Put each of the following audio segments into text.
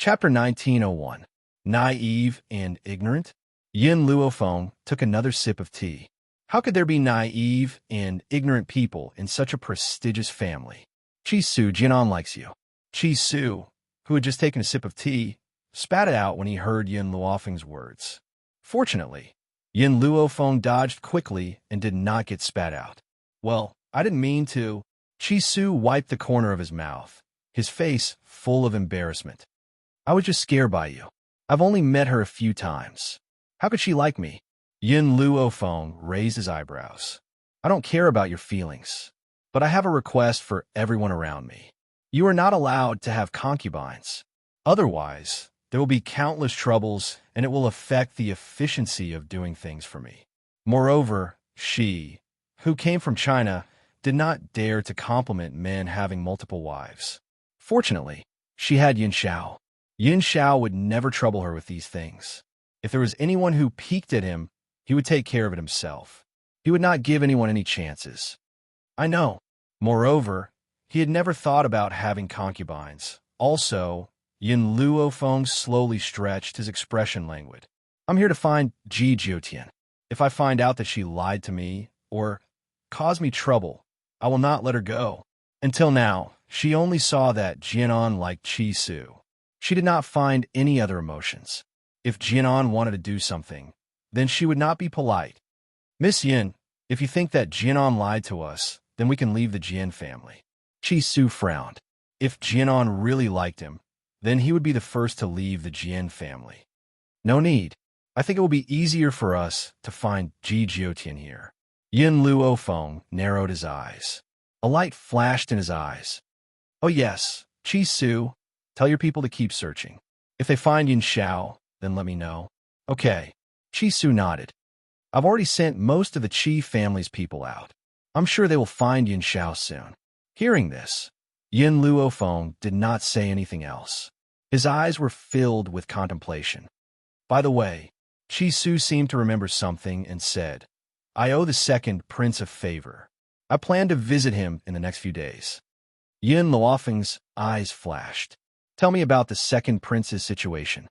Chapter 1901. Naive and Ignorant. Yin Luofeng took another sip of tea. How could there be naive and ignorant people in such a prestigious family? Chi Su, Jianan likes you. Chi Su, who had just taken a sip of tea, spat it out when he heard Yin Luofeng's words. Fortunately, Yin Luofeng dodged quickly and did not get spat out. Well, I didn't mean to. Chi Su wiped the corner of his mouth, his face full of embarrassment. I was just scared by you. I've only met her a few times. How could she like me? Yin Luofeng raised his eyebrows. I don't care about your feelings, but I have a request for everyone around me. You are not allowed to have concubines. Otherwise, there will be countless troubles and it will affect the efficiency of doing things for me. Moreover, she, who came from China, did not dare to compliment men having multiple wives. Fortunately, she had Yin Xiao. Yin Xiao would never trouble her with these things. If there was anyone who peeked at him, he would take care of it himself. He would not give anyone any chances. I know. Moreover, he had never thought about having concubines. Also, Yin Luofeng slowly stretched, his expression languid. I'm here to find Ji Jiotian. If I find out that she lied to me or caused me trouble, I will not let her go. Until now, she only saw that Jianan liked Chi Su. She did not find any other emotions. If Jianan wanted to do something, then she would not be polite. Miss Yin, if you think that Jianan lied to us, then we can leave the Jian family. Chi Su frowned. If Jianan really liked him, then he would be the first to leave the Jian family. No need. I think it will be easier for us to find Ji Jiotian here. Yin Luofeng narrowed his eyes. A light flashed in his eyes. Oh yes, Chi Su, tell your people to keep searching. If they find Yin Xiao, then let me know. Okay. Chi Su nodded. I've already sent most of the Qi family's people out. I'm sure they will find Yin Xiao soon. Hearing this, Yin Luofeng did not say anything else. His eyes were filled with contemplation. By the way, Chi Su seemed to remember something and said, I owe the second prince a favor. I plan to visit him in the next few days. Yin Luofeng's eyes flashed. Tell me about the second prince's situation.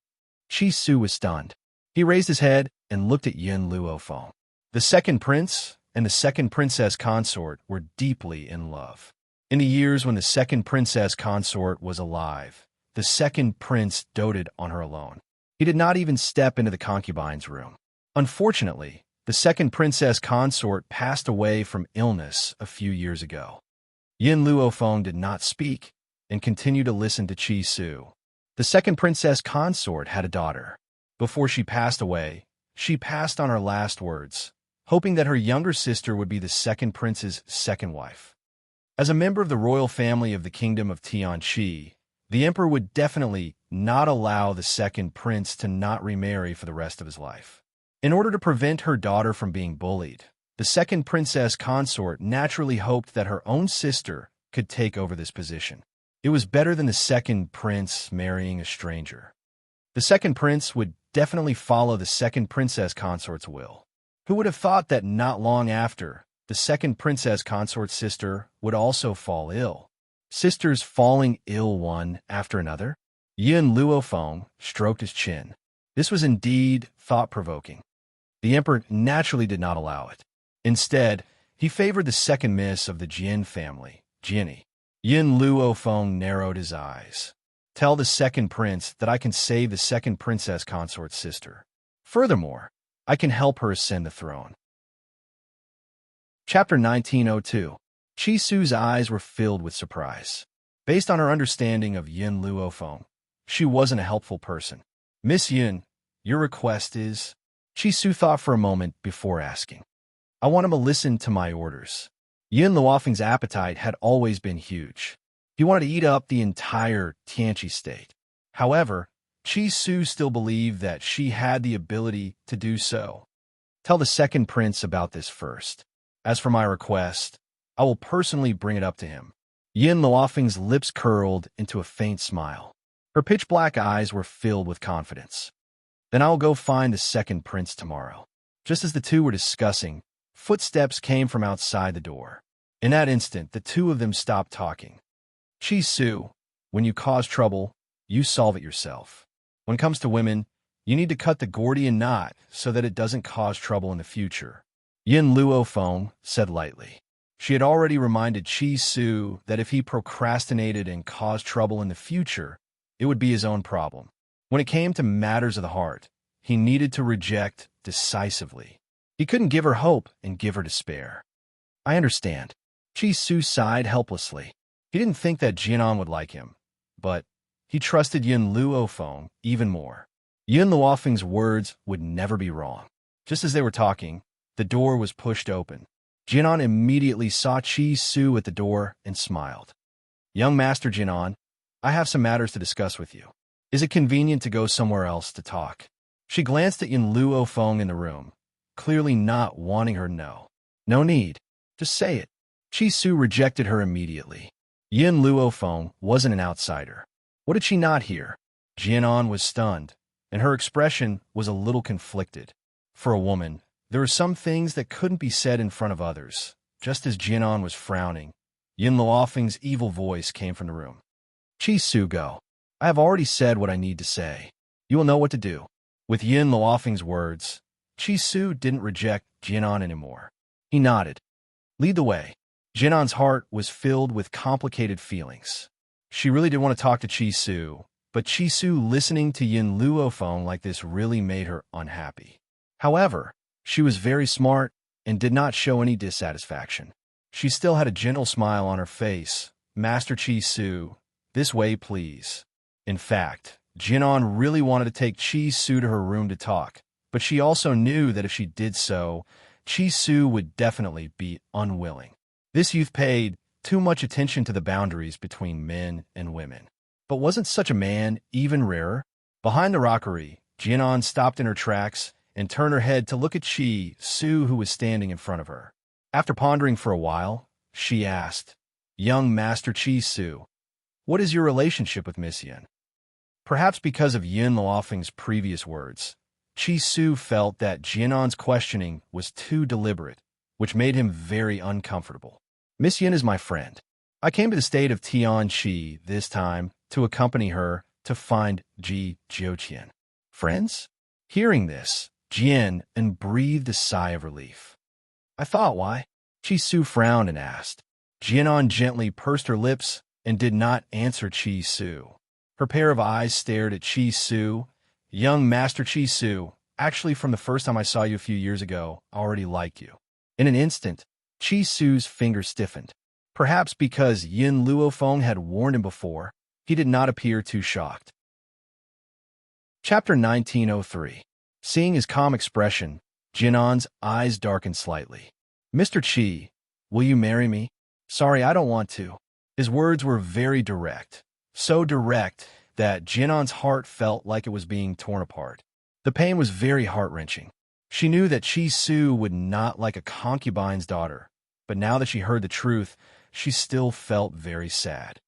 Chi Su was stunned. He raised his head and looked at Yin Luofeng. The second prince and the second princess consort were deeply in love. In the years when the second princess consort was alive, the second prince doted on her alone. He did not even step into the concubine's room. Unfortunately, the second princess consort passed away from illness a few years ago. Yin Luofeng did not speak and continued to listen to Chi Su. The second princess consort had a daughter. Before she passed away, she passed on her last words, hoping that her younger sister would be the second prince's second wife. As a member of the royal family of the kingdom of Tianqi, the emperor would definitely not allow the second prince to not remarry for the rest of his life. In order to prevent her daughter from being bullied, the second princess consort naturally hoped that her own sister could take over this position. It was better than the second prince marrying a stranger. The second prince would definitely follow the second princess consort's will. Who would have thought that not long after, the second princess consort's sister would also fall ill? Sisters falling ill one after another? Yin Luofeng stroked his chin. This was indeed thought-provoking. The emperor naturally did not allow it. Instead, he favored the second miss of the Jian family, Jinny. Yin Luofeng narrowed his eyes. Tell the second prince that I can save the second princess consort's sister. Furthermore, I can help her ascend the throne. Chapter 1902. Chi Su's eyes were filled with surprise. Based on her understanding of Yin Luofeng, she wasn't a helpful person. Miss Yin, your request is... Chi Su thought for a moment before asking. I want him to listen to my orders. Yin Luofeng's appetite had always been huge. He wanted to eat up the entire Tianqi state. However, Chi Su still believed that she had the ability to do so. Tell the second prince about this first. As for my request, I will personally bring it up to him. Yin Luofeng's lips curled into a faint smile. Her pitch-black eyes were filled with confidence. Then I will go find the second prince tomorrow. Just as the two were discussing, footsteps came from outside the door. In that instant, the two of them stopped talking. Chi Su, when you cause trouble, You solve it yourself. When it comes to women, you need to cut the Gordian knot so that it doesn't cause trouble in the future. Yin Luo Feng said lightly. She had already reminded Chi Su that if he procrastinated and caused trouble in the future, it would be his own problem. When it came to matters of the heart, he needed to reject decisively. He couldn't give her hope and give her despair. I understand. Chi Su sighed helplessly. He didn't think that Jianan would like him, but he trusted Yin Luo Feng even more. Yin Luofeng's words would never be wrong. Just as they were talking, the door was pushed open. Jianan immediately saw Chi Su at the door and smiled. Young Master Jianan, I have some matters to discuss with you. Is it convenient to go somewhere else to talk? She glanced at Yin Luo Feng in the room, clearly not wanting her to know. No need. Just say it. Chi Su rejected her immediately. Yin Luo Feng wasn't an outsider. What did she not hear? Jianan was stunned, and her expression was a little conflicted. For a woman, there were some things that couldn't be said in front of others. Just as Jianan was frowning, Yin Luofeng's evil voice came from the room. Chi Su, go. I have already said what I need to say. You will know what to do. With Yin Luofeng's words, Chi Su didn't reject Jianan anymore. He nodded. Lead the way. Jianan's heart was filled with complicated feelings. She really did want to talk to Chi Su, but Chi Su listening to Yin Luo Feng like this really made her unhappy. However, she was very smart and did not show any dissatisfaction. She still had a gentle smile on her face. Master Chi Su, this way, please. In fact, Jianan really wanted to take Chi Su to her room to talk, but she also knew that if she did so, Chi Su would definitely be unwilling. This youth paid too much attention to the boundaries between men and women. But wasn't such a man even rarer? Behind the rockery, Jianan stopped in her tracks and turned her head to look at Chi Su, who was standing in front of her. After pondering for a while, she asked, Young Master Chi Su, what is your relationship with Miss Yin? Perhaps because of Yin Luofeng's previous words, Chi Su felt that Jianan's questioning was too deliberate, which made him very uncomfortable. Miss Yin is my friend. I came to the state of Tianqi this time to accompany her to find Ji Jiuqian. Friends? Hearing this, Jian and breathed a sigh of relief. I thought, why? Chi Su frowned and asked. Jianan gently pursed her lips and did not answer Chi Su. Her pair of eyes stared at Chi Su. Young Master Chi Su, actually from the first time I saw you a few years ago, I already like you. In an instant, Chi Su's fingers stiffened. Perhaps because Yin Luo Feng had warned him before, he did not appear too shocked. Chapter 1903. Seeing his calm expression, Jianan's eyes darkened slightly. Mr. Chi, will you marry me? Sorry, I don't want to. His words were very direct. So direct that Jianan's heart felt like it was being torn apart. The pain was very heart-wrenching. She knew that Chi Su would not like a concubine's daughter, but now that she heard the truth, she still felt very sad.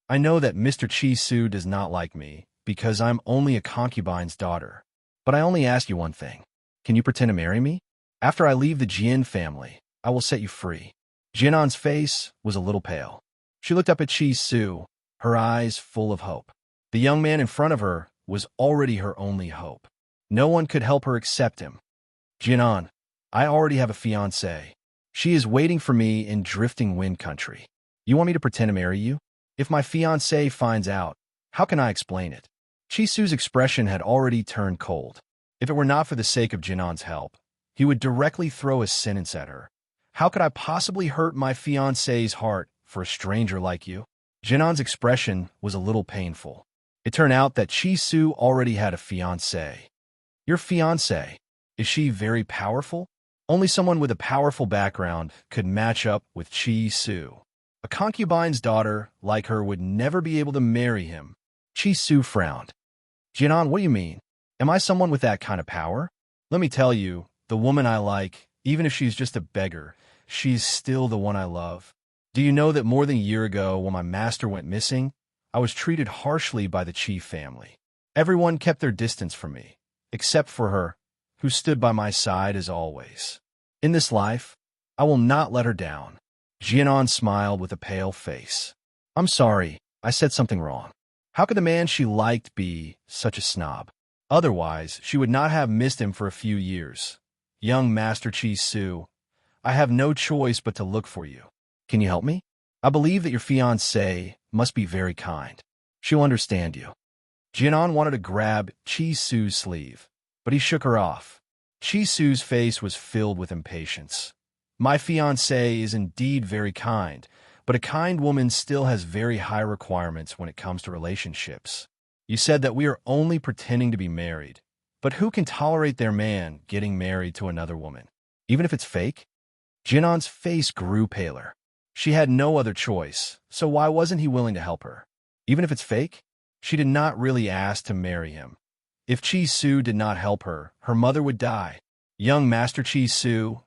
I know that Mr. Chi Su does not like me because I'm only a concubine's daughter, but I only ask you one thing. Can you pretend to marry me? After I leave the Jian family, I will set you free. Jianan's face was a little pale. She looked up at Chi Su, her eyes full of hope. The young man in front of her was already her only hope. No one could help her accept him. Jianan, I already have a fiancée. She is waiting for me in Drifting Wind Country. You want me to pretend to marry you? If my fiancé finds out, how can I explain it? Chi Su's expression had already turned cold. If it were not for the sake of Jianan's help, he would directly throw a sentence at her. How could I possibly hurt my fiancé's heart for a stranger like you? Jianan's expression was a little painful. It turned out that Chi Su already had a fiancé. Your fiancé, is she very powerful? Only someone with a powerful background could match up with Chi Su. A concubine's daughter like her would never be able to marry him. Chi Su frowned. Jianan, what do you mean? Am I someone with that kind of power? Let me tell you, the woman I like, even if she's just a beggar, she's still the one I love. Do you know that more than a year ago, when my master went missing, I was treated harshly by the Chi family. Everyone kept their distance from me, except for her, who stood by my side as always. In this life, I will not let her down. Jianan smiled with a pale face. I'm sorry, I said something wrong. How could the man she liked be such a snob? Otherwise, she would not have missed him for a few years. Young Master Chi Su, I have no choice but to look for you. Can you help me? I believe that your fiancée must be very kind. She'll understand you. Jinan wanted to grab Chi Su's sleeve, but he shook her off. Chi Su's face was filled with impatience. My fiancée is indeed very kind, but a kind woman still has very high requirements when it comes to relationships. You said that we are only pretending to be married, but who can tolerate their man getting married to another woman, even if it's fake? Jinan's face grew paler. She had no other choice, so why wasn't he willing to help her? Even if it's fake? She did not really ask to marry him. If Chi Su did not help her, her mother would die. Young Master Chi Su,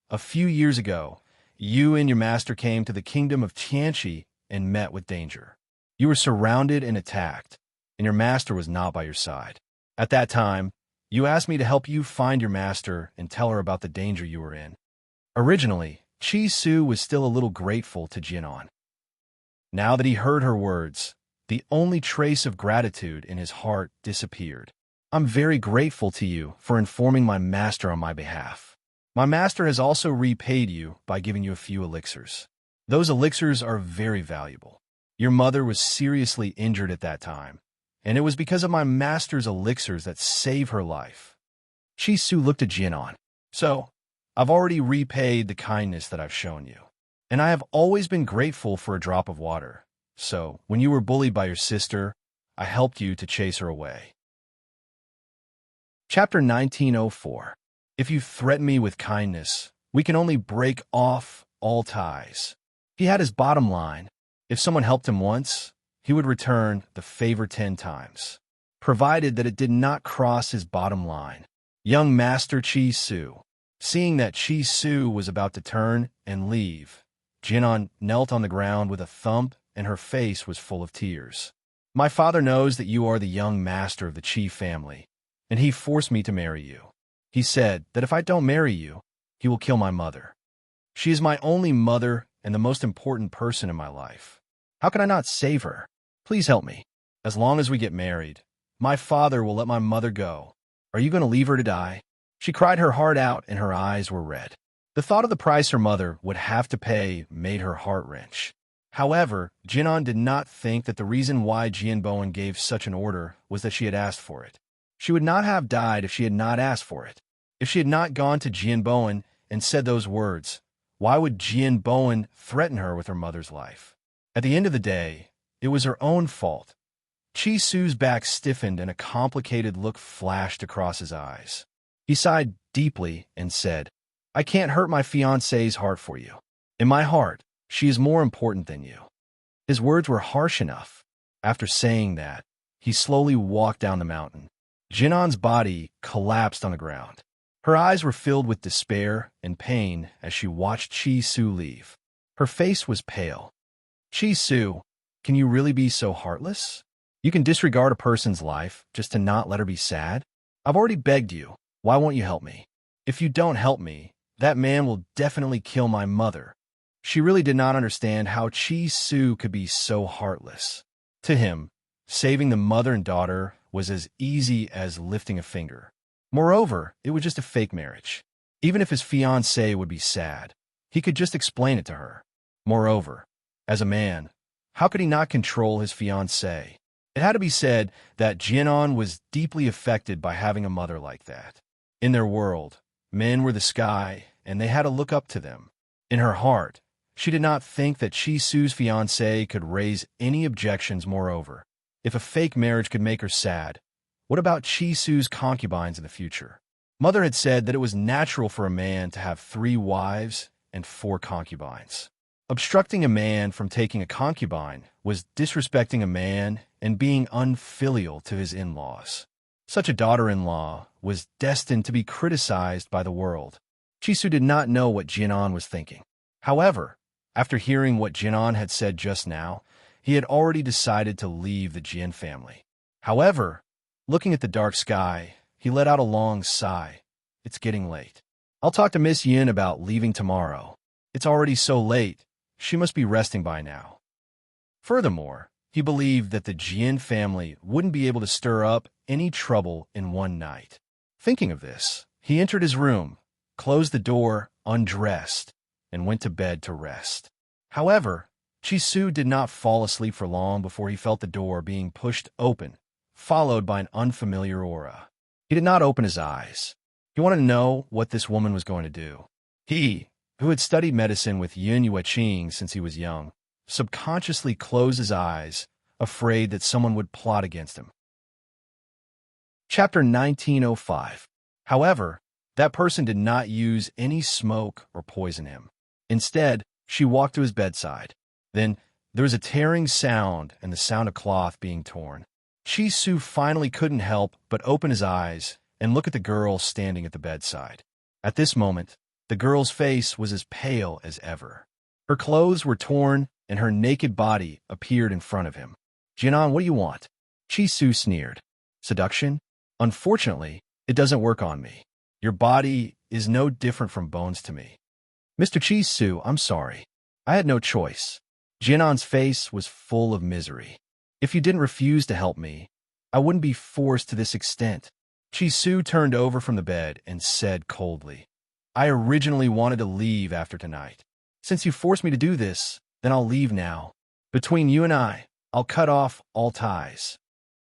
a few years ago, you and your master came to the kingdom of Tianqi and met with danger. You were surrounded and attacked, and your master was not by your side. At that time, you asked me to help you find your master and tell her about the danger you were in. Originally, Chi Su was still a little grateful to Jinan. Now that he heard her words, the only trace of gratitude in his heart disappeared. I'm very grateful to you for informing my master on my behalf. My master has also repaid you by giving you a few elixirs. Those elixirs are very valuable. Your mother was seriously injured at that time, and it was because of my master's elixirs that saved her life. Chi Su looked at Jinan. So, I've already repaid the kindness that I've shown you, and I have always been grateful for a drop of water. So, when you were bullied by your sister, I helped you to chase her away. Chapter 1904. If you threaten me with kindness, we can only break off all ties. He had his bottom line. If someone helped him once, he would return the favor 10 times, provided that it did not cross his bottom line. Young Master Chi Su. Seeing that Chi Su was about to turn and leave, Jinan knelt on the ground with a thump, and her face was full of tears. My father knows that you are the young master of the Chi family, and he forced me to marry you. He said that if I don't marry you, he will kill my mother. She is my only mother and the most important person in my life. How can I not save her? Please help me. As long as we get married, my father will let my mother go. Are you going to leave her to die? She cried her heart out and her eyes were red. The thought of the price her mother would have to pay made her heart wrench. However, Jinan did not think that the reason why Jianbowen gave such an order was that she had asked for it. She would not have died if she had not asked for it. If she had not gone to Jianbowen and said those words, why would Jianbowen threaten her with her mother's life? At the end of the day, it was her own fault. Chi Su's back stiffened and a complicated look flashed across his eyes. He sighed deeply and said, I can't hurt my fiancée's heart for you. In my heart, she is more important than you. His words were harsh enough. After saying that, he slowly walked down the mountain. Jinan's body collapsed on the ground. Her eyes were filled with despair and pain as she watched Chi Su leave. Her face was pale. Chi Su, can you really be so heartless? You can disregard a person's life just to not let her be sad? I've already begged you. Why won't you help me? If you don't help me, that man will definitely kill my mother. She really did not understand how Chi Su could be so heartless. To him, saving the mother and daughter was as easy as lifting a finger. Moreover, it was just a fake marriage. Even if his fiancée would be sad, he could just explain it to her. Moreover, as a man, how could he not control his fiancée? It had to be said that Jinan was deeply affected by having a mother like that. In their world, men were the sky, and they had to look up to them. In her heart, she did not think that Chi Su's fiancé could raise any objections. Moreover, if a fake marriage could make her sad, what about Chi Su's concubines in the future? Mother had said that it was natural for a man to have 3 wives and 4 concubines. Obstructing a man from taking a concubine was disrespecting a man and being unfilial to his in-laws. Such a daughter-in-law was destined to be criticized by the world. Chi Su did not know what Jinan was thinking. However, after hearing what Jinan had said just now, he had already decided to leave the Jian family. However, looking at the dark sky, he let out a long sigh. It's getting late. I'll talk to Miss Yin about leaving tomorrow. It's already so late. She must be resting by now. Furthermore, He believed that the Jian family wouldn't be able to stir up any trouble in one night. Thinking of this, he entered his room, closed the door, undressed, and went to bed to rest. However, Chisu did not fall asleep for long before he felt the door being pushed open, followed by an unfamiliar aura. He did not open his eyes. He wanted to know what this woman was going to do. He, who had studied medicine with Yun Yueqing since he was young, subconsciously closed his eyes, afraid that someone would plot against him. Chapter 1905. However, that person did not use any smoke or poison him. Instead, she walked to his bedside. Then, there was a tearing sound and the sound of cloth being torn. Chisu finally couldn't help but open his eyes and look at the girl standing at the bedside. At this moment, the girl's face was as pale as ever. Her clothes were torn, and her naked body appeared in front of him. "Jianan, what do you want?" Chisu sneered. "Seduction? Unfortunately, it doesn't work on me. Your body is no different from bones to me." "Mr. Chisu, I'm sorry. I had no choice." Jianan's face was full of misery. "If you didn't refuse to help me, I wouldn't be forced to this extent." Chisu turned over from the bed and said coldly, "I originally wanted to leave after tonight. Since you forced me to do this, then I'll leave now. Between you and I'll cut off all ties."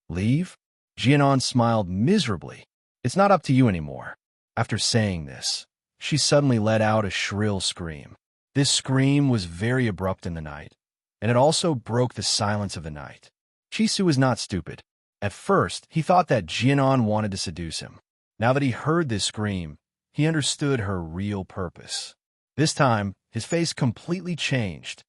"Leave?" Jianan smiled miserably. "It's not up to you anymore." After saying this, she suddenly let out a shrill scream. This scream was very abrupt in the night, and it also broke the silence of the night. Chisu was not stupid. At first, he thought that Jianan wanted to seduce him. Now that he heard this scream, he understood her real purpose. This time, his face completely changed.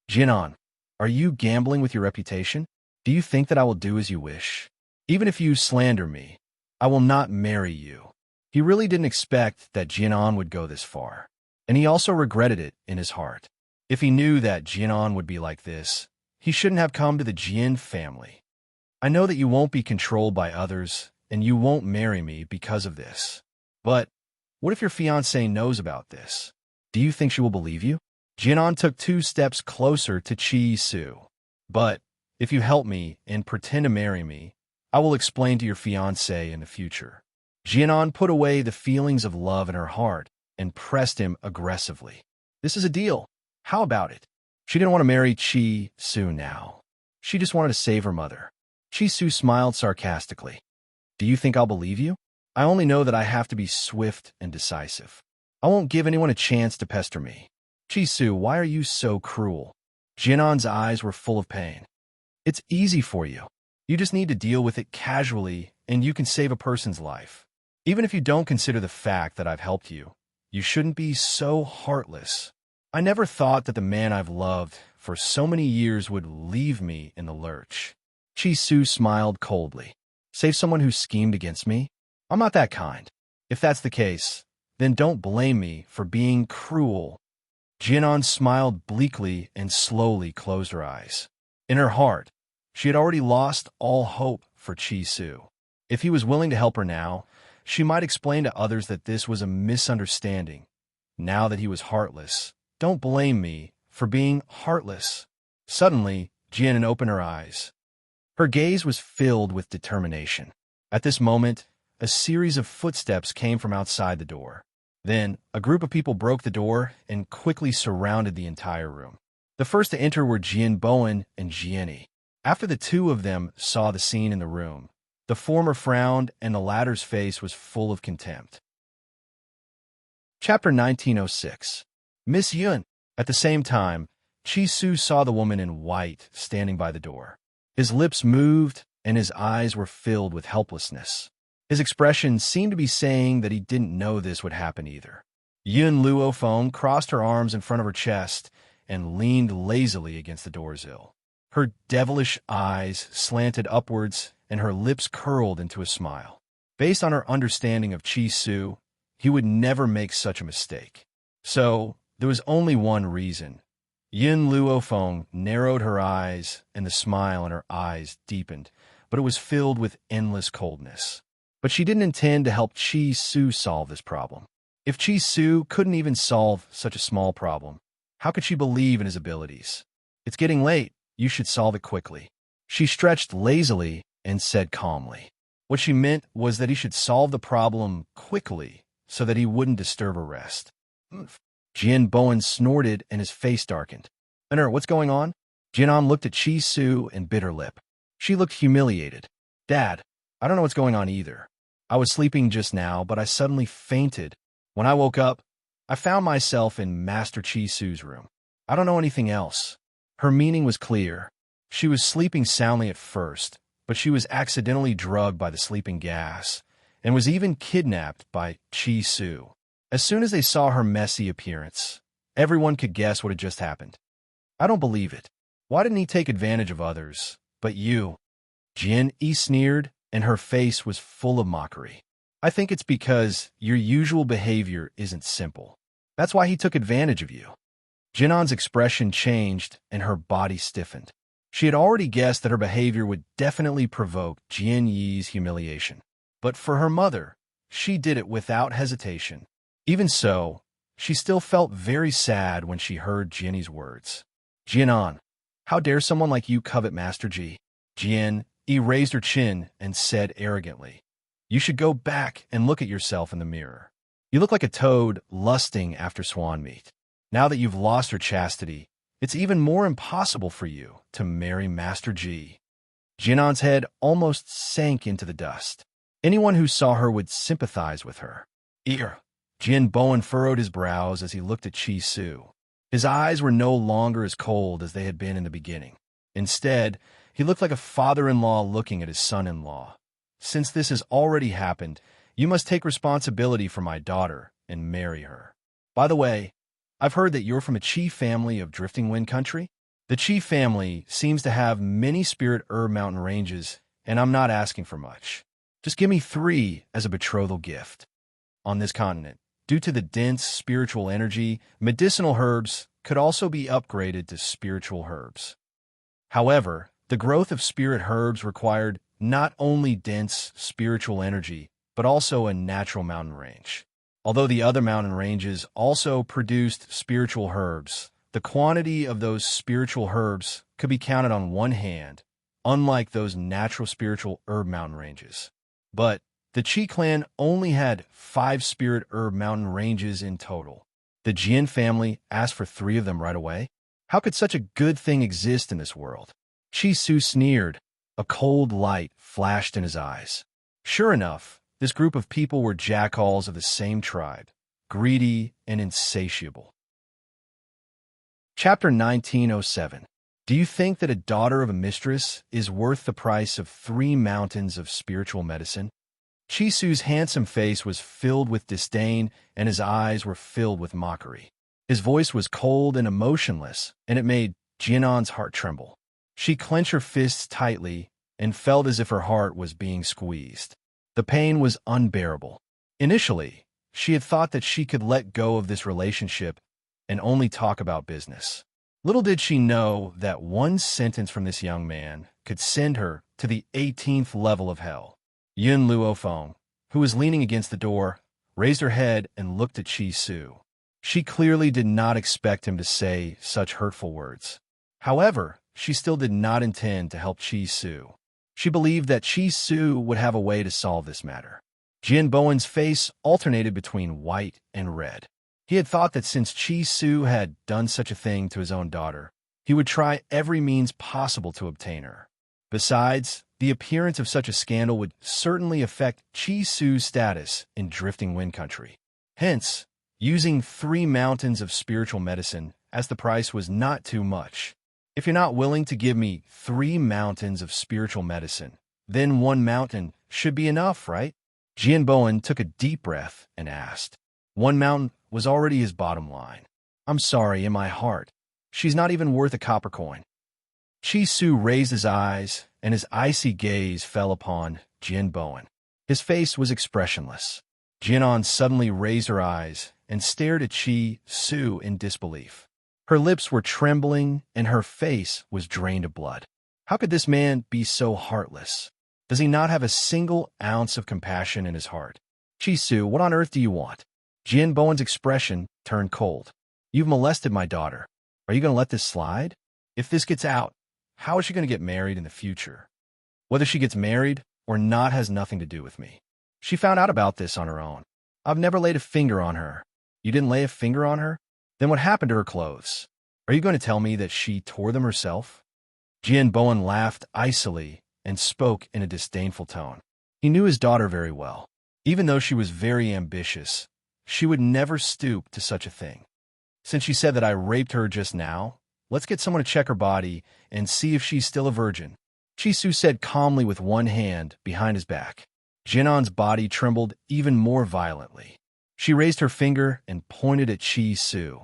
"Jianan, are you gambling with your reputation? Do you think that I will do as you wish? Even if you slander me, I will not marry you." He really didn't expect that Jianan would go this far, and he also regretted it in his heart. If he knew that Jianan would be like this, he shouldn't have come to the Jian family. "I know that you won't be controlled by others, and you won't marry me because of this. But what if your fiancée knows about this? Do you think she will believe you?" Jianan took 2 steps closer to Chisu. "But if you help me and pretend to marry me, I will explain to your fiancée in the future." Jianan put away the feelings of love in her heart and pressed him aggressively. "This is a deal. How about it?" She didn't want to marry Chisu now. She just wanted to save her mother. Chisu smiled sarcastically. "Do you think I'll believe you? I only know that I have to be swift and decisive. I won't give anyone a chance to pester me." "Chisu, why are you so cruel?" Jianan's eyes were full of pain. "It's easy for you. You just need to deal with it casually, and you can save a person's life. Even if you don't consider the fact that I've helped you, you shouldn't be so heartless. I never thought that the man I've loved for so many years would leave me in the lurch." Chisu smiled coldly. "Save someone who schemed against me? I'm not that kind. If that's the case, then don't blame me for being cruel." Jianan smiled bleakly and slowly closed her eyes. In her heart, she had already lost all hope for Chisu. If he was willing to help her now, she might explain to others that this was a misunderstanding. Now that he was heartless, don't blame me for being heartless. Suddenly, Jianan opened her eyes. Her gaze was filled with determination. At this moment, a series of footsteps came from outside the door. Then, a group of people broke the door and quickly surrounded the entire room. The first to enter were Jian Bowen and Jianni. After the 2 of them saw the scene in the room, the former frowned and the latter's face was full of contempt. Chapter 1906. Miss Yun. At the same time, Chisu saw the woman in white standing by the door. His lips moved and his eyes were filled with helplessness. His expression seemed to be saying that he didn't know this would happen either. Yun Luofeng crossed her arms in front of her chest and leaned lazily against the doorsill. Her devilish eyes slanted upwards and her lips curled into a smile. Based on her understanding of Chisu, he would never make such a mistake. So, there was only one reason. Yun Luofeng narrowed her eyes and the smile in her eyes deepened, but it was filled with endless coldness. But she didn't intend to help Chisu solve this problem. If Chisu couldn't even solve such a small problem, how could she believe in his abilities? "It's getting late. You should solve it quickly." She stretched lazily and said calmly. What she meant was that he should solve the problem quickly so that he wouldn't disturb her rest. Jian Bowen snorted and his face darkened. What's going on? Jianan looked at Chi Su and bit her lip. She looked humiliated. Dad, I don't know what's going on either. I was sleeping just now, but I suddenly fainted. When I woke up, I found myself in Master Chi Su's room. I don't know anything else. Her meaning was clear. She was sleeping soundly at first, but she was accidentally drugged by the sleeping gas and was even kidnapped by Chi Su. As soon as they saw her messy appearance, everyone could guess what had just happened. I don't believe it. Why didn't he take advantage of others, but you? Jin E sneered, and her face was full of mockery. I think it's because your usual behavior isn't simple. That's why he took advantage of you. Jinan's expression changed, and her body stiffened. She had already guessed that her behavior would definitely provoke Jin Yi's humiliation. But for her mother, she did it without hesitation. Even so, she still felt very sad when she heard Jin's words. Jianan, how dare someone like you covet Master Ji? Jin E raised her chin and said arrogantly, You should go back and look at yourself in the mirror. You look like a toad lusting after swan meat. Now that you've lost her chastity, it's even more impossible for you to marry Master Ji. Jinan's head almost sank into the dust. Anyone who saw her would sympathize with her. Jin Bowen furrowed his brows as he looked at Chi Su. His eyes were no longer as cold as they had been in the beginning. Instead, he looked like a father-in-law looking at his son-in-law. Since this has already happened, you must take responsibility for my daughter and marry her. By the way, I've heard that you're from a Chi family of Drifting Wind Country. The Chi family seems to have many spirit herb mountain ranges, and I'm not asking for much. Just give me 3 as a betrothal gift. On this continent, due to the dense spiritual energy, medicinal herbs could also be upgraded to spiritual herbs. However, the growth of spirit herbs required not only dense spiritual energy, but also a natural mountain range. Although the other mountain ranges also produced spiritual herbs, the quantity of those spiritual herbs could be counted on one hand, unlike those natural spiritual herb mountain ranges. But the Chi clan only had 5 spirit herb mountain ranges in total. The Jian family asked for 3 of them right away. How could such a good thing exist in this world? Chi Su sneered. A cold light flashed in his eyes. Sure enough, this group of people were jackals of the same tribe, greedy and insatiable. Chapter 1907. Do you think that a daughter of a mistress is worth the price of 3 mountains of spiritual medicine? Chi Su's handsome face was filled with disdain, and his eyes were filled with mockery. His voice was cold and emotionless, and it made Jianan's heart tremble. She clenched her fists tightly and felt as if her heart was being squeezed. The pain was unbearable. Initially, she had thought that she could let go of this relationship and only talk about business. Little did she know that one sentence from this young man could send her to the 18th level of hell. Yun Luofeng, who was leaning against the door, raised her head and looked at Chi Su. She clearly did not expect him to say such hurtful words. However, she still did not intend to help Chi Su. She believed that Chi Su would have a way to solve this matter. Jin Bowen's face alternated between white and red. He had thought that since Chi Su had done such a thing to his own daughter, he would try every means possible to obtain her. Besides, the appearance of such a scandal would certainly affect Chi Su's status in Drifting Wind Country. Hence, using 3 mountains of spiritual medicine as the price was not too much. If you're not willing to give me 3 mountains of spiritual medicine, then 1 mountain should be enough, right? Jian Bowen took a deep breath and asked. 1 mountain was already his bottom line. I'm sorry, in my heart. She's not even worth a copper coin. Chi Su raised his eyes, and his icy gaze fell upon Jian Bowen. His face was expressionless. Jianan suddenly raised her eyes and stared at Chi Su in disbelief. Her lips were trembling, and her face was drained of blood. How could this man be so heartless? Does he not have a single ounce of compassion in his heart? Chi Su, what on earth do you want? Jian Bowen's expression turned cold. You've molested my daughter. Are you going to let this slide? If this gets out, How is she going to get married in the future? Whether she gets married or not has nothing to do with me. She found out about this on her own. I've never laid a finger on her. You didn't lay a finger on her? Then what happened to her clothes? Are you going to tell me that she tore them herself? Jian Bowen laughed icily and spoke in a disdainful tone. He knew his daughter very well. Even though she was very ambitious, she would never stoop to such a thing. Since she said that I raped her just now, let's get someone to check her body and see if she's still a virgin. Chi-Su said calmly with one hand behind his back. Jinan's body trembled even more violently. She raised her finger and pointed at Chi-Su.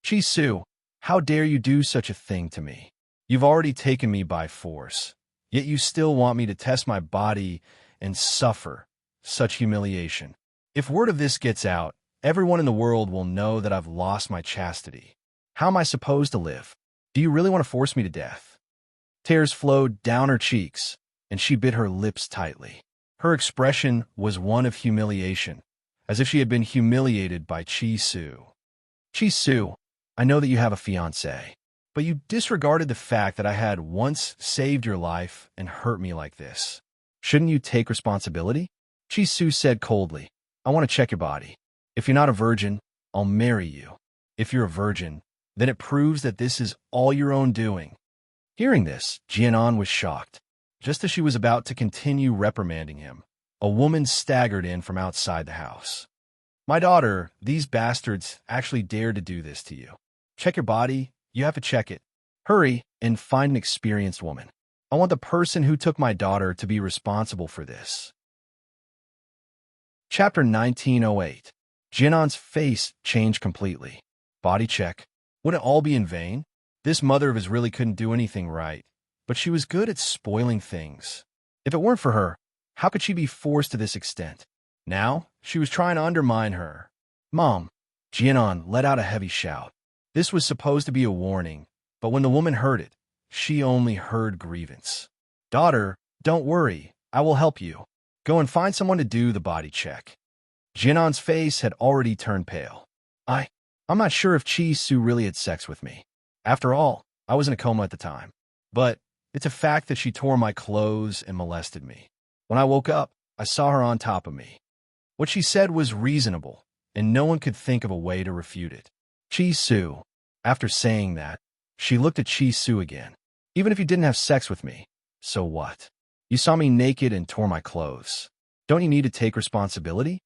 Chi-Su, how dare you do such a thing to me? You've already taken me by force, yet you still want me to test my body and suffer such humiliation. If word of this gets out, everyone in the world will know that I've lost my chastity. How am I supposed to live? Do you really want to force me to death? Tears flowed down her cheeks, and she bit her lips tightly. Her expression was one of humiliation, as if she had been humiliated by Chi-Su. Chi-Su, I know that you have a fiancé, but you disregarded the fact that I had once saved your life and hurt me like this. Shouldn't you take responsibility? Chi-Su said coldly, I want to check your body. If you're not a virgin, I'll marry you. If you're a virgin, then it proves that this is all your own doing. Hearing this, Jianan was shocked. Just as she was about to continue reprimanding him, a woman staggered in from outside the house. My daughter, these bastards actually dared to do this to you. Check your body. You have to check it. Hurry and find an experienced woman. I want the person who took my daughter to be responsible for this. Chapter 1908. Jinan's face changed completely. Body check. Would it all be in vain? This mother of his really couldn't do anything right, but she was good at spoiling things. If it weren't for her, how could she be forced to this extent? Now, she was trying to undermine her. Mom! Jianan let out a heavy shout. This was supposed to be a warning, but when the woman heard it, she only heard grievance. Daughter, don't worry, I will help you. Go and find someone to do the body check. Jinan's face had already turned pale. I'm not sure if Chi-Su really had sex with me. After all, I was in a coma at the time. But it's a fact that she tore my clothes and molested me. When I woke up, I saw her on top of me. What she said was reasonable, and no one could think of a way to refute it. Chi-Su. After saying that, she looked at Chi-Su again. Even if you didn't have sex with me, so what? You saw me naked and tore my clothes. Don't you need to take responsibility?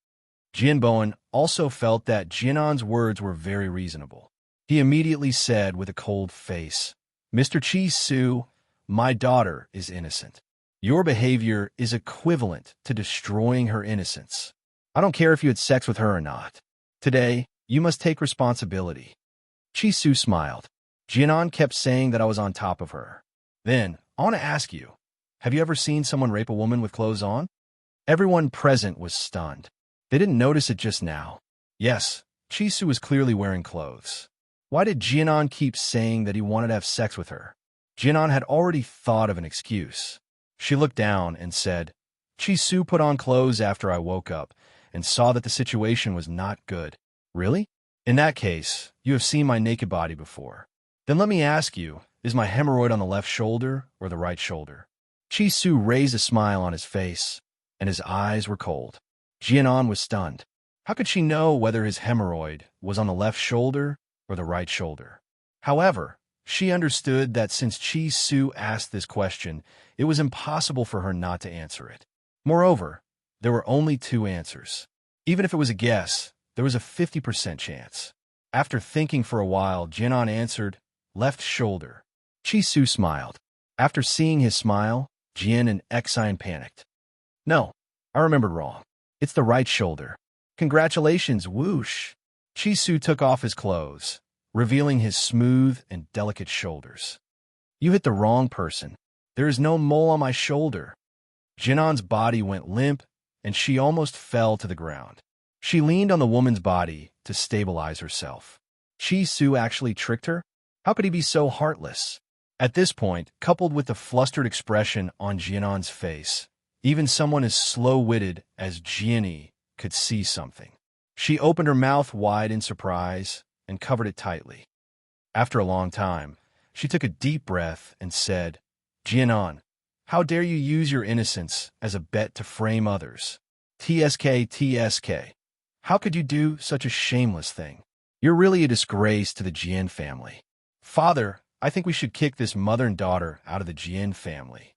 Jian Bowen also felt that Jinan's words were very reasonable. He immediately said with a cold face, Mr. Chi-Su, my daughter is innocent. Your behavior is equivalent to destroying her innocence. I don't care if you had sex with her or not. Today, you must take responsibility. Chi-Su smiled. Jianan kept saying that I was on top of her. Then, I want to ask you, have you ever seen someone rape a woman with clothes on? Everyone present was stunned. They didn't notice it just now. Yes, Chi-Su was clearly wearing clothes. Why did Jianan keep saying that he wanted to have sex with her? Jianan had already thought of an excuse. She looked down and said, Chi-Su put on clothes after I woke up and saw that the situation was not good. Really? In that case, you have seen my naked body before. Then let me ask you, is my hemorrhoid on the left shoulder or the right shoulder? Chi-Su raised a smile on his face, and his eyes were cold. Jianan was stunned. How could she know whether his hemorrhoid was on the left shoulder or the right shoulder? However, she understood that since Chi-Su asked this question, it was impossible for her not to answer it. Moreover, there were only two answers. Even if it was a guess, there was a 50% chance. After thinking for a while, Jianan answered, left shoulder. Chi-Su smiled. After seeing his smile, Jian and Exine panicked. No, I remembered wrong. It's the right shoulder. Congratulations, whoosh. Chi-Su took off his clothes, revealing his smooth and delicate shoulders. You hit the wrong person. There is no mole on my shoulder. Jinan's body went limp, and she almost fell to the ground. She leaned on the woman's body to stabilize herself. Chi-Su actually tricked her? How could he be so heartless? At this point, coupled with the flustered expression on Jianan's face, even someone as slow-witted as Jianyi could see something. She opened her mouth wide in surprise and covered it tightly. After a long time, She took a deep breath and said, Jianan, how dare you use your innocence as a bet to frame others? TSK. How could you do such a shameless thing? You're really a disgrace to the Jian family. Father, I think we should kick this mother and daughter out of the Jian family.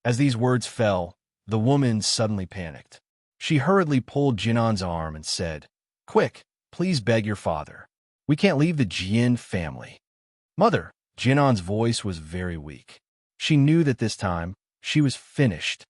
As these words fell, the woman suddenly panicked. She hurriedly pulled Jinan's arm and said, Quick, please beg your father. We can't leave the Jian family. Mother, Jinan's voice was very weak. She knew that this time she was finished.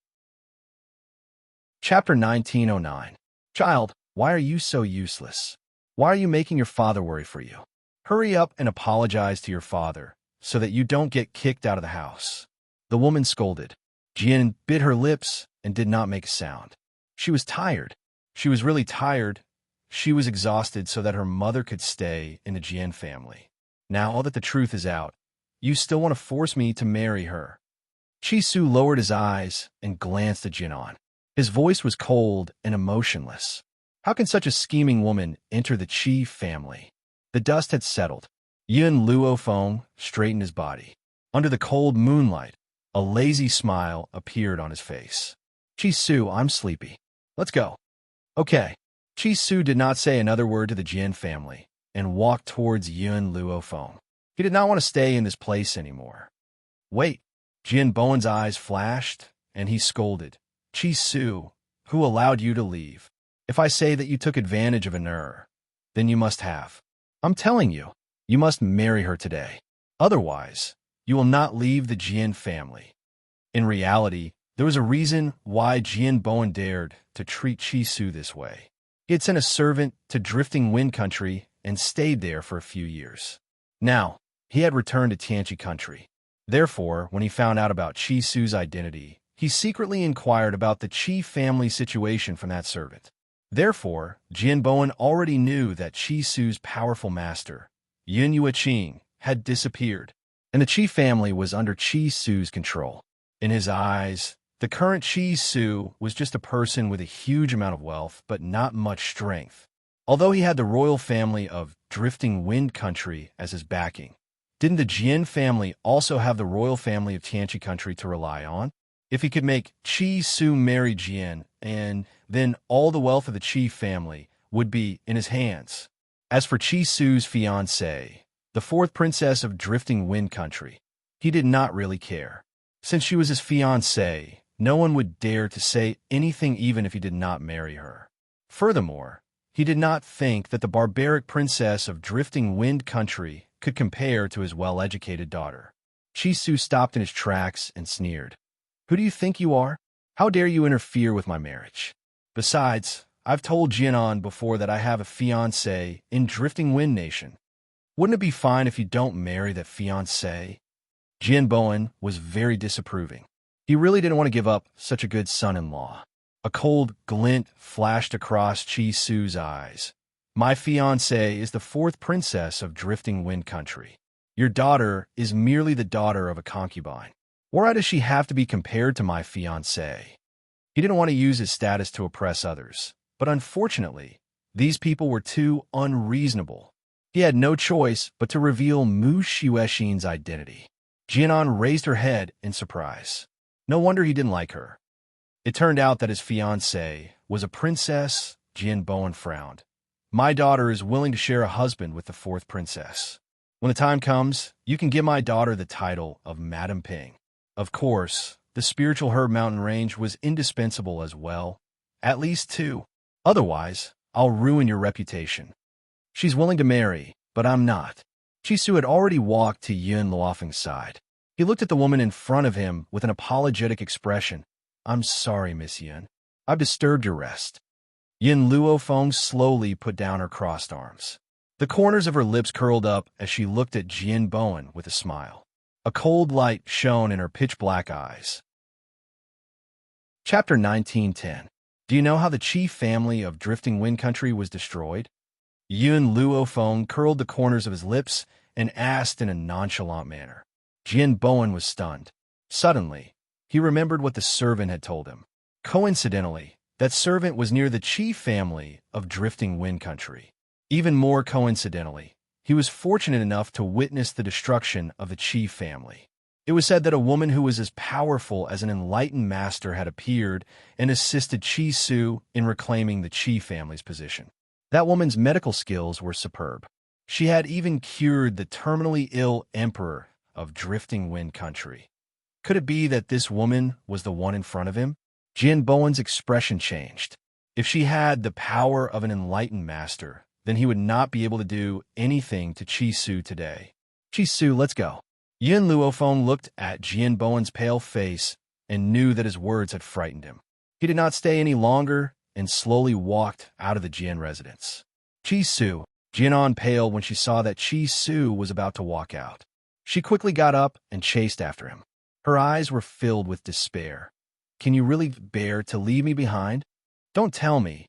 Chapter 1909. Child, why are you so useless? Why are you making your father worry for you? Hurry up and apologize to your father so that you don't get kicked out of the house. The woman scolded. Jian bit her lips and did not make a sound. She was tired. She was really tired. She was exhausted so that her mother could stay in the Jian family. Now all that the truth is out, you still want to force me to marry her. Chi Su lowered his eyes and glanced at Jinan. His voice was cold and emotionless. How can such a scheming woman enter the Qi family? The dust had settled. Yun Luofeng straightened his body. Under the cold moonlight, a lazy smile appeared on his face. Chi Su, I'm sleepy. Let's go. Okay. Chi Su did not say another word to the Jian family and walked towards Yun Luofeng. He did not want to stay in this place anymore. Wait. Jian Bowen's eyes flashed, and he scolded. Chi Su, who allowed you to leave? If I say that you took advantage of an then you must have. I'm telling you, you must marry her today. Otherwise, you will not leave the Jian family. In reality, there was a reason why Jian Bowen dared to treat Chi Su this way. He had sent a servant to Drifting Wind Country and stayed there for a few years. Now, he had returned to Tianqi Country. Therefore, when he found out about Chi Su's identity, he secretly inquired about the Qi family situation from that servant. Therefore, Jian Bowen already knew that Chi Su's powerful master, Yun Yueqing, had disappeared, and the Qi family was under Chi Su's control. In his eyes, the current Chi Su was just a person with a huge amount of wealth but not much strength. Although he had the royal family of Drifting Wind Country as his backing, didn't the Jian family also have the royal family of Tianqi Country to rely on? If he could make Chi Su marry Jian, and then all the wealth of the Qi family would be in his hands. As for Chi Su's fiancée, the fourth princess of Drifting Wind Country, he did not really care. Since she was his fiancée, no one would dare to say anything even if he did not marry her. Furthermore, he did not think that the barbaric princess of Drifting Wind Country could compare to his well-educated daughter. Chi Su stopped in his tracks and sneered. Who do you think you are? How dare you interfere with my marriage? Besides, I've told Jianan before that I have a fiancé in Drifting Wind Nation. Wouldn't it be fine if you don't marry that fiancé? Jian Bowen was very disapproving. He really didn't want to give up such a good son-in-law. A cold glint flashed across Chi Su's eyes. My fiancée is the fourth princess of Drifting Wind Country. Your daughter is merely the daughter of a concubine. Why does she have to be compared to my fiancé? He didn't want to use his status to oppress others, but unfortunately, these people were too unreasonable. He had no choice but to reveal Mu Xuexin's identity. Jianan raised her head in surprise. No wonder he didn't like her. It turned out that his fiancée was a princess. Jian Bowen frowned. My daughter is willing to share a husband with the fourth princess. When the time comes, you can give my daughter the title of Madam Ping. Of course, the spiritual herb mountain range was indispensable as well. At least 2. Otherwise, I'll ruin your reputation. She's willing to marry, but I'm not. Chi Su had already walked to Yun Luofeng's side. He looked at the woman in front of him with an apologetic expression. I'm sorry, Miss Yun. I've disturbed your rest. Yun Luofeng slowly put down her crossed arms. The corners of her lips curled up as she looked at Jian Bowen with a smile. A cold light shone in her pitch-black eyes. Chapter 1910. Do you know how the Qi family of Drifting Wind Country was destroyed? Yun Luofeng curled the corners of his lips and asked in a nonchalant manner. Jian Bowen was stunned. Suddenly, he remembered what the servant had told him. Coincidentally, that servant was near the Qi family of Drifting Wind Country. Even more coincidentally, he was fortunate enough to witness the destruction of the Qi family. It was said that a woman who was as powerful as an enlightened master had appeared and assisted Qi Su in reclaiming the Qi family's position. That woman's medical skills were superb. She had even cured the terminally ill emperor of Drifting Wind Country. Could it be that this woman was the one in front of him? Jin Bowen's expression changed. If she had the power of an enlightened master, then he would not be able to do anything to Qi Su today. Qi Su, let's go. Yin Luofeng looked at Jin Bowen's pale face and knew that his words had frightened him. He did not stay any longer and slowly walked out of the Jian residence. Qi Su, Jian paled when she saw that Qi Su was about to walk out. She quickly got up and chased after him. Her eyes were filled with despair. Can you really bear to leave me behind? Don't tell me.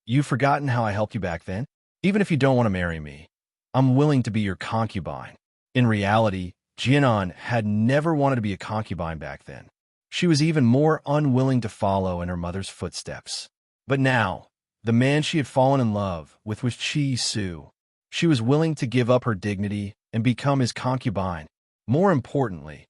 You've forgotten how I helped you back then? Even if you don't want to marry me, I'm willing to be your concubine. In reality, Jianan had never wanted to be a concubine back then. She was even more unwilling to follow in her mother's footsteps. But now, the man she had fallen in love with was Qi Su. She was willing to give up her dignity and become his concubine. More importantly,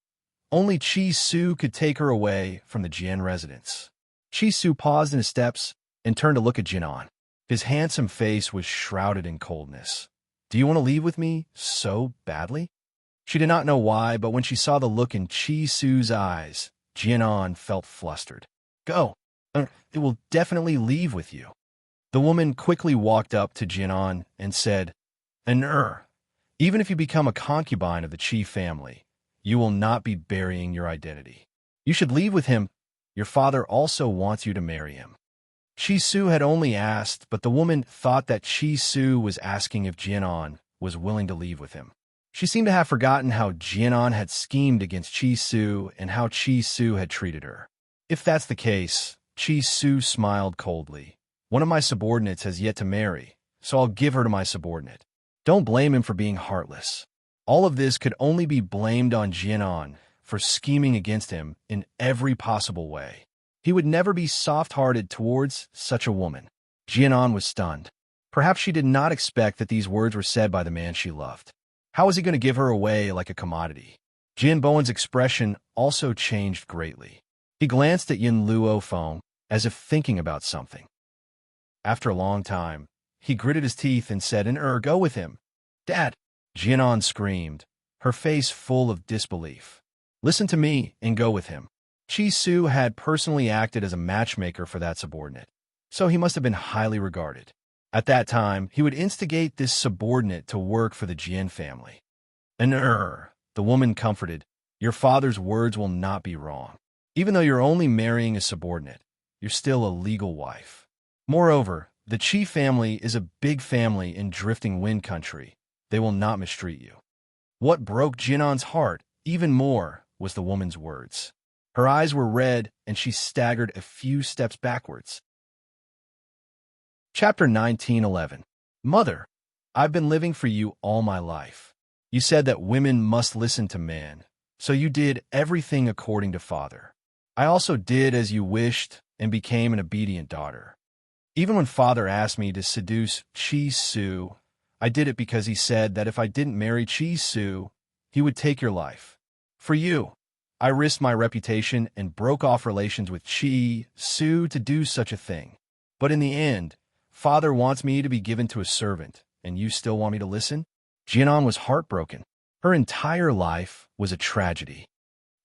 only Qi Su could take her away from the Jian residence. Qi Su paused in his steps and turned to look at Jianan. His handsome face was shrouded in coldness. Do you want to leave with me so badly? She did not know why, but when she saw the look in Qi Su's eyes, Jianan felt flustered. Go. It will definitely leave with you. The woman quickly walked up to Jianan and said, even if you become a concubine of the Qi family, you will not be burying your identity. You should leave with him. Your father also wants you to marry him. Qi Su had only asked, but the woman thought that Qi Su was asking if Jianan was willing to leave with him. She seemed to have forgotten how Jianan had schemed against Qi Su and how Qi Su had treated her. If that's the case, Qi Su smiled coldly. One of my subordinates has yet to marry, so I'll give her to my subordinate. Don't blame him for being heartless. All of this could only be blamed on Jianan for scheming against him in every possible way. He would never be soft-hearted towards such a woman. Jianan was stunned. Perhaps she did not expect that these words were said by the man she loved. How was he going to give her away like a commodity? Jin Bowen's expression also changed greatly. He glanced at Yin Luofeng as if thinking about something. After a long time, he gritted his teeth and said, go with him. Dad! Jianan screamed, her face full of disbelief. Listen to me and go with him. Qi Su had personally acted as a matchmaker for that subordinate, so he must have been highly regarded. At that time, he would instigate this subordinate to work for the Jian family. The woman comforted, your father's words will not be wrong. Even though you're only marrying a subordinate, you're still a legal wife. Moreover, the Qi family is a big family in Drifting Wind Country. They will not mistreat you. What broke Jianan's heart even more was the woman's words. Her eyes were red, and she staggered a few steps backwards. Chapter 19:11. Mother, I've been living for you all my life. You said that women must listen to men, so you did everything according to father. I also did as you wished and became an obedient daughter. Even when father asked me to seduce Qi Su, I did it because he said that if I didn't marry Qi Su, he would take your life. For you, I risked my reputation and broke off relations with Qi Su to do such a thing. But in the end, father wants me to be given to a servant, and you still want me to listen? Jianan was heartbroken. Her entire life was a tragedy.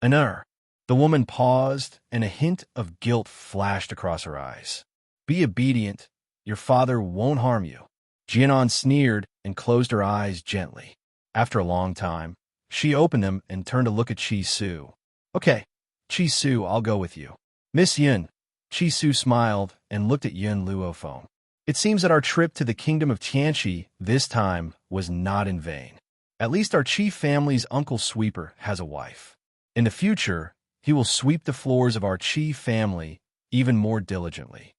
The woman paused, and a hint of guilt flashed across her eyes. Be obedient. Your father won't harm you. Jianan sneered and closed her eyes gently. After a long time, she opened them and turned to look at Qi Su. Okay, Qi Su, I'll go with you. Miss Yin. Qi Su smiled and looked at Yin Luofeng. It seems that our trip to the kingdom of Tianqi this time was not in vain. At least our Qi family's uncle sweeper has a wife. In the future, he will sweep the floors of our Qi family even more diligently.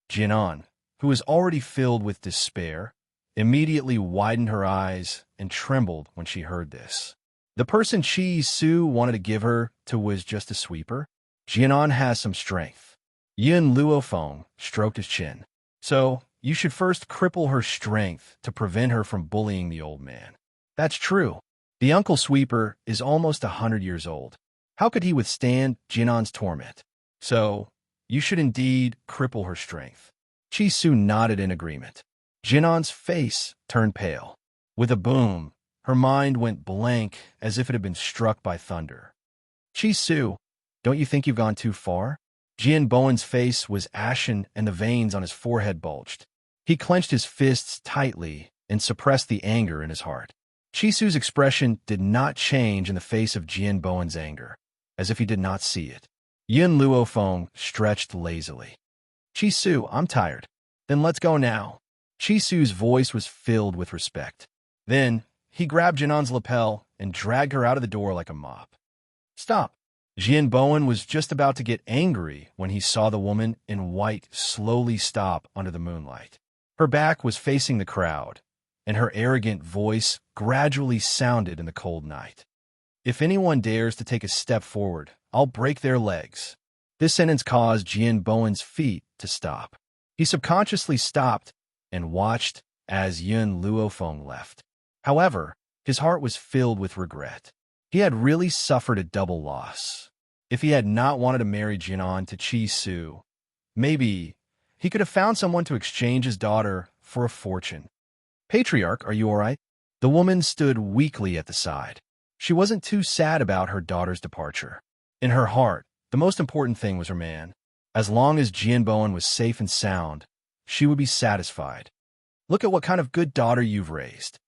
Jianan, who was already filled with despair, immediately widened her eyes and trembled when she heard this. The person Qi Su wanted to give her to was just a sweeper. Jianan has some strength. Yin Luofeng stroked his chin. So, you should first cripple her strength to prevent her from bullying the old man. That's true. The Uncle Sweeper is almost 100 years old. How could he withstand Jinan's torment? So, you should indeed cripple her strength. Chi-Su nodded in agreement. Jinan's face turned pale. With a boom, her mind went blank as if it had been struck by thunder. Chi-Su, don't you think you've gone too far? Jin Bowen's face was ashen and the veins on his forehead bulged. He clenched his fists tightly and suppressed the anger in his heart. Chi-Su's expression did not change in the face of Jin Bowen's anger, as if he did not see it. Yin Luofeng stretched lazily. Chi-Su, I'm tired. Then let's go now. Chi-Su's voice was filled with respect. Then, he grabbed Jinan's lapel and dragged her out of the door like a mop. Stop. Jin Bowen was just about to get angry when he saw the woman in white slowly stop under the moonlight. Her back was facing the crowd, and her arrogant voice gradually sounded in the cold night. If anyone dares to take a step forward, I'll break their legs. This sentence caused Jin Bowen's feet to stop. He subconsciously stopped and watched as Yin Luofeng left. However, his heart was filled with regret. He had really suffered a double loss. If he had not wanted to marry Jinan to Chi-Su, maybe he could have found someone to exchange his daughter for a fortune. Patriarch, are you all right? The woman stood weakly at the side. She wasn't too sad about her daughter's departure. In her heart, the most important thing was her man. As long as Jin Bowen was safe and sound, she would be satisfied. Look at what kind of good daughter you've raised.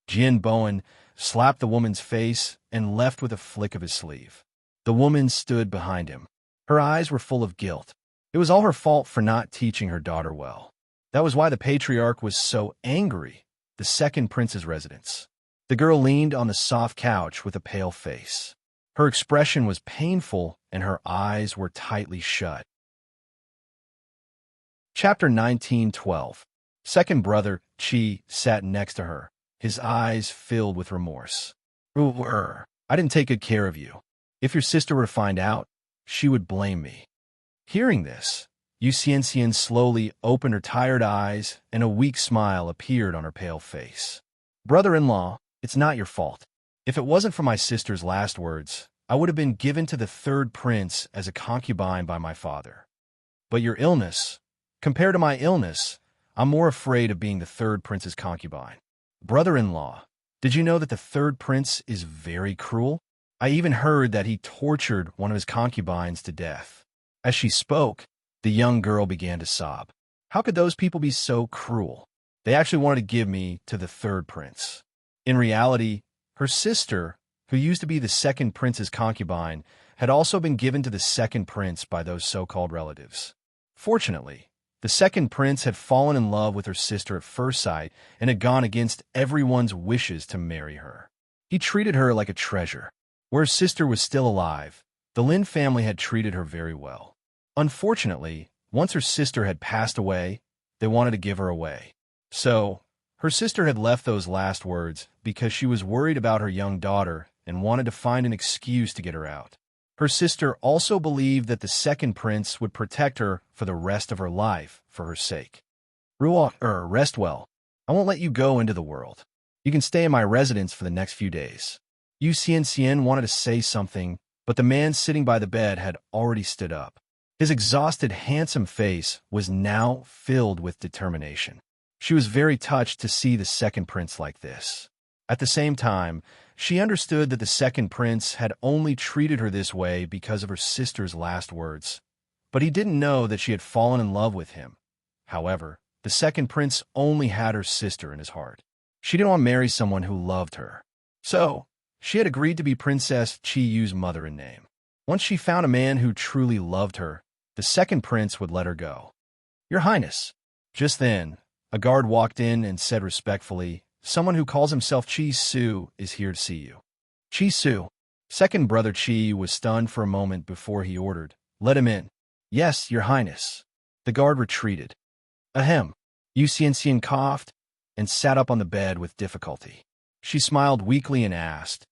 Jin Bowen slapped the woman's face and left with a flick of his sleeve. The woman stood behind him. Her eyes were full of guilt. It was all her fault for not teaching her daughter well. That was why the patriarch was so angry, the second prince's residence. The girl leaned on the soft couch with a pale face. Her expression was painful and her eyes were tightly shut. Chapter 19:12. Second brother, Chi, sat next to her, his eyes filled with remorse. I didn't take good care of you. If your sister were to find out, she would blame me. Hearing this, Yu Xianxian slowly opened her tired eyes and a weak smile appeared on her pale face. Brother-in-law, it's not your fault. If it wasn't for my sister's last words, I would have been given to the third prince as a concubine by my father. But your illness, compared to my illness, I'm more afraid of being the third prince's concubine. Brother-in-law, did you know that the third prince is very cruel? I even heard that he tortured one of his concubines to death. As she spoke, the young girl began to sob. How could those people be so cruel? They actually wanted to give me to the third prince. In reality, her sister, who used to be the second prince's concubine, had also been given to the second prince by those so-called relatives. Fortunately, the second prince had fallen in love with her sister at first sight and had gone against everyone's wishes to marry her. He treated her like a treasure. Where her sister was still alive, the Lin family had treated her very well. Unfortunately, once her sister had passed away, they wanted to give her away. So, her sister had left those last words because she was worried about her young daughter and wanted to find an excuse to get her out. Her sister also believed that the second prince would protect her for the rest of her life for her sake. Rest well. I won't let you go into the world. You can stay in my residence for the next few days. Yu Xianxian wanted to say something, but the man sitting by the bed had already stood up. His exhausted, handsome face was now filled with determination. She was very touched to see the second prince like this. At the same time, she understood that the second prince had only treated her this way because of her sister's last words. But he didn't know that she had fallen in love with him. However, the second prince only had her sister in his heart. She didn't want to marry someone who loved her. So, she had agreed to be Princess Chi-Yu's mother in name. Once she found a man who truly loved her, the second prince would let her go. Your Highness. Just then, a guard walked in and said respectfully, someone who calls himself Chi-Su is here to see you. Chi-Su. Second brother Chi was stunned for a moment before he ordered, let him in. Yes, Your Highness. The guard retreated. Ahem. Yu Xianxian coughed and sat up on the bed with difficulty. She smiled weakly and asked,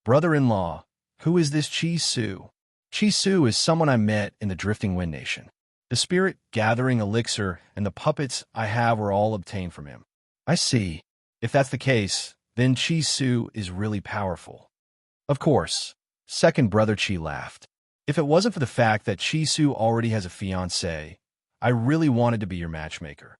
Brother-in-law, who is this Chi-Su? Chi-Su is someone I met in the Drifting Wind Nation. The spirit-gathering elixir and the puppets I have were all obtained from him. I see. If that's the case, then Chi Su is really powerful. Of course, second brother Chi laughed. If it wasn't for the fact that Chi Su already has a fiancé, I really wanted to be your matchmaker.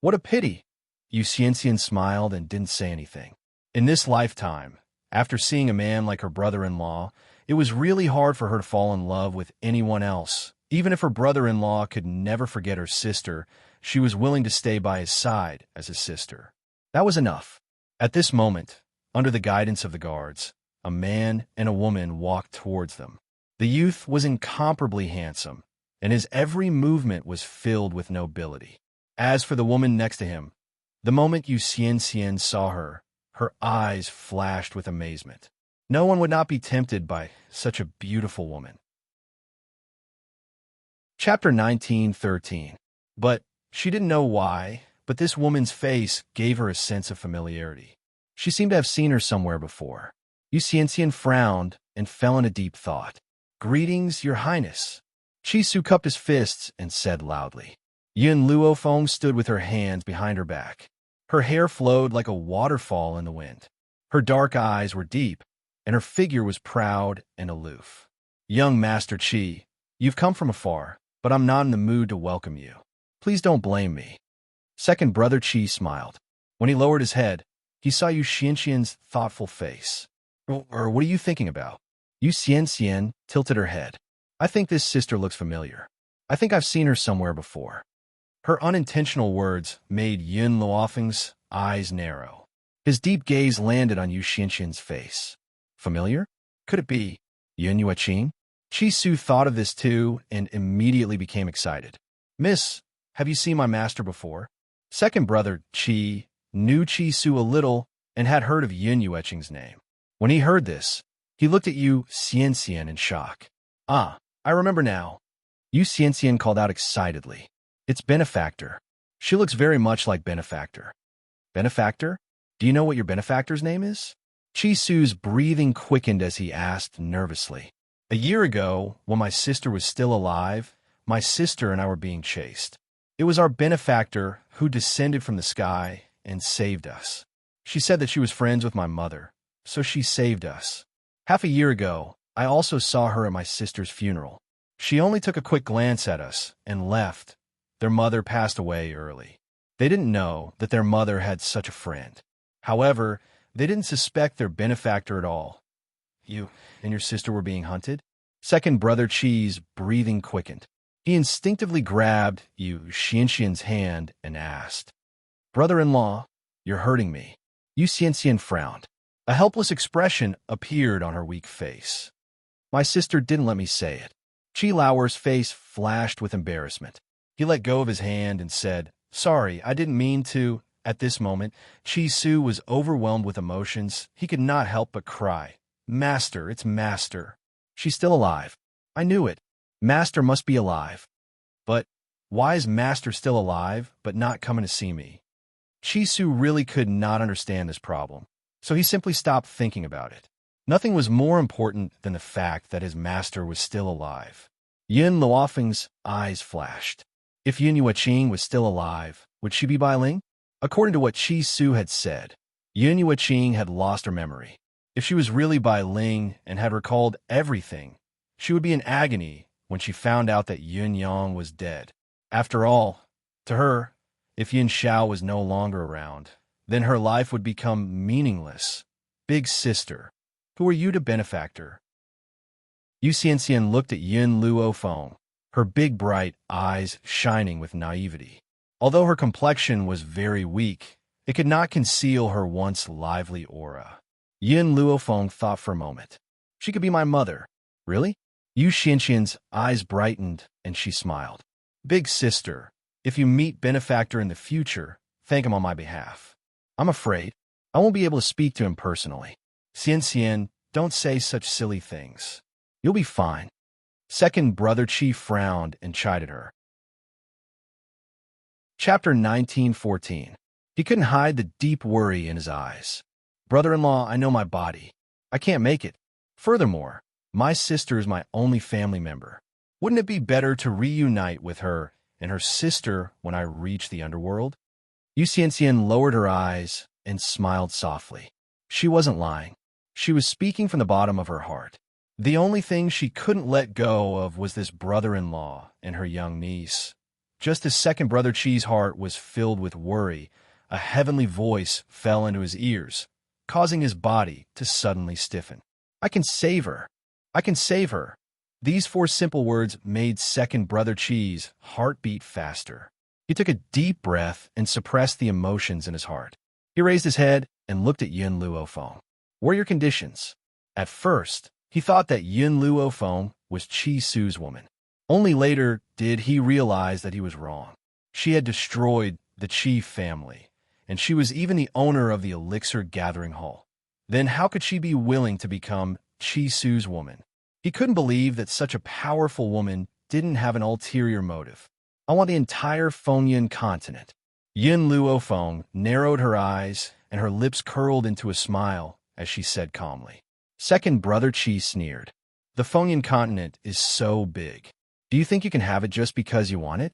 What a pity. Yu Xianxian smiled and didn't say anything. In this lifetime, after seeing a man like her brother-in-law, it was really hard for her to fall in love with anyone else. Even if her brother-in-law could never forget her sister, she was willing to stay by his side as his sister. That was enough. At this moment, under the guidance of the guards, a man and a woman walked towards them. The youth was incomparably handsome, and his every movement was filled with nobility. As for the woman next to him, the moment Yu Xianxian saw her, her eyes flashed with amazement. No one would not be tempted by such a beautiful woman. Chapter 19:13. But she didn't know why, but this woman's face gave her a sense of familiarity. She seemed to have seen her somewhere before. Yu Xianxian frowned and fell in a deep thought. "Greetings, your highness." Chi Su cupped his fists and said loudly. Yun Luofeng stood with her hands behind her back. Her hair flowed like a waterfall in the wind. Her dark eyes were deep, and her figure was proud and aloof. "Young Master Chi, you've come from afar, but I'm not in the mood to welcome you. Please don't blame me." Second brother Chi smiled. When he lowered his head, he saw Yu Xianxian's thoughtful face. Or what are you thinking about?" Yu Xianxian tilted her head. "I think this sister looks familiar. I think I've seen her somewhere before." Her unintentional words made Yun Luofeng's eyes narrow. His deep gaze landed on Yu Xianxian's face. Familiar? Could it be Yun Yueqing? Chi Su thought of this too and immediately became excited. "Miss, have you seen my master before?" Second brother Chi knew Chi Su a little and had heard of Yun Yueqing's name. When he heard this, he looked at Yu Xianxian in shock. "Ah, I remember now." Yu Xianxian called out excitedly. "It's Benefactor. She looks very much like Benefactor." "Benefactor? Do you know what your benefactor's name is?" Chi Su's breathing quickened as he asked nervously. "A year ago, when my sister was still alive, my sister and I were being chased. It was our benefactor who descended from the sky and saved us. She said that she was friends with my mother, so she saved us. Half a year ago, I also saw her at my sister's funeral. She only took a quick glance at us and left. Their mother passed away early. They didn't know that their mother had such a friend. However, they didn't suspect their benefactor at all. You and your sister were being hunted?" Second brother Chi's breathing quickened. He instinctively grabbed Yu Xianxian's hand and asked, "Brother-in-law, you're hurting me." Yu Xianxian frowned. A helpless expression appeared on her weak face. "My sister didn't let me say it." Chi Lauer's face flashed with embarrassment. He let go of his hand and said, "Sorry, I didn't mean to." At this moment, Chi Su was overwhelmed with emotions. He could not help but cry. "Master, it's Master. She's still alive. I knew it. Master must be alive. But why is Master still alive but not coming to see me?" Chi Su really could not understand this problem, so he simply stopped thinking about it. Nothing was more important than the fact that his master was still alive. Yun Luofeng's eyes flashed. If Yun Yueqing was still alive, would she be Bai Ling? According to what Chi Su had said, Yun Yueqing had lost her memory. If she was really Bai Ling and had recalled everything, she would be in agony when she found out that Yun Yang was dead. After all, to her, if Yin Xiao was no longer around, then her life would become meaningless. Big sister, who are you to benefactor? Yu Xianxian looked at Yun Luofeng, her big bright eyes shining with naivety. Although her complexion was very weak, it could not conceal her once lively aura. Yun Luofeng thought for a moment. She could be my mother. Really? Yu Xianxian's eyes brightened and she smiled. Big sister, if you meet benefactor in the future, thank him on my behalf. I'm afraid I won't be able to speak to him personally. Xianxian, don't say such silly things. You'll be fine. Second brother Chi frowned and chided her. Chapter 19:14. He couldn't hide the deep worry in his eyes. Brother-in-law, I know my body. I can't make it. Furthermore, my sister is my only family member. Wouldn't it be better to reunite with her and her sister when I reach the underworld? Yu Xianxian lowered her eyes and smiled softly. She wasn't lying. She was speaking from the bottom of her heart. The only thing she couldn't let go of was this brother-in-law and her young niece. Just as second brother Chi's heart was filled with worry, a heavenly voice fell into his ears, causing his body to suddenly stiffen. "I can save her. I can save her." These 4 simple words made second brother Chi's heart beat faster. He took a deep breath and suppressed the emotions in his heart. He raised his head and looked at Yun Luofeng. "What are your conditions?" At first, he thought that Yun Luofeng was Chi Su's woman. Only later did he realize that he was wrong. She had destroyed the Chi family, and she was even the owner of the Elixir Gathering Hall. Then how could she be willing to become Chi Su's woman? He couldn't believe that such a powerful woman didn't have an ulterior motive. "I want the entire Fengyan continent." Yun Luofeng narrowed her eyes, and her lips curled into a smile as she said calmly. Second brother Chi sneered. "The Fengyan continent is so big. Do you think you can have it just because you want it?"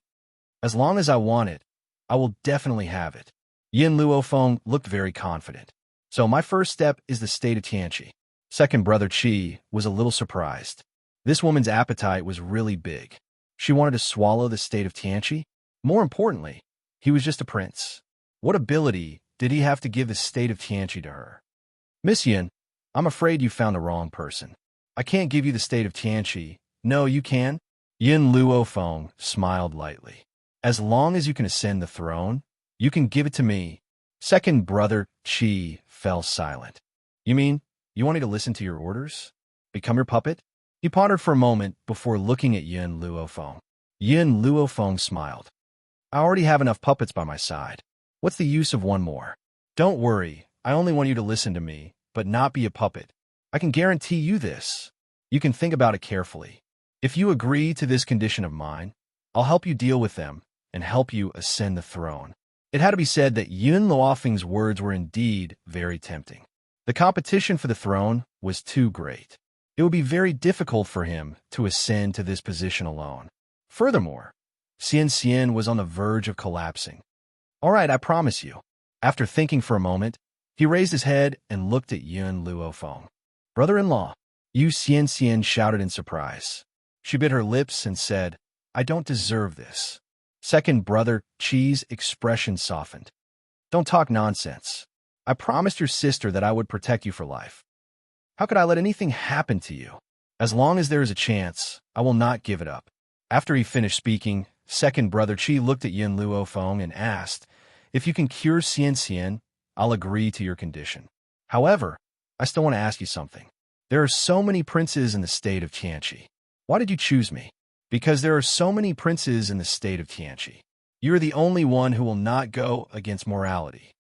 "As long as I want it, I will definitely have it." Yun Luofeng looked very confident. "So my first step is the state of Tianqi." Second brother Chi was a little surprised. This woman's appetite was really big. She wanted to swallow the state of Tianqi? More importantly, he was just a prince. What ability did he have to give the state of Tianqi to her? "Miss Yun, I'm afraid you found the wrong person. I can't give you the state of Tianqi." "No, you can." Yun Luofeng smiled lightly. "As long as you can ascend the throne, you can give it to me." Second brother Chi fell silent. "You mean you want me to listen to your orders? Become your puppet?" He pondered for a moment before looking at Yun Luofeng. Yun Luofeng smiled. "I already have enough puppets by my side. What's the use of one more?" "Don't worry, I only want you to listen to me, but not be a puppet. I can guarantee you this. You can think about it carefully. If you agree to this condition of mine, I'll help you deal with them and help you ascend the throne." It had to be said that Yun Luofeng's words were indeed very tempting. The competition for the throne was too great. It would be very difficult for him to ascend to this position alone. Furthermore, Xian was on the verge of collapsing. "All right, I promise you." After thinking for a moment, he raised his head and looked at Yun Luofeng. "Brother-in-law," Xian shouted in surprise. She bit her lips and said, "I don't deserve this." Second brother Chi's expression softened. "Don't talk nonsense. I promised your sister that I would protect you for life. How could I let anything happen to you? As long as there is a chance, I will not give it up." After he finished speaking, second brother Chi looked at Yun Luofeng and asked, "If you can cure Xian, I'll agree to your condition. However, I still want to ask you something. There are so many princes in the state of Tianqi. Why did you choose me?" "Because there are so many princes in the state of Tianqi. You're the only one who will not go against morality."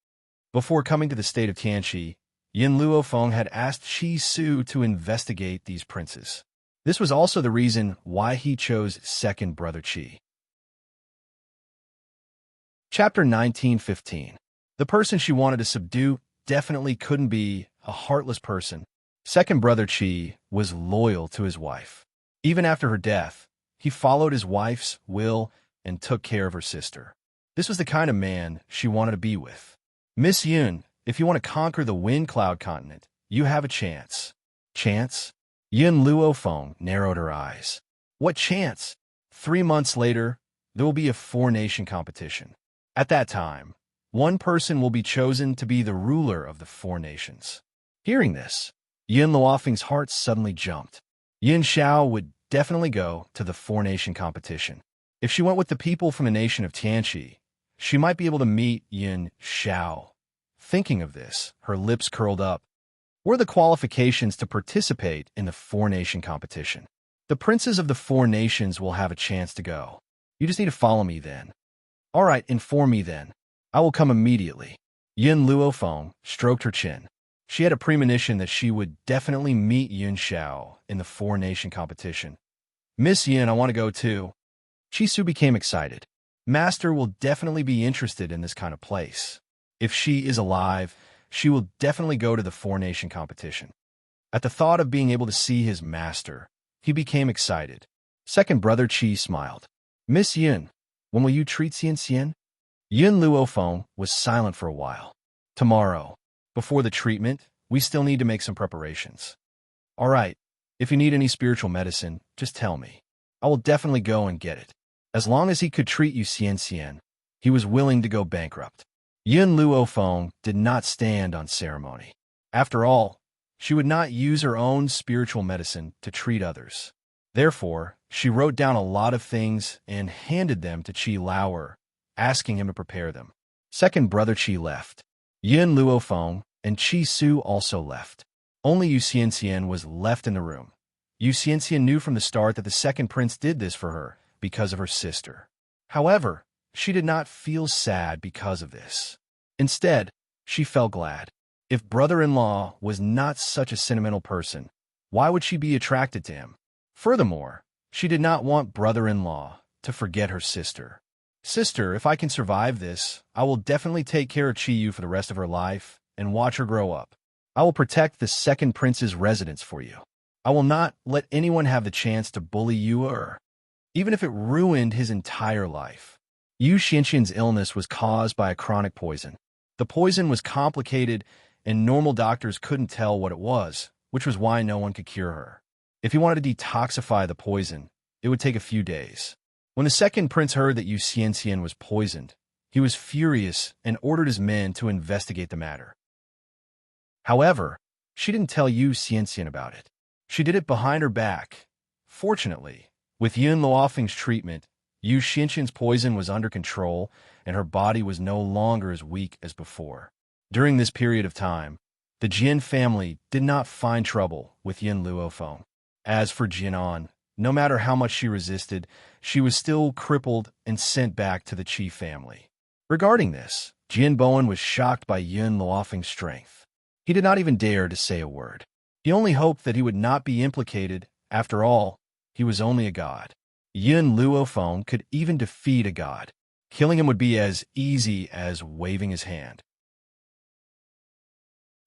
Before coming to the state of Tianqi, Yun Luofeng had asked Chi Su to investigate these princes. This was also the reason why he chose second brother Chi. Chapter 19:15. The person she wanted to subdue definitely couldn't be a heartless person. Second brother Chi was loyal to his wife. Even after her death, he followed his wife's will and took care of her sister. This was the kind of man she wanted to be with. "Miss Yun, if you want to conquer the Wind Cloud continent, you have a chance." "Chance?" Yun Luofeng narrowed her eyes. "What chance?" 3 months later, there will be a 4-nation competition. At that time, one person will be chosen to be the ruler of the 4 nations. Hearing this, Yun Luofeng's heart suddenly jumped. Yin Xiao would definitely go to the 4-nation competition. If she went with the people from the nation of Tianqi, she might be able to meet Yin Xiao. Thinking of this, her lips curled up. What are the qualifications to participate in the 4-nation competition? The princes of the 4 nations will have a chance to go. You just need to follow me then. All right, inform me then. I will come immediately. Yin Luofeng stroked her chin. She had a premonition that she would definitely meet Yin Xiao in the 4-nation competition. "Miss Yin, I want to go too." Chi Su became excited. Master will definitely be interested in this kind of place. If she is alive, she will definitely go to the 4-nation competition. At the thought of being able to see his master, he became excited. Second brother Chi smiled. "Miss Yin, when will you treat Xian?" Yin Luofeng was silent for a while. Tomorrow, before the treatment, we still need to make some preparations. All right, if you need any spiritual medicine, just tell me. I will definitely go and get it. As long as he could treat you Xian, he was willing to go bankrupt. Yun Luofeng did not stand on ceremony. After all, she would not use her own spiritual medicine to treat others. Therefore, she wrote down a lot of things and handed them to Qi Lauer, asking him to prepare them. Second brother Qi left. Yun Luofeng and Qi Su also left. Only Yu Xianxian was left in the room. Yu Xianxian knew from the start that the second prince did this for her because of her sister. However, she did not feel sad because of this. Instead, she felt glad. If brother-in-law was not such a sentimental person, why would she be attracted to him? Furthermore, she did not want brother-in-law to forget her sister. Sister, if I can survive this, I will definitely take care of Qiyu for the rest of her life and watch her grow up. I will protect the second prince's residence for you. I will not let anyone have the chance to bully you even if it ruined his entire life. Yu Xianxian's illness was caused by a chronic poison. The poison was complicated and normal doctors couldn't tell what it was, which was why no one could cure her. If he wanted to detoxify the poison, it would take a few days. When the second prince heard that Yu Xianxian was poisoned, he was furious and ordered his men to investigate the matter. However, she didn't tell Yu Xianxian about it. She did it behind her back. Fortunately, with Yun Luofeng's treatment, Yu Xianxian's poison was under control and her body was no longer as weak as before. During this period of time, the Jin family did not find trouble with Yun Luofeng. As for Jinan, no matter how much she resisted, she was still crippled and sent back to the Qi family. Regarding this, Jin Bowen was shocked by Yun Luofeng's strength. He did not even dare to say a word. He only hoped that he would not be implicated. After all, he was only a god. Yun Luofeng could even defeat a god. Killing him would be as easy as waving his hand.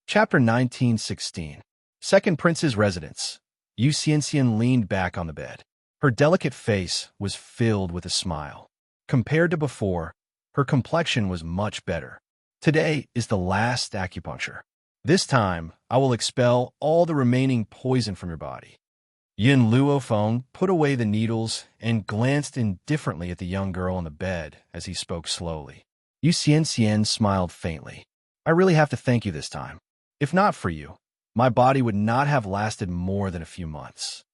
Chapter 1916. Second Prince's Residence. Yu Xianxian leaned back on the bed. Her delicate face was filled with a smile. Compared to before, her complexion was much better. Today is the last acupuncture. This time, I will expel all the remaining poison from your body. Yun Luofeng put away the needles and glanced indifferently at the young girl on the bed as he spoke slowly. Yu Xianxian smiled faintly. I really have to thank you this time. If not for you, my body would not have lasted more than a few months.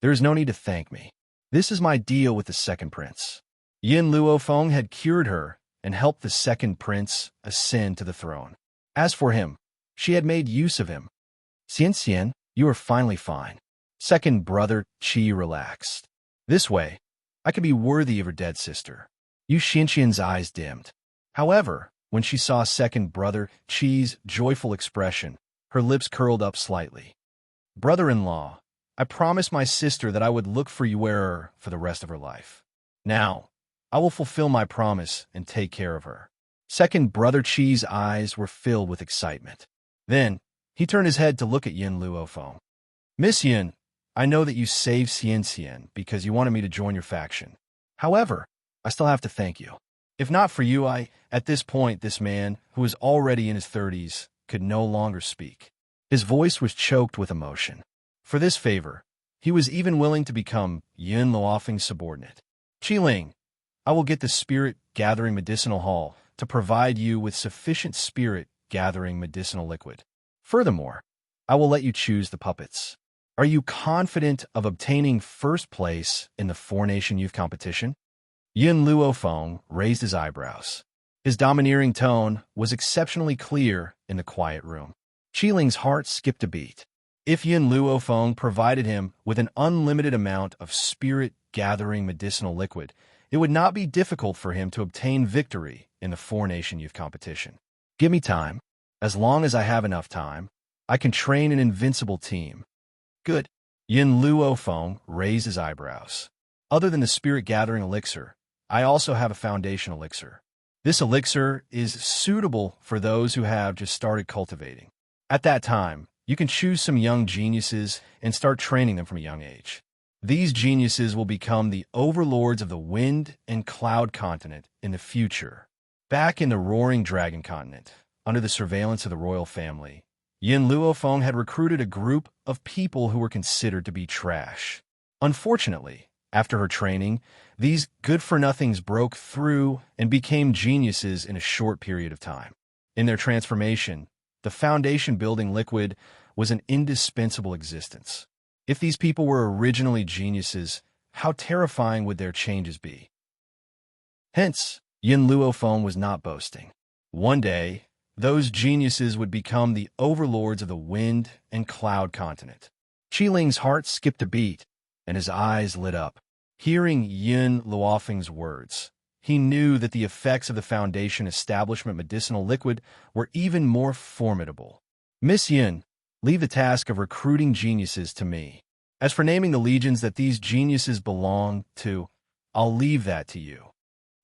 There is no need to thank me. This is my deal with the second prince. Yun Luofeng had cured her and helped the second prince ascend to the throne. As for him, she had made use of him. Xianxian, you are finally fine. Second brother Qi relaxed. This way, I could be worthy of her dead sister. Yu Xianxian's eyes dimmed. However, when she saw second brother Qi's joyful expression, her lips curled up slightly. Brother-in-law, I promised my sister that I would look for you for the rest of her life. Now, I will fulfill my promise and take care of her. Second brother Qi's eyes were filled with excitement. Then, he turned his head to look at Yun Luofeng. Miss Yun, I know that you saved Xianxian because you wanted me to join your faction. However, I still have to thank you. If not for you, at this point, this man, who was already in his 30s, could no longer speak. His voice was choked with emotion. For this favor, he was even willing to become Yun Luofeng's subordinate. Qiling, I will get the spirit-gathering medicinal hall to provide you with sufficient spirit-gathering medicinal liquid. Furthermore, I will let you choose the puppets. Are you confident of obtaining first place in the four-nation youth competition? Yun Luofeng raised his eyebrows. His domineering tone was exceptionally clear in the quiet room. Qiling's heart skipped a beat. If Yun Luofeng provided him with an unlimited amount of spirit-gathering medicinal liquid, it would not be difficult for him to obtain victory in the four-nation youth competition. Give me time. As long as I have enough time, I can train an invincible team. Good. Yun Luofeng raised his eyebrows. Other than the spirit-gathering elixir, I also have a foundation elixir. This elixir is suitable for those who have just started cultivating. At that time, you can choose some young geniuses and start training them from a young age. These geniuses will become the overlords of the wind and cloud continent in the future. Back in the roaring dragon continent, under the surveillance of the royal family, Yin Luofeng had recruited a group of people who were considered to be trash. Unfortunately, after her training, these good-for-nothings broke through and became geniuses in a short period of time. In their transformation, the foundation-building liquid was an indispensable existence. If these people were originally geniuses, how terrifying would their changes be? Hence, Yin Luofeng was not boasting. One day, those geniuses would become the overlords of the wind and cloud continent. Qiling's heart skipped a beat, and his eyes lit up. Hearing Yin Luofeng's words, he knew that the effects of the Foundation establishment medicinal liquid were even more formidable. Miss Yin, leave the task of recruiting geniuses to me. As for naming the legions that these geniuses belong to, I'll leave that to you.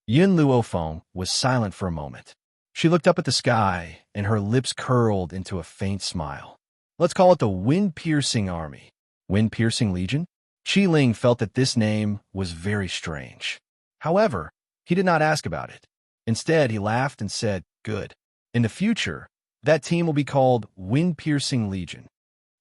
Yin Luofeng was silent for a moment. She looked up at the sky, and her lips curled into a faint smile. Let's call it the Wind-Piercing Army. Wind-Piercing Legion? Qiling felt that this name was very strange. However, he did not ask about it. Instead, he laughed and said, good. In the future, that team will be called Wind-Piercing Legion.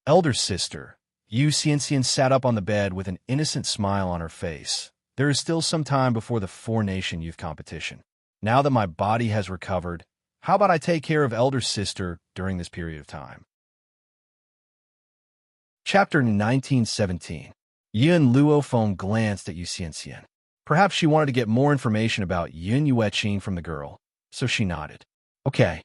Elder sister, Yu Xianxian sat up on the bed with an innocent smile on her face. There is still some time before the four-nation youth competition. Now that my body has recovered, how about I take care of elder sister during this period of time? Chapter 1917. Yin Luofeng glanced at Yu Xianxian. Perhaps she wanted to get more information about Yin Yueqin from the girl, so she nodded. Okay.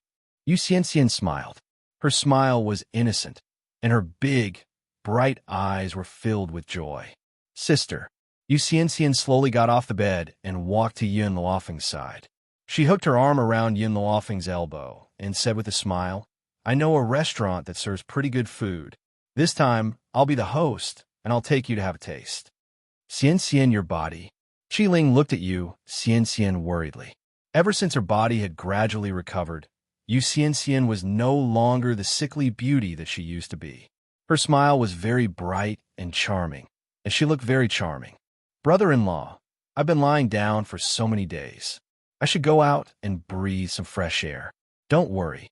Yu Xianxian smiled. Her smile was innocent, and her big, bright eyes were filled with joy. Sister. Yu Xianxian slowly got off the bed and walked to Yin Luofeng's side. She hooked her arm around Yin Luofeng's elbow and said with a smile, I know a restaurant that serves pretty good food. This time, I'll be the host, and I'll take you to have a taste. Xianxian, your body. Qiling looked at Yu Xianxian worriedly. Ever since her body had gradually recovered, Yu Xianxian was no longer the sickly beauty that she used to be. Her smile was very bright and charming, and she looked very charming. Brother-in-law, I've been lying down for so many days. I should go out and breathe some fresh air. Don't worry.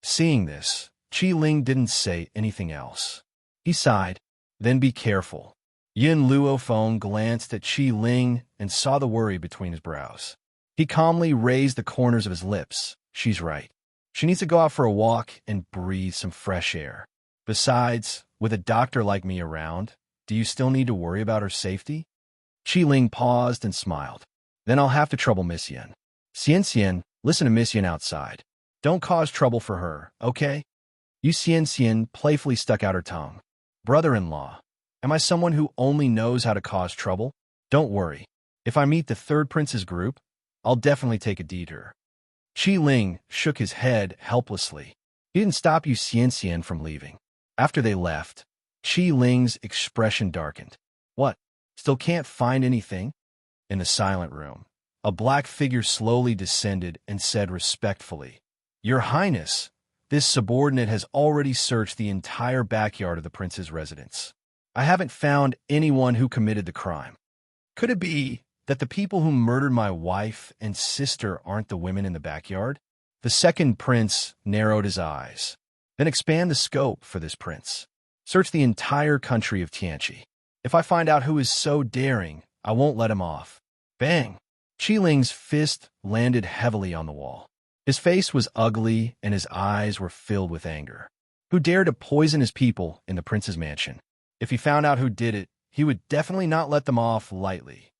Seeing this, Qiling didn't say anything else. He sighed. Then be careful. Yin Luofeng glanced at Qiling and saw the worry between his brows. He calmly raised the corners of his lips. She's right. She needs to go out for a walk and breathe some fresh air. Besides, with a doctor like me around, do you still need to worry about her safety? Qiling paused and smiled. Then I'll have to trouble Miss Yin. Xianxian, listen to Miss Yin outside. Don't cause trouble for her, okay? Yu Xianxian playfully stuck out her tongue. Brother-in-law, am I someone who only knows how to cause trouble? Don't worry. If I meet the third prince's group, I'll definitely take a detour. Qiling shook his head helplessly. He didn't stop Yu Xianxian from leaving. After they left, Qiling's expression darkened. What? Still can't find anything? In the silent room, a black figure slowly descended and said respectfully, Your Highness, this subordinate has already searched the entire backyard of the prince's residence. I haven't found anyone who committed the crime. Could it be that the people who murdered my wife and sister aren't the women in the backyard? The second prince narrowed his eyes. Then expand the scope for this prince. Search the entire country of Tianqi. If I find out who is so daring, I won't let him off. Bang! Qiling's fist landed heavily on the wall. His face was ugly and his eyes were filled with anger. Who dared to poison his people in the prince's mansion? If he found out who did it, he would definitely not let them off lightly.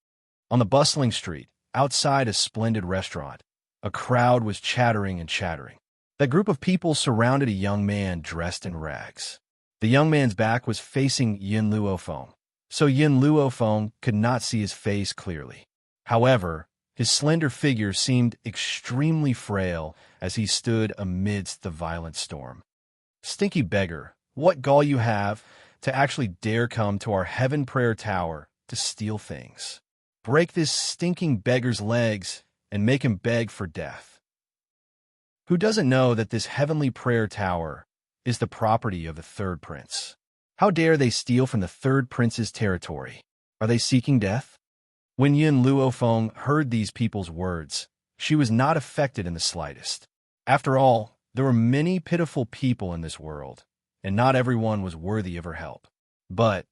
On the bustling street, outside a splendid restaurant, a crowd was chattering and chattering. That group of people surrounded a young man dressed in rags. The young man's back was facing Yin Luofeng, so Yin Luofeng could not see his face clearly. However, his slender figure seemed extremely frail as he stood amidst the violent storm. Stinky beggar, what gall you have to actually dare come to our heaven prayer tower to steal things. Break this stinking beggar's legs and make him beg for death. Who doesn't know that this heavenly prayer tower is the property of the third prince? How dare they steal from the third prince's territory? Are they seeking death? When Yin Luofeng heard these people's words, she was not affected in the slightest. After all, There were many pitiful people in this world, and not everyone was worthy of her help. But,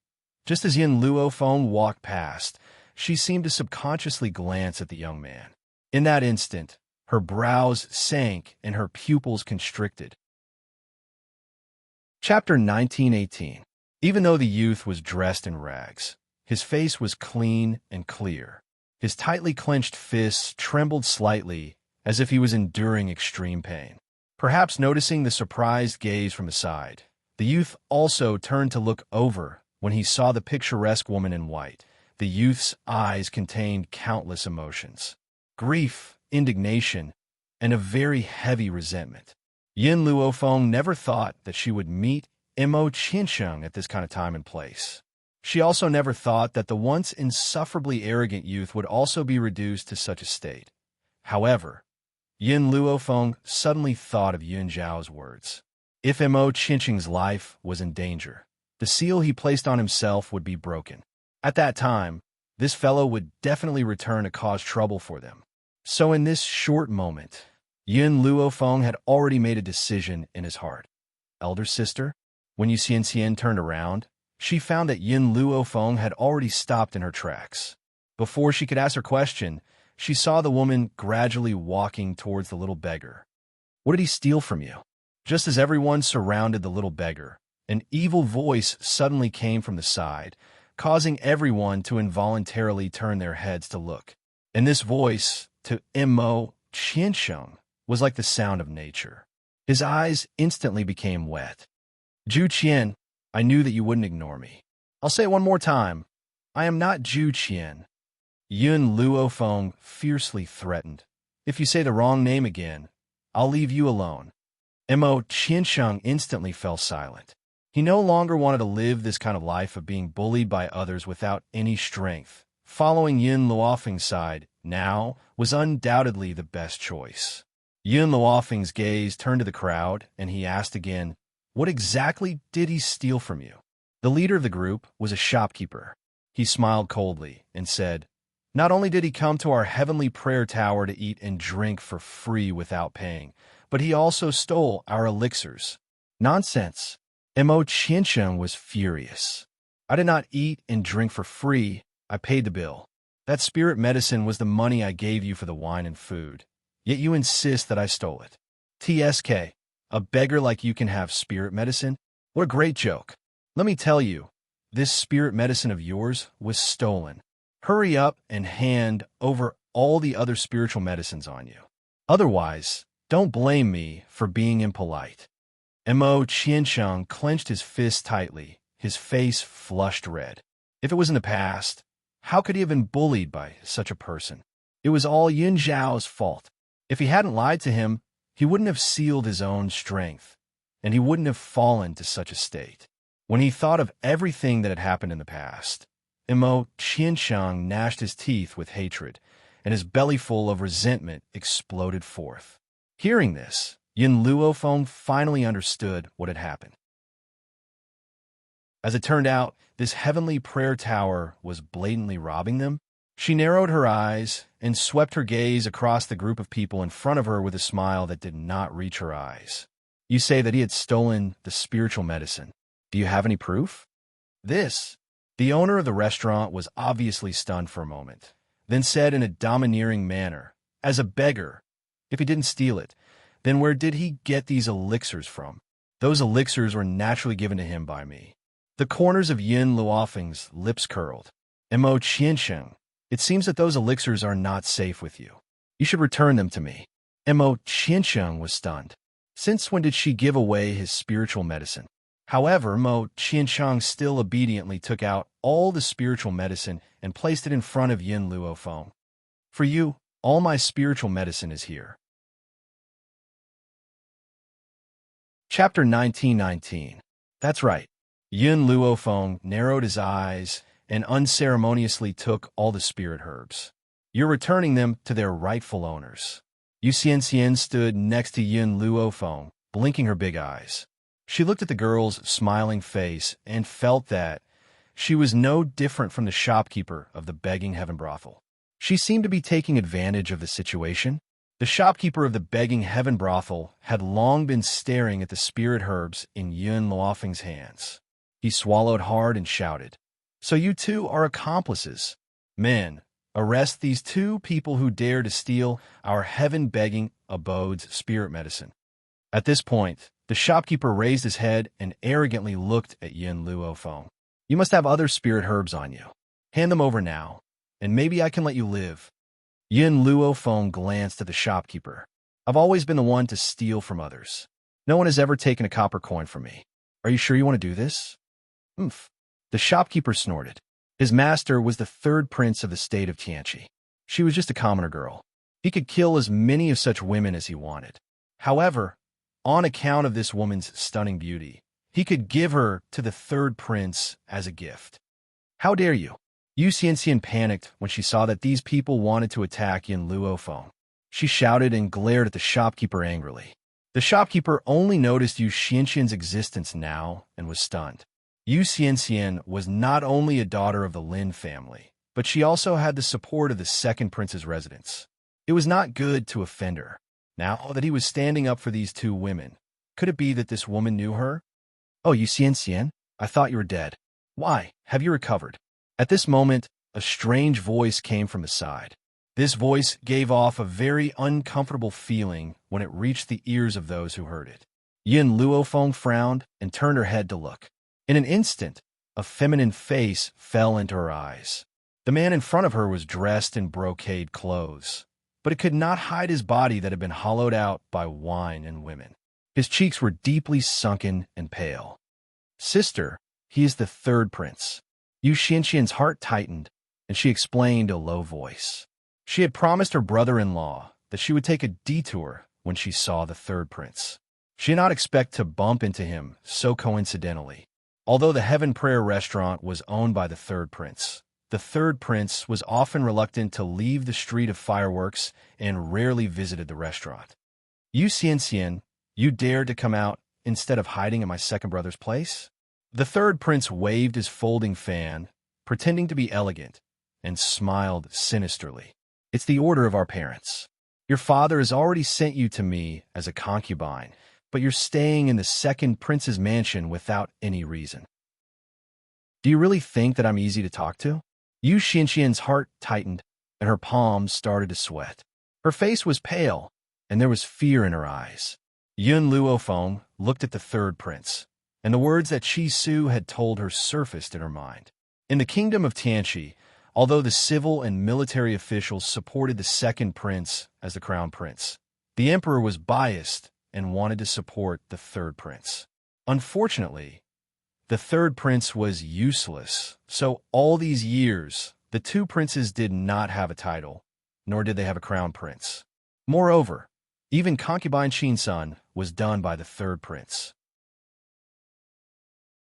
just as Yin Luofeng walked past, she seemed to subconsciously glance at the young man. In that instant, her brows sank and her pupils constricted. Chapter 1918. Even though the youth was dressed in rags, his face was clean and clear. His tightly clenched fists trembled slightly, as if he was enduring extreme pain. Perhaps noticing the surprised gaze from the side, the youth also turned to look over when he saw the picturesque woman in white. The youth's eyes contained countless emotions: grief, indignation, and a very heavy resentment. Yin Luofeng never thought that she would meet Mo Qiansheng at this kind of time and place. She also never thought that the once insufferably arrogant youth would also be reduced to such a state. However, Yin Luofeng suddenly thought of Yun Zhao's words. If Mo Qiansheng's life was in danger, the seal he placed on himself would be broken. At that time, this fellow would definitely return to cause trouble for them. So in this short moment, Yin Luofeng had already made a decision in his heart. Elder sister, when Yu Xianxian turned around, she found that Yin Luofeng had already stopped in her tracks. Before she could ask her question, she saw the woman gradually walking towards the little beggar. What did he steal from you? Just as everyone surrounded the little beggar, an evil voice suddenly came from the side, causing everyone to involuntarily turn their heads to look. And this voice, to Mo Qiansheng, was like the sound of nature. His eyes instantly became wet. Zhu Qian, I knew that you wouldn't ignore me. I'll say it one more time. I am not Zhu Qian. Yun Luofeng fiercely threatened. If you say the wrong name again, I'll leave you alone. Mo Qiansheng instantly fell silent. He no longer wanted to live this kind of life of being bullied by others without any strength. Following Yin Luofeng's side, now, was undoubtedly the best choice. Yin Luofeng's gaze turned to the crowd, and he asked again, what exactly did he steal from you? The leader of the group was a shopkeeper. He smiled coldly and said, not only did he come to our heavenly prayer tower to eat and drink for free without paying, but he also stole our elixirs. Nonsense. Mo Qiansheng was furious. I did not eat and drink for free. I paid the bill. That spirit medicine was the money I gave you for the wine and food. Yet you insist that I stole it. TSK, a beggar like you can have spirit medicine? What a great joke. Let me tell you, this spirit medicine of yours was stolen. Hurry up and hand over all the other spiritual medicines on you. Otherwise, don't blame me for being impolite. Mo Qiansheng clenched his fist tightly, his face flushed red. If it was in the past, how could he have been bullied by such a person? It was all Yun Zhao's fault. If he hadn't lied to him, he wouldn't have sealed his own strength, and he wouldn't have fallen to such a state. When he thought of everything that had happened in the past, Mo Qiansheng gnashed his teeth with hatred, and his bellyful of resentment exploded forth. Hearing this, Yin Luofeng finally understood what had happened. As it turned out, this heavenly prayer tower was blatantly robbing them. She narrowed her eyes and swept her gaze across the group of people in front of her with a smile that did not reach her eyes. You say that he had stolen the spiritual medicine. Do you have any proof? The owner of the restaurant was obviously stunned for a moment, then said in a domineering manner, as a beggar, if he didn't steal it, then where did he get these elixirs from? Those elixirs were naturally given to him by me. The corners of Yin Luofeng's lips curled. Mo Qiansheng, it seems that those elixirs are not safe with you. You should return them to me. Mo Qiansheng was stunned. Since when did she give away his spiritual medicine? However, Mo Qiansheng still obediently took out all the spiritual medicine and placed it in front of Yin Luofeng. For you, all my spiritual medicine is here. Chapter 1919. That's right. Yin Luofeng narrowed his eyes and unceremoniously took all the spirit herbs. You're returning them to their rightful owners. Yu Xianxian stood next to Yin Luofeng, blinking her big eyes. She looked at the girl's smiling face and felt that she was no different from the shopkeeper of the begging heaven brothel. She seemed to be taking advantage of the situation. The shopkeeper of the begging heaven brothel had long been staring at the spirit herbs in Yun Luofeng's hands. He swallowed hard and shouted, "So you two are accomplices. Men, arrest these two people who dare to steal our heaven-begging abode's spirit medicine." At this point, the shopkeeper raised his head and arrogantly looked at Yun Luofeng. "You must have other spirit herbs on you. Hand them over now, and maybe I can let you live." Yin Luofeng glanced at the shopkeeper. "I've always been the one to steal from others. No one has ever taken a copper coin from me. Are you sure you want to do this?" "Oomph." The shopkeeper snorted. His master was the third prince of the state of Tianqi. She was just a commoner girl. He could kill as many of such women as he wanted. However, on account of this woman's stunning beauty, he could give her to the third prince as a gift. "How dare you?" Yu Xianxian panicked when she saw that these people wanted to attack Yin Luofeng. She shouted and glared at the shopkeeper angrily. The shopkeeper only noticed Yu Xianxian's existence now and was stunned. Yu Xianxian was not only a daughter of the Lin family, but she also had the support of the second prince's residence. It was not good to offend her. Now that he was standing up for these two women, could it be that this woman knew her? "Oh, Yu Xianxian, I thought you were dead. Why, have you recovered?" At this moment, a strange voice came from the side. This voice gave off a very uncomfortable feeling when it reached the ears of those who heard it. Yin Luofeng frowned and turned her head to look. In an instant, a feminine face fell into her eyes. The man in front of her was dressed in brocade clothes, but it could not hide his body that had been hollowed out by wine and women. His cheeks were deeply sunken and pale. "Sister, he is the third prince." Yu Xianxian's heart tightened, and she explained in a low voice. She had promised her brother-in-law that she would take a detour when she saw the third prince. She did not expect to bump into him so coincidentally. Although the Heaven Prayer restaurant was owned by the third prince was often reluctant to leave the street of fireworks and rarely visited the restaurant. "Yu Xianxian, you dared to come out instead of hiding in my second brother's place?" The third prince waved his folding fan, pretending to be elegant, and smiled sinisterly. "It's the order of our parents. Your father has already sent you to me as a concubine, but you're staying in the second prince's mansion without any reason. Do you really think that I'm easy to talk to?" Yu Xianxian's heart tightened, and her palms started to sweat. Her face was pale, and there was fear in her eyes. Yun Luofeng looked at the third prince, and the words that Qi Su had told her surfaced in her mind. In the kingdom of Tianqi, although the civil and military officials supported the second prince as the crown prince, the emperor was biased and wanted to support the third prince. Unfortunately, the third prince was useless, so all these years, the two princes did not have a title, nor did they have a crown prince. Moreover, even concubine Qinsun was done by the third prince.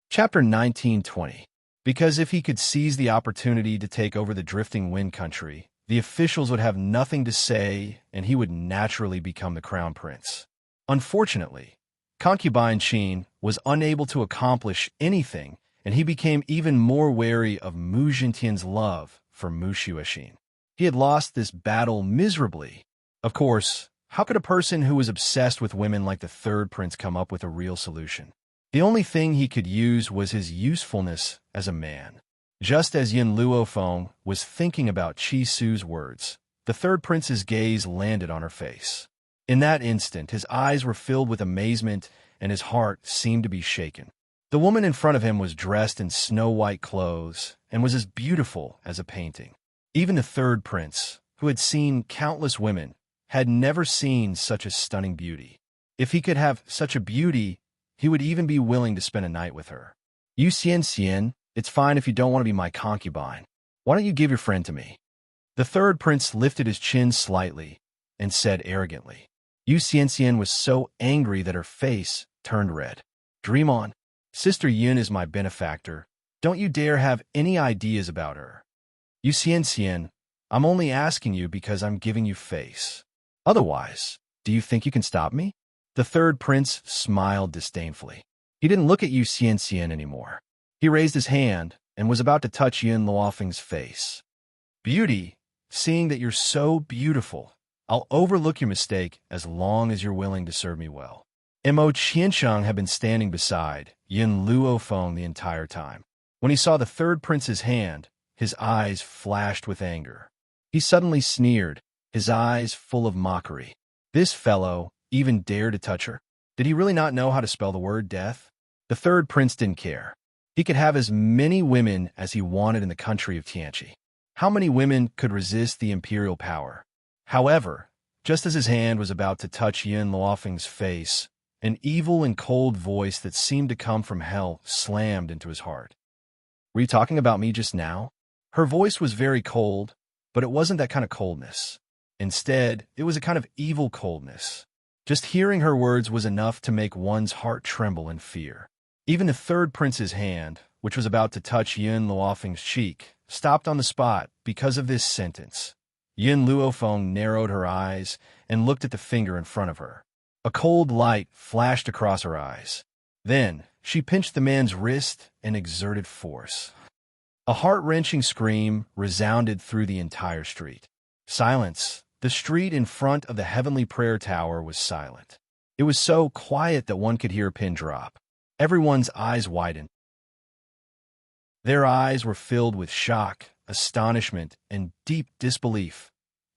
Chapter 1920. Because if he could seize the opportunity to take over the drifting wind country, the officials would have nothing to say and he would naturally become the crown prince. Unfortunately, concubine Qin was unable to accomplish anything, and he became even more wary of Mu Jintian's love for Mu Xuexin. He had lost this battle miserably. Of course, how could a person who was obsessed with women like the third prince come up with a real solution? The only thing he could use was his usefulness as a man. Just as Yin Luofeng was thinking about Qi Su's words, the third prince's gaze landed on her face. In that instant, his eyes were filled with amazement and his heart seemed to be shaken. The woman in front of him was dressed in snow-white clothes and was as beautiful as a painting. Even the third prince, who had seen countless women, had never seen such a stunning beauty. If he could have such a beauty, he would even be willing to spend a night with her. "Yu Xianxian, it's fine if you don't want to be my concubine. Why don't you give your friend to me?" The third prince lifted his chin slightly and said arrogantly. Yu Xianxian was so angry that her face turned red. "Dream on. Sister Yun is my benefactor. Don't you dare have any ideas about her." "Yu Xianxian, I'm only asking you because I'm giving you face. Otherwise, do you think you can stop me?" The third prince smiled disdainfully. He didn't look at Yu Xianxian anymore. He raised his hand and was about to touch Yin Luofeng's face. "Beauty, seeing that you're so beautiful, I'll overlook your mistake as long as you're willing to serve me well. Mo Qiansheng had been standing beside Yin Luofeng the entire time. When he saw the third prince's hand, his eyes flashed with anger. He suddenly sneered, his eyes full of mockery. This fellow even dared to touch her? Did he really not know how to spell the word death? The third prince didn't care. He could have as many women as he wanted in the country of Tianqi. How many women could resist the imperial power? However, just as his hand was about to touch Yin Luofeng's face, an evil and cold voice that seemed to come from hell slammed into his heart. Were you talking about me just now? Her voice was very cold, but it wasn't that kind of coldness. Instead, it was a kind of evil coldness. Just hearing her words was enough to make one's heart tremble in fear. Even the third prince's hand, which was about to touch Yin Luofeng's cheek, stopped on the spot because of this sentence. Yin Luofeng narrowed her eyes and looked at the finger in front of her. A cold light flashed across her eyes. Then, she pinched the man's wrist and exerted force. A heart-wrenching scream resounded through the entire street. Silence. The street in front of the heavenly prayer tower was silent. It was so quiet that one could hear a pin drop. Everyone's eyes widened. Their eyes were filled with shock, astonishment, and deep disbelief.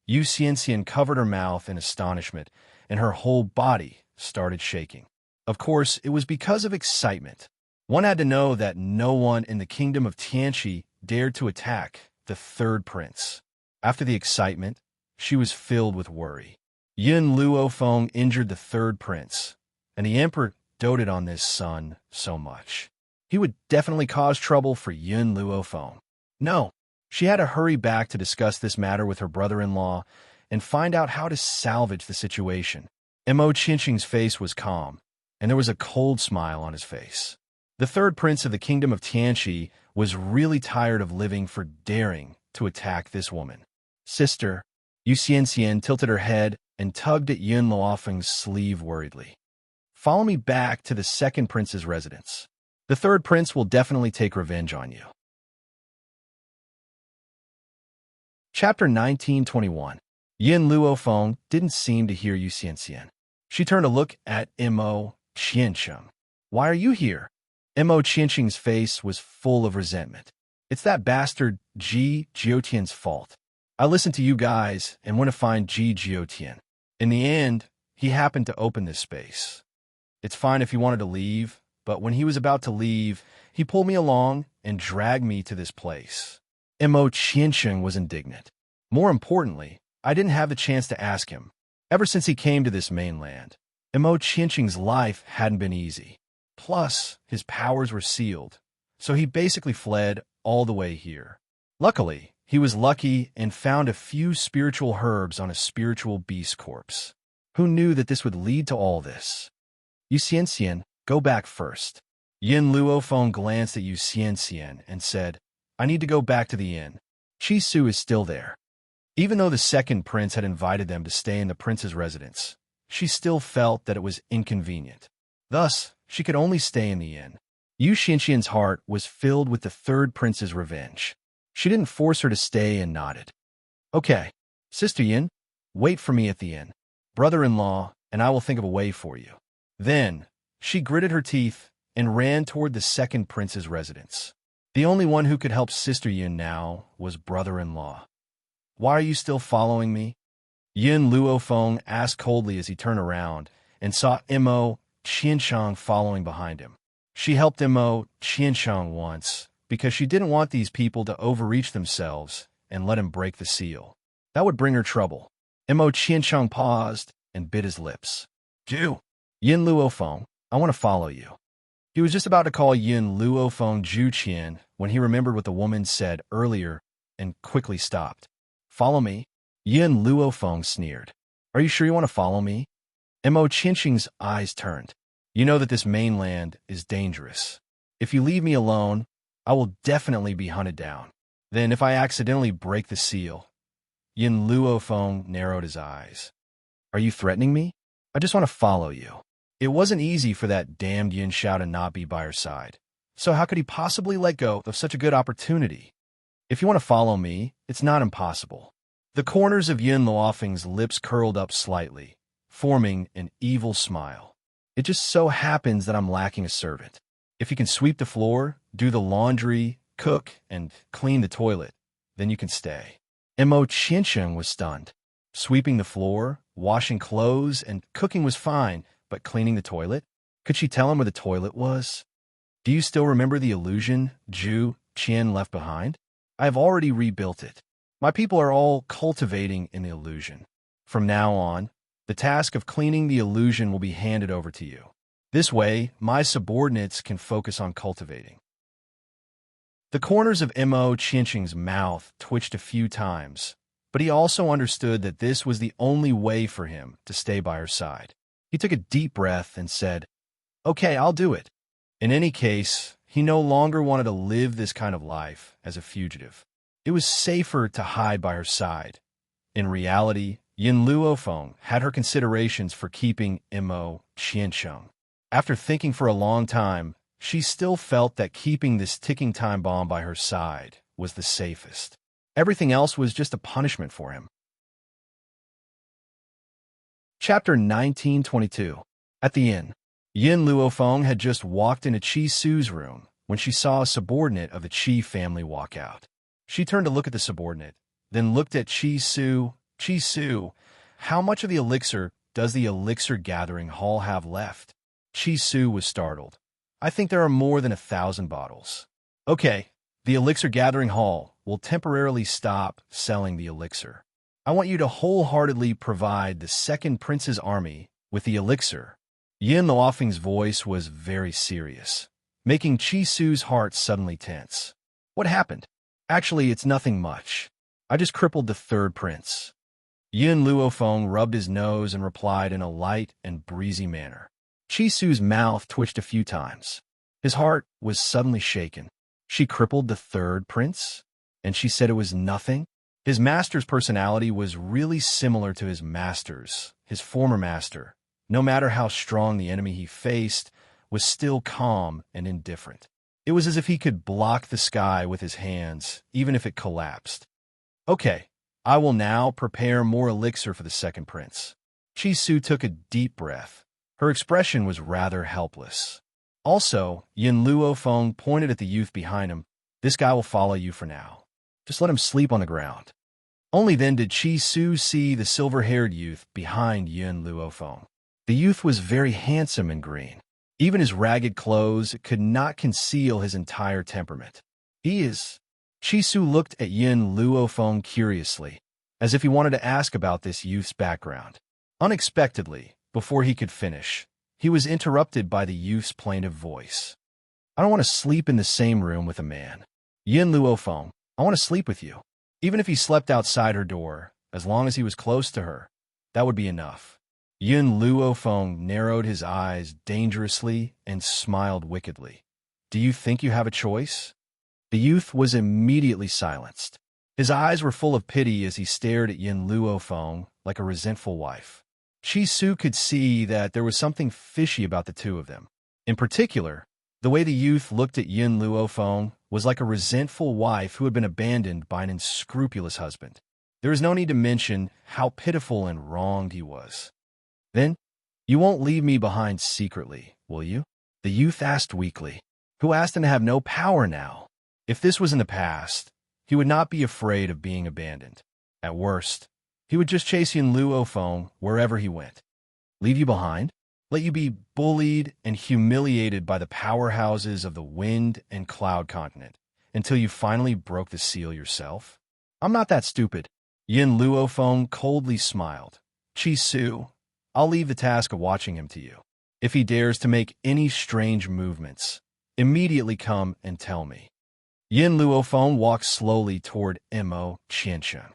Yu Xianxian covered her mouth in astonishment, and her whole body started shaking. Of course, it was because of excitement. One had to know that no one in the kingdom of Tianqi dared to attack the third prince. After the excitement, she was filled with worry. Yin Luofeng injured the third prince, and the emperor doted on this son so much. He would definitely cause trouble for Yin Luofeng. No, she had to hurry back to discuss this matter with her brother-in-law and find out how to salvage the situation. Mo Qiansheng's face was calm, and there was a cold smile on his face. The third prince of the kingdom of Tianqi was really tired of living for daring to attack this woman. Sister, Yu Xianxian tilted her head and tugged at Yin Luofeng's sleeve worriedly. Follow me back to the second prince's residence. The third prince will definitely take revenge on you. Chapter 1921. Yin Luofeng didn't seem to hear Yu Xianxian. She turned to look at Mo Qiansheng. Why are you here? Mo Qiansheng's face was full of resentment. It's that bastard Ji Jiotian's fault. I listened to you guys and went to find Ji Jiotian. In the end, he happened to open this space. It's fine if he wanted to leave, but when he was about to leave, he pulled me along and dragged me to this place. Mo Qiansheng was indignant. More importantly, I didn't have the chance to ask him. Ever since he came to this mainland, Mo Qiansheng's life hadn't been easy. Plus, his powers were sealed, so he basically fled all the way here. Luckily, he was lucky and found a few spiritual herbs on a spiritual beast corpse. Who knew that this would lead to all this? Yu Xianxian, go back first. Yin Luofeng glanced at Yu Xianxian and said, I need to go back to the inn. Chi Su is still there. Even though the second prince had invited them to stay in the prince's residence, she still felt that it was inconvenient. Thus, she could only stay in the inn. Yu Xianxian's heart was filled with the third prince's revenge. She didn't force her to stay and nodded. Okay, Sister Yin, wait for me at the inn. Brother-in-law, and I will think of a way for you. Then, she gritted her teeth and ran toward the second prince's residence. The only one who could help Sister Yin now was brother-in-law. Why are you still following me? Yin Luofeng asked coldly as he turned around and saw Mo Qiansheng following behind him. She helped Mo Qiansheng once because she didn't want these people to overreach themselves and let him break the seal. That would bring her trouble. Mo Qiansheng paused and bit his lips. Ju, Yin Luofeng, I want to follow you. He was just about to call Yin Luofeng Ju Qian when he remembered what the woman said earlier and quickly stopped. Follow me? Yin Luofeng sneered. Are you sure you want to follow me? Mo Qiansheng's eyes turned. You know that this mainland is dangerous. If you leave me alone, I will definitely be hunted down. Then if I accidentally break the seal... Yin Luofeng narrowed his eyes. Are you threatening me? I just want to follow you. It wasn't easy for that damned Yin Xiao to not be by her side. So how could he possibly let go of such a good opportunity? If you want to follow me, it's not impossible. The corners of Yin Luofeng's lips curled up slightly, forming an evil smile. It just so happens that I'm lacking a servant. If you can sweep the floor, do the laundry, cook, and clean the toilet, then you can stay. Mo Qiansheng was stunned. Sweeping the floor, washing clothes, and cooking was fine, but cleaning the toilet? Could she tell him where the toilet was? Do you still remember the illusion Zhu Qian left behind? I have already rebuilt it. My people are all cultivating in the illusion. From now on, the task of cleaning the illusion will be handed over to you. This way, my subordinates can focus on cultivating. The corners of Mo Qiansheng's mouth twitched a few times, but he also understood that this was the only way for him to stay by her side. He took a deep breath and said, "Okay, I'll do it." In any case, he no longer wanted to live this kind of life as a fugitive. It was safer to hide by her side. In reality, Yin Luofeng had her considerations for keeping Mo Qiansheng. After thinking for a long time, she still felt that keeping this ticking time bomb by her side was the safest. Everything else was just a punishment for him. Chapter 1922. At the inn, Yin Luofeng had just walked into Qi Su's room when she saw a subordinate of the Qi family walk out. She turned to look at the subordinate, then looked at Qi Su. "Qi Su, how much of the elixir does the elixir gathering hall have left?" Qi Su was startled. "I think there are more than 1,000 bottles." "Okay, the elixir gathering hall will temporarily stop selling the elixir. I want you to wholeheartedly provide the second prince's army with the elixir." Yin Luofeng's voice was very serious, making Qi Su's heart suddenly tense. "What happened?" "Actually, it's nothing much. I just crippled the third prince." Yin Luofeng rubbed his nose and replied in a light and breezy manner. Qi Su's mouth twitched a few times. His heart was suddenly shaken. She crippled the third prince? And she said it was nothing? His master's personality was really similar to his master's, his former master. No matter how strong the enemy he faced, was still calm and indifferent. It was as if he could block the sky with his hands, even if it collapsed. "Okay, I will now prepare more elixir for the second prince." Qi Su took a deep breath. Her expression was rather helpless. Also, Yin Luofeng pointed at the youth behind him. "This guy will follow you for now. Just let him sleep on the ground." Only then did Qi Su see the silver-haired youth behind Yin Luofeng. The youth was very handsome and green. Even his ragged clothes could not conceal his entire temperament. "He is..." Qi Su looked at Yin Luofeng curiously, as if he wanted to ask about this youth's background. Unexpectedly, before he could finish, he was interrupted by the youth's plaintive voice. "I don't want to sleep in the same room with a man. Yin Luofeng, I want to sleep with you." Even if he slept outside her door, as long as he was close to her, that would be enough. Yin Luofeng narrowed his eyes dangerously and smiled wickedly. "Do you think you have a choice?" The youth was immediately silenced. His eyes were full of pity as he stared at Yin Luofeng like a resentful wife. Qi Su could see that there was something fishy about the two of them. In particular, the way the youth looked at Yin Luofeng was like a resentful wife who had been abandoned by an unscrupulous husband. There is no need to mention how pitiful and wronged he was. "Then, you won't leave me behind secretly, will you?" The youth asked weakly, who asked him to have no power now. If this was in the past, he would not be afraid of being abandoned. At worst, he would just chase Yin Luofeng wherever he went. "Leave you behind? Let you be bullied and humiliated by the powerhouses of the wind and cloud continent until you finally broke the seal yourself? I'm not that stupid." Yin Luofeng coldly smiled. "Qi Su, I'll leave the task of watching him to you. If he dares to make any strange movements, immediately come and tell me." Yin Luofeng walked slowly toward Mo Qiansheng.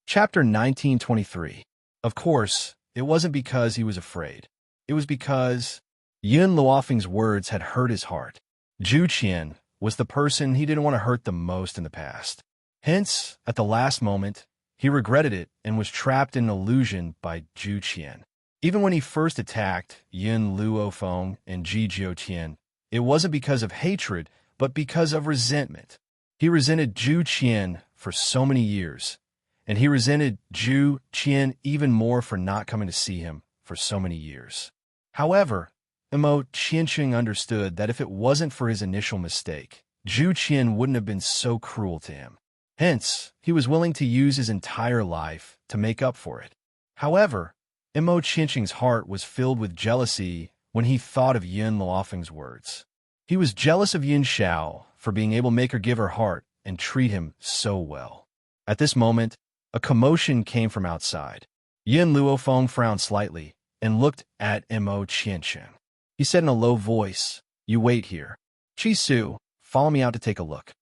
Chapter 1923. Of course, it wasn't because he was afraid. It was because Yin Luofeng's words had hurt his heart. Zhu Qian was the person he didn't want to hurt the most in the past. Hence, at the last moment, he regretted it and was trapped in an illusion by Zhu Qian. Even when he first attacked Yin Luofeng and Ji Jiutian, it wasn't because of hatred, but because of resentment. He resented Zhu Qian for so many years, and he resented Zhu Qian even more for not coming to see him for so many years. However, Mo Qianqing understood that if it wasn't for his initial mistake, Zhu Qian wouldn't have been so cruel to him. Hence, he was willing to use his entire life to make up for it. However, Mo Qianqing's heart was filled with jealousy when he thought of Yin Luofeng's words. He was jealous of Yin Xiao for being able to make her give her heart and treat him so well. At this moment, a commotion came from outside. Yin Luofeng frowned slightly and looked at Mo Qianqing. He said in a low voice, "You wait here. Chi Su, follow me out to take a look."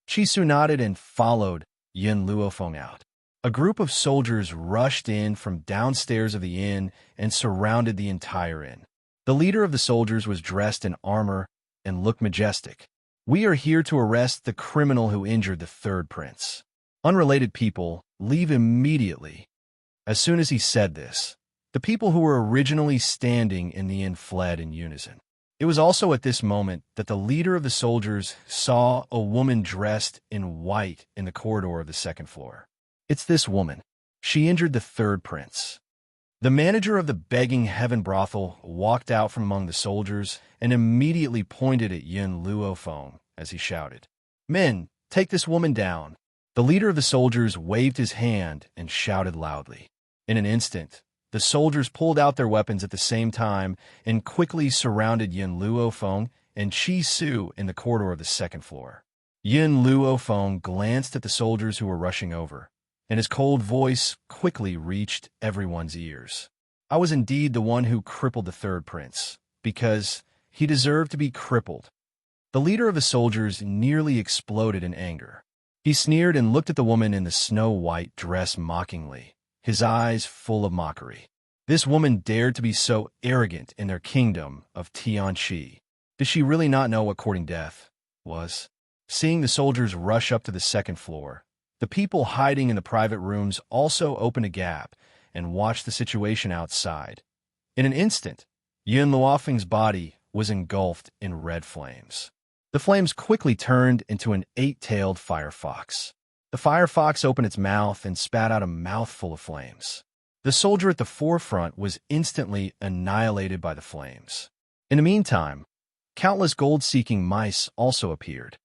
Chi Su nodded and followed Yin Luofeng out. A group of soldiers rushed in from downstairs of the inn and surrounded the entire inn. The leader of the soldiers was dressed in armor and looked majestic. "We are here to arrest the criminal who injured the third prince. Unrelated people, leave immediately." As soon as he said this, the people who were originally standing in the inn fled in unison. It was also at this moment that the leader of the soldiers saw a woman dressed in white in the corridor of the second floor. "It's this woman. She injured the third prince." The manager of the Begging Heaven brothel walked out from among the soldiers and immediately pointed at Yin Luofeng as he shouted, "Men, take this woman down." The leader of the soldiers waved his hand and shouted loudly. In an instant, the soldiers pulled out their weapons at the same time and quickly surrounded Yin Luofeng and Chi Su in the corridor of the second floor. Yin Luofeng glanced at the soldiers who were rushing over, and his cold voice quickly reached everyone's ears. "I was indeed the one who crippled the third prince, because he deserved to be crippled." The leader of the soldiers nearly exploded in anger. He sneered and looked at the woman in the snow-white dress mockingly, his eyes full of mockery. This woman dared to be so arrogant in their kingdom of Tianqi. Did she really not know what courting death was? Seeing the soldiers rush up to the second floor, the people hiding in the private rooms also opened a gap and watched the situation outside. In an instant, Yin Luofeng's body was engulfed in red flames. The flames quickly turned into an 8-tailed firefox. The firefox opened its mouth and spat out a mouthful of flames. The soldier at the forefront was instantly annihilated by the flames. In the meantime, countless gold-seeking mice also appeared.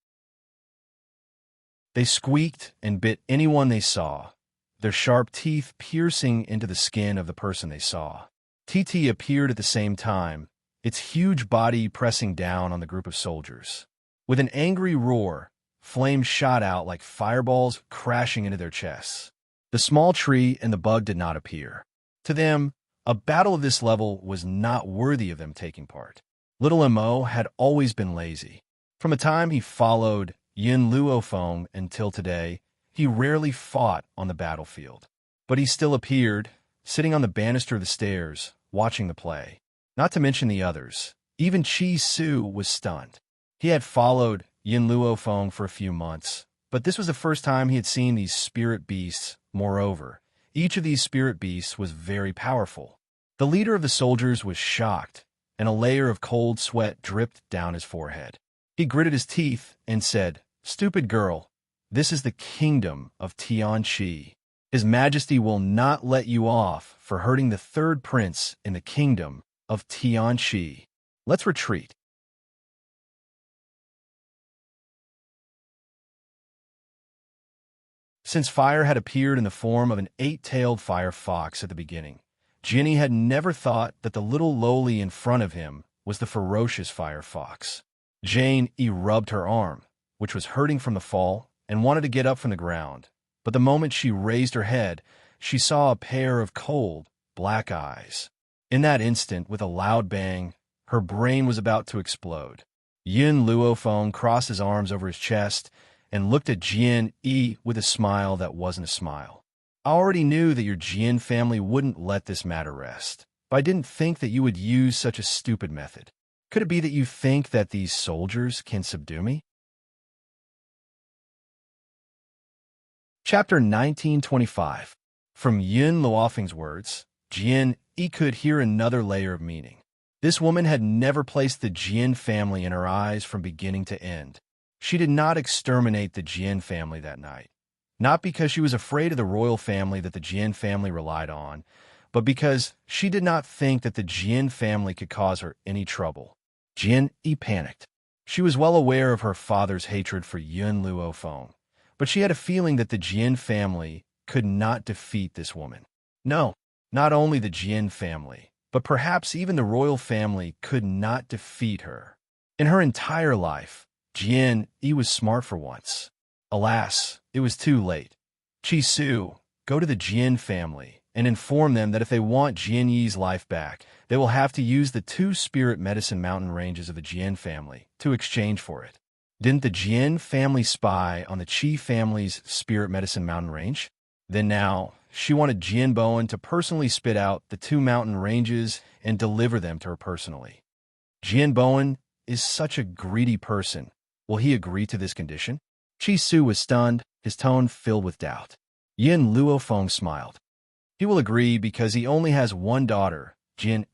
They squeaked and bit anyone they saw, their sharp teeth piercing into the skin of the person they saw. TT appeared at the same time, its huge body pressing down on the group of soldiers. With an angry roar, flames shot out like fireballs crashing into their chests. The small tree and the bug did not appear. To them, a battle of this level was not worthy of them taking part. Little Mo had always been lazy. From the time he followed Yin Luofeng until today, he rarely fought on the battlefield. But he still appeared, sitting on the banister of the stairs, watching the play. Not to mention the others. Even Chi Su was stunned. He had followed Yin Luofeng for a few months, but this was the first time he had seen these spirit beasts. Moreover, each of these spirit beasts was very powerful. The leader of the soldiers was shocked, and a layer of cold sweat dripped down his forehead. He gritted his teeth and said, "Stupid girl, this is the kingdom of Tianqi. His Majesty will not let you off for hurting the third prince in the kingdom of Tianqi. Let's retreat." Since fire had appeared in the form of an 8-tailed firefox at the beginning, Ginny had never thought that the little lowly in front of him was the ferocious firefox. Jane rubbed her arm, which was hurting from the fall, and wanted to get up from the ground. But the moment she raised her head, she saw a pair of cold, black eyes. In that instant, with a loud bang, her brain was about to explode. Yin Luofeng crossed his arms over his chest and looked at Jian Yi with a smile that wasn't a smile. "I already knew that your Jian family wouldn't let this matter rest, but I didn't think that you would use such a stupid method. Could it be that you think that these soldiers can subdue me?" Chapter 1925. From Yin Luofeng's words, Jian Yi could hear another layer of meaning. This woman had never placed the Jian family in her eyes from beginning to end. She did not exterminate the Jian family that night, not because she was afraid of the royal family that the Jian family relied on, but because she did not think that the Jian family could cause her any trouble. Jian Yi panicked. She was well aware of her father's hatred for Yun Luofeng, but she had a feeling that the Jian family could not defeat this woman. No, not only the Jian family, but perhaps even the royal family could not defeat her. In her entire life, Jian Yi was smart for once. Alas, it was too late. Chi Su, go to the Jian family and inform them that if they want Jian Yi's life back, they will have to use the 2 spirit medicine mountain ranges of the Jian family to exchange for it. Didn't the Jian family spy on the Qi family's spirit medicine mountain range? Then now, she wanted Jian Bowen to personally spit out the 2 mountain ranges and deliver them to her personally. Jian Bowen is such a greedy person. Will he agree to this condition? Chi Su was stunned, his tone filled with doubt. Yin Luofeng smiled. He will agree because he only has one daughter, Jian,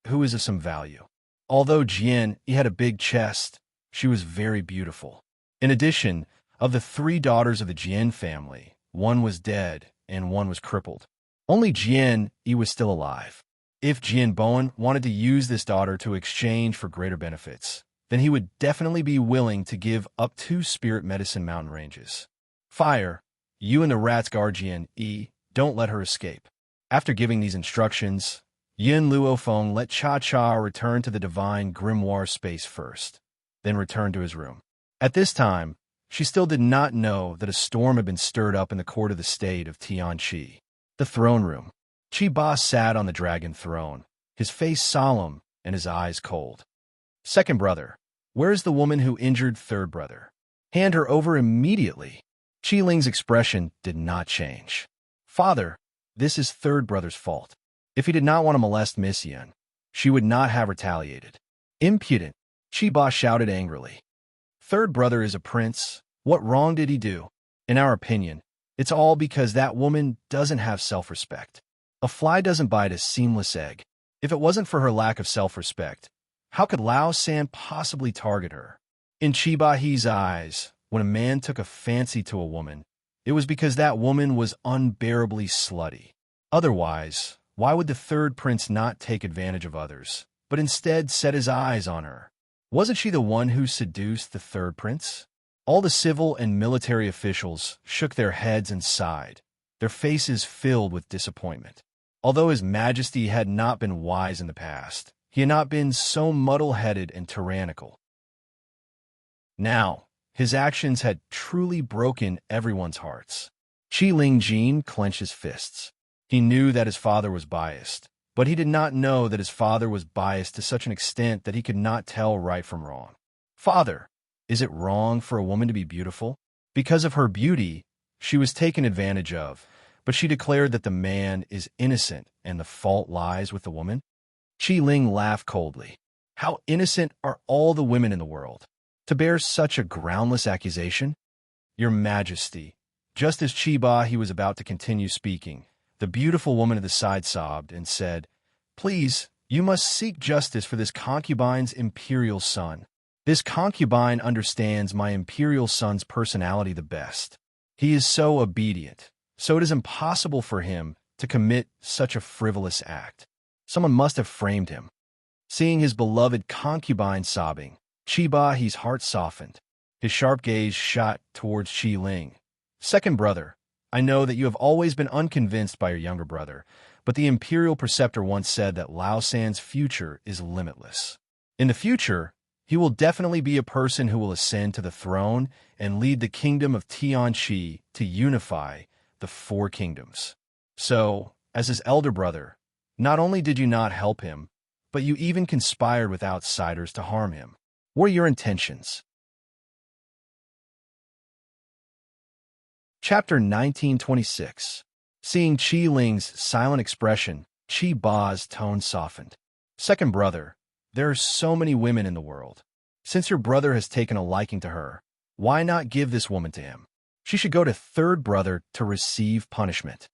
who is of some value. Although Jian had a big chest, she was very beautiful. In addition, of the 3 daughters of the Jian family, one was dead and one was crippled. Only Jian was still alive. If Jian Bowen wanted to use this daughter to exchange for greater benefits, then he would definitely be willing to give up 2 spirit medicine mountain ranges. Fire, you and the rats guard Jian Yi. Don't let her escape. After giving these instructions, Yin Luofeng let Cha-Cha return to the divine grimoire space first, then return to his room. At this time, she still did not know that a storm had been stirred up in the court of the state of Tianqi, the throne room. Qi Ba sat on the dragon throne, his face solemn and his eyes cold. Second brother, where is the woman who injured third brother? Hand her over immediately. Qi Ling's expression did not change. Father, this is third brother's fault. If he did not want to molest Miss Yin, she would not have retaliated. Impudent, Qi Ba shouted angrily. Third brother is a prince. What wrong did he do? In our opinion, it's all because that woman doesn't have self-respect. A fly doesn't bite a seamless egg. If it wasn't for her lack of self-respect, how could Lao San possibly target her? In Chibahi's eyes, when a man took a fancy to a woman, it was because that woman was unbearably slutty. Otherwise, why would the third prince not take advantage of others, but instead set his eyes on her? Wasn't she the one who seduced the third prince? All the civil and military officials shook their heads and sighed, their faces filled with disappointment. Although His Majesty had not been wise in the past, he had not been so muddle-headed and tyrannical. Now, his actions had truly broken everyone's hearts. Qi Lingjin clenched his fists. He knew that his father was biased, but he did not know that his father was biased to such an extent that he could not tell right from wrong. Father, is it wrong for a woman to be beautiful? Because of her beauty, she was taken advantage of, but she declared that the man is innocent and the fault lies with the woman. Qi Ling laughed coldly. How innocent are all the women in the world? To bear such a groundless accusation? Your Majesty. Just as he was about to continue speaking, the beautiful woman at the side sobbed and said, Please, you must seek justice for this concubine's imperial son. This concubine understands my imperial son's personality the best. He is so obedient, so it is impossible for him to commit such a frivolous act. Someone must have framed him. Seeing his beloved concubine sobbing, Chibahi's heart softened. His sharp gaze shot towards Qi Ling. Second brother, I know that you have always been unconvinced by your younger brother, but the imperial preceptor once said that Lao San's future is limitless. In the future, he will definitely be a person who will ascend to the throne and lead the kingdom of Tianqi to unify the 4 kingdoms. So, as his elder brother, not only did you not help him, but you even conspired with outsiders to harm him. What are your intentions? Chapter 1926. Seeing Qi Ling's silent expression, Qi Ba's tone softened. Second brother, there are so many women in the world. Since your brother has taken a liking to her, why not give this woman to him? She should go to third brother to receive punishment.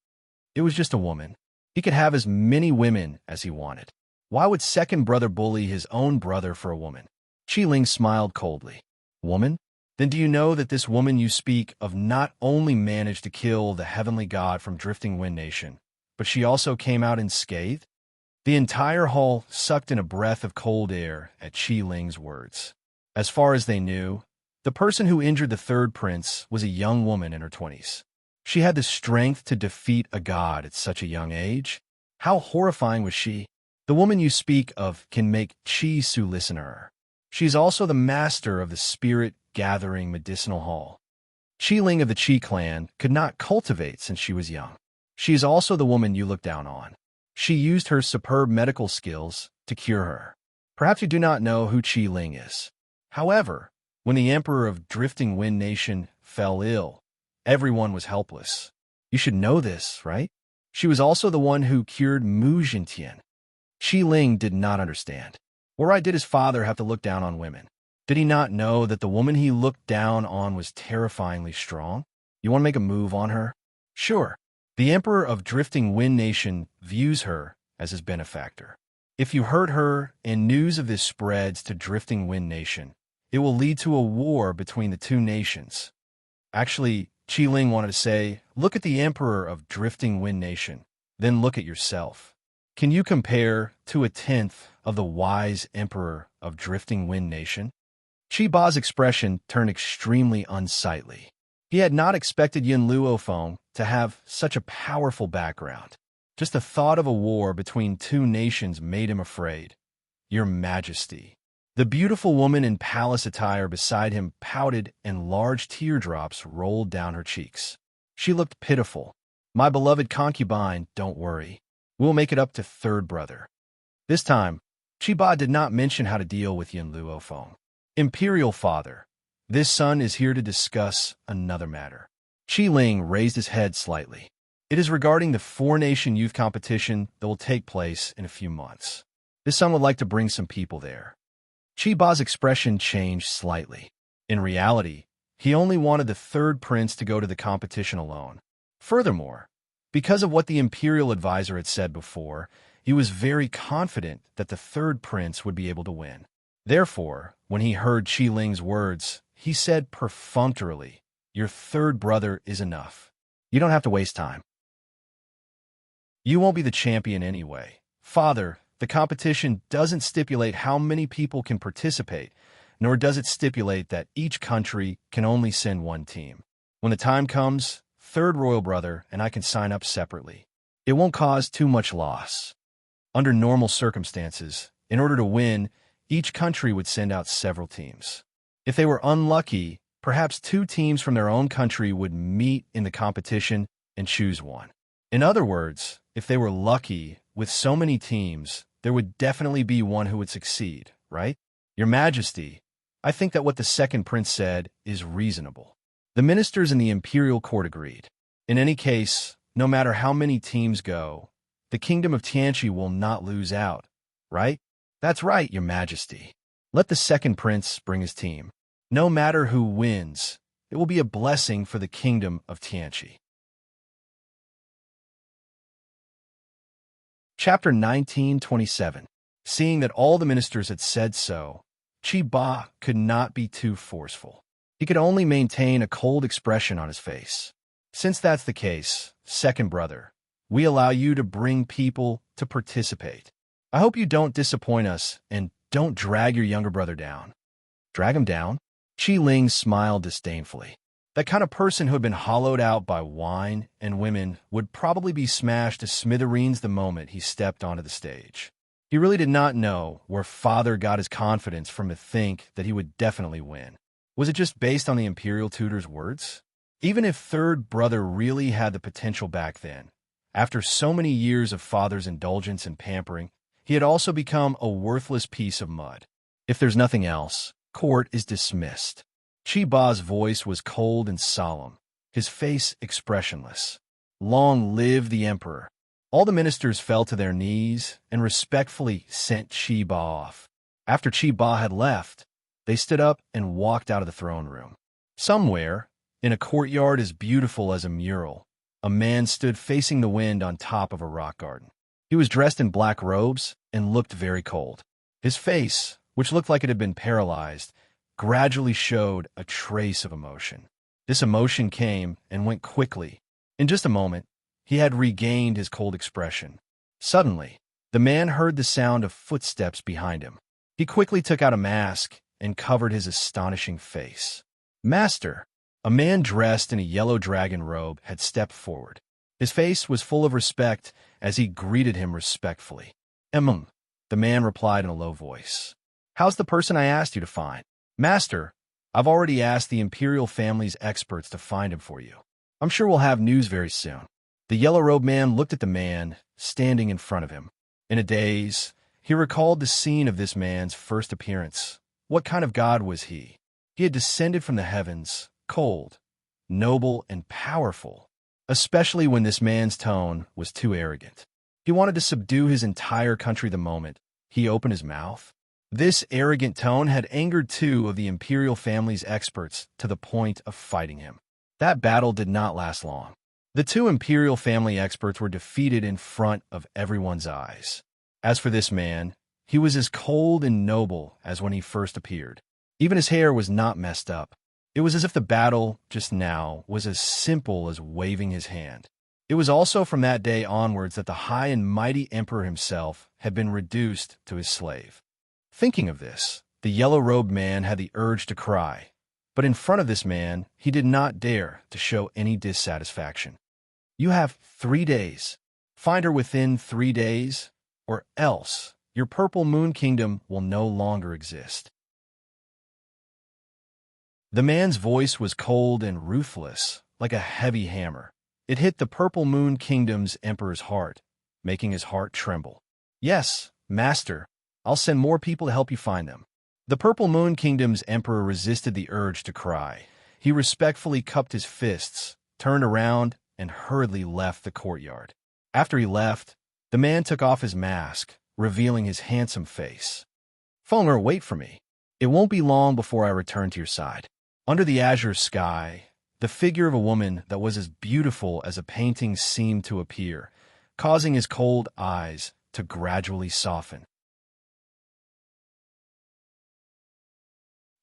It was just a woman. He could have as many women as he wanted. Why would second brother bully his own brother for a woman? Qi Ling smiled coldly. Woman? Then do you know that this woman you speak of not only managed to kill the heavenly god from Drifting Wind Nation, but she also came out unscathed? The entire hall sucked in a breath of cold air at Qi Ling's words. As far as they knew, the person who injured the third prince was a young woman in her 20s. She had the strength to defeat a god at such a young age. How horrifying was she? The woman you speak of can make Qi Su listen to her. She is also the master of the spirit-gathering medicinal hall. Qi Ling of the Qi clan could not cultivate since she was young. She is also the woman you look down on. She used her superb medical skills to cure her. Perhaps you do not know who Qi Ling is. However, when the emperor of Drifting Wind Nation fell ill, everyone was helpless. You should know this, right? She was also the one who cured Mu Jintian. Qi Ling did not understand. Why did his father have to look down on women? Did he not know that the woman he looked down on was terrifyingly strong? You want to make a move on her? Sure. The emperor of Drifting Wind Nation views her as his benefactor. If you hurt her and news of this spreads to Drifting Wind Nation, it will lead to a war between the two nations. Actually, Qi Ling wanted to say, look at the emperor of Drifting Wind Nation, then look at yourself. Can you compare to a tenth of the wise emperor of Drifting Wind Nation? Qi Ba's expression turned extremely unsightly. He had not expected Yin Luofeng to have such a powerful background. Just the thought of a war between two nations made him afraid. Your Majesty. The beautiful woman in palace attire beside him pouted and large teardrops rolled down her cheeks. She looked pitiful. My beloved concubine, don't worry. We'll make it up to third brother. This time, Qi Ba did not mention how to deal with Yin Luofeng. Imperial father, this son is here to discuss another matter. Qi Ling raised his head slightly. It is regarding the four-nation youth competition that will take place in a few months. This son would like to bring some people there. Qi Ba's expression changed slightly. In reality, he only wanted the third prince to go to the competition alone. Furthermore, because of what the imperial advisor had said before, he was very confident that the third prince would be able to win. Therefore, when he heard Qi Ling's words, he said perfunctorily, your third brother is enough. You don't have to waste time. You won't be the champion anyway. Father, the competition doesn't stipulate how many people can participate, nor does it stipulate that each country can only send one team. When the time comes, third royal brother and I can sign up separately. It won't cause too much loss. Under normal circumstances, in order to win, each country would send out several teams. If they were unlucky, perhaps two teams from their own country would meet in the competition and choose one. In other words, if they were lucky with so many teams, there would definitely be one who would succeed, right? Your Majesty, I think that what the second prince said is reasonable. The ministers in the imperial court agreed. In any case, no matter how many teams go, the kingdom of Tianqi will not lose out, right? That's right, Your Majesty. Let the second prince bring his team. No matter who wins, it will be a blessing for the kingdom of Tianqi. Chapter 1927. Seeing that all the ministers had said so, Qi Ba could not be too forceful. He could only maintain a cold expression on his face. Since that's the case, second brother, we allow you to bring people to participate. I hope you don't disappoint us and don't drag your younger brother down. Drag him down? Qi Ling smiled disdainfully. That kind of person who had been hollowed out by wine and women would probably be smashed to smithereens the moment he stepped onto the stage. He really did not know where father got his confidence from to think that he would definitely win. Was it just based on the imperial tutor's words? Even if third brother really had the potential back then, after so many years of father's indulgence and pampering, he had also become a worthless piece of mud. If there's nothing else, court is dismissed. Qi Ba's voice was cold and solemn, his face expressionless. Long live the emperor. All the ministers fell to their knees and respectfully sent Qi Ba off. After Qi Ba had left, they stood up and walked out of the throne room. Somewhere, in a courtyard as beautiful as a mural, a man stood facing the wind on top of a rock garden. He was dressed in black robes and looked very cold. His face, which looked like it had been paralyzed, gradually showed a trace of emotion. This emotion came and went quickly. In just a moment, he had regained his cold expression. Suddenly, the man heard the sound of footsteps behind him. He quickly took out a mask and covered his astonishing face. "Master!" A man dressed in a yellow dragon robe had stepped forward. His face was full of respect as he greeted him respectfully. The man replied in a low voice. "How's the person I asked you to find?" "Master, I've already asked the Imperial family's experts to find him for you. I'm sure we'll have news very soon." The yellow-robed man looked at the man standing in front of him. In a daze, he recalled the scene of this man's first appearance. What kind of god was he? He had descended from the heavens, cold, noble, and powerful, especially when this man's tone was too arrogant. He wanted to subdue his entire country the moment he opened his mouth. This arrogant tone had angered two of the Imperial family's experts to the point of fighting him. That battle did not last long. The two Imperial family experts were defeated in front of everyone's eyes. As for this man, he was as cold and noble as when he first appeared. Even his hair was not messed up. It was as if the battle just now was as simple as waving his hand. It was also from that day onwards that the high and mighty emperor himself had been reduced to his slave. Thinking of this, the yellow-robed man had the urge to cry, but in front of this man, he did not dare to show any dissatisfaction. "You have 3 days. Find her within 3 days, or else your Purple Moon Kingdom will no longer exist." The man's voice was cold and ruthless, like a heavy hammer. It hit the Purple Moon Kingdom's emperor's heart, making his heart tremble. "Yes, master, I'll send more people to help you find them." The Purple Moon Kingdom's emperor resisted the urge to cry. He respectfully cupped his fists, turned around, and hurriedly left the courtyard. After he left, the man took off his mask, revealing his handsome face. "Fonger, wait for me. It won't be long before I return to your side." Under the azure sky, the figure of a woman that was as beautiful as a painting seemed to appear, causing his cold eyes to gradually soften.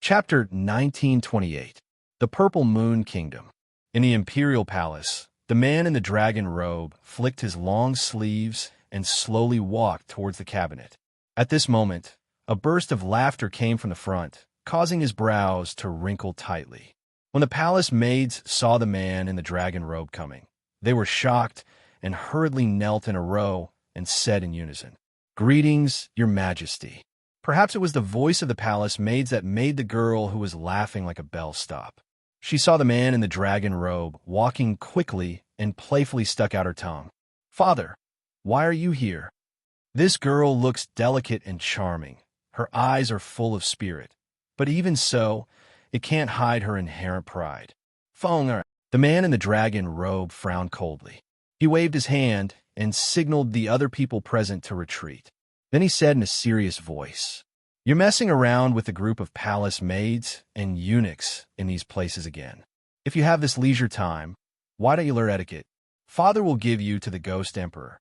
Chapter 1928. The Purple Moon Kingdom. In the Imperial Palace, the man in the dragon robe flicked his long sleeves and slowly walked towards the cabinet. At this moment, a burst of laughter came from the front, causing his brows to wrinkle tightly. When the palace maids saw the man in the dragon robe coming, they were shocked and hurriedly knelt in a row and said in unison, "Greetings, your majesty." Perhaps it was the voice of the palace maids that made the girl who was laughing like a bell stop. She saw the man in the dragon robe walking quickly and playfully stuck out her tongue. "Father, why are you here?" This girl looks delicate and charming. Her eyes are full of spirit. But even so, it can't hide her inherent pride. "Fonger." The man in the dragon robe frowned coldly. He waved his hand and signaled the other people present to retreat. Then he said in a serious voice, "You're messing around with a group of palace maids and eunuchs in these places again. If you have this leisure time, why don't you learn etiquette? Father will give you to the Ghost Emperor."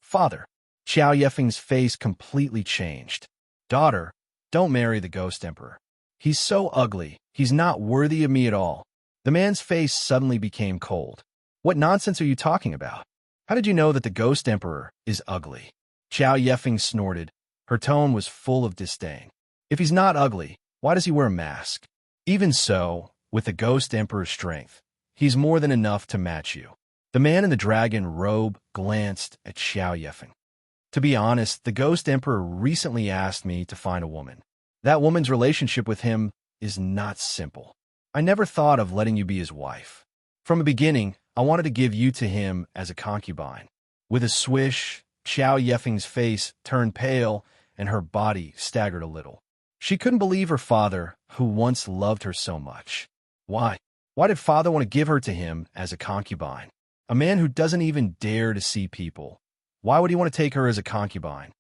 "Father." Xiao Yefeng's face completely changed. "Daughter, don't marry the Ghost Emperor. He's so ugly, he's not worthy of me at all." The man's face suddenly became cold. "What nonsense are you talking about? How did you know that the Ghost Emperor is ugly?" Xiao Yefeng snorted. Her tone was full of disdain. "If he's not ugly, why does he wear a mask? Even so, with the Ghost Emperor's strength, he's more than enough to match you." The man in the dragon robe glanced at Xiao Yefeng. "To be honest, the Ghost Emperor recently asked me to find a woman. That woman's relationship with him is not simple. I never thought of letting you be his wife. From the beginning, I wanted to give you to him as a concubine." With a swish, Xiao Yefeng's face turned pale and her body staggered a little. She couldn't believe her father, who once loved her so much. Why? Why did father want to give her to him as a concubine? A man who doesn't even dare to see people. Why would he want to take her as a concubine?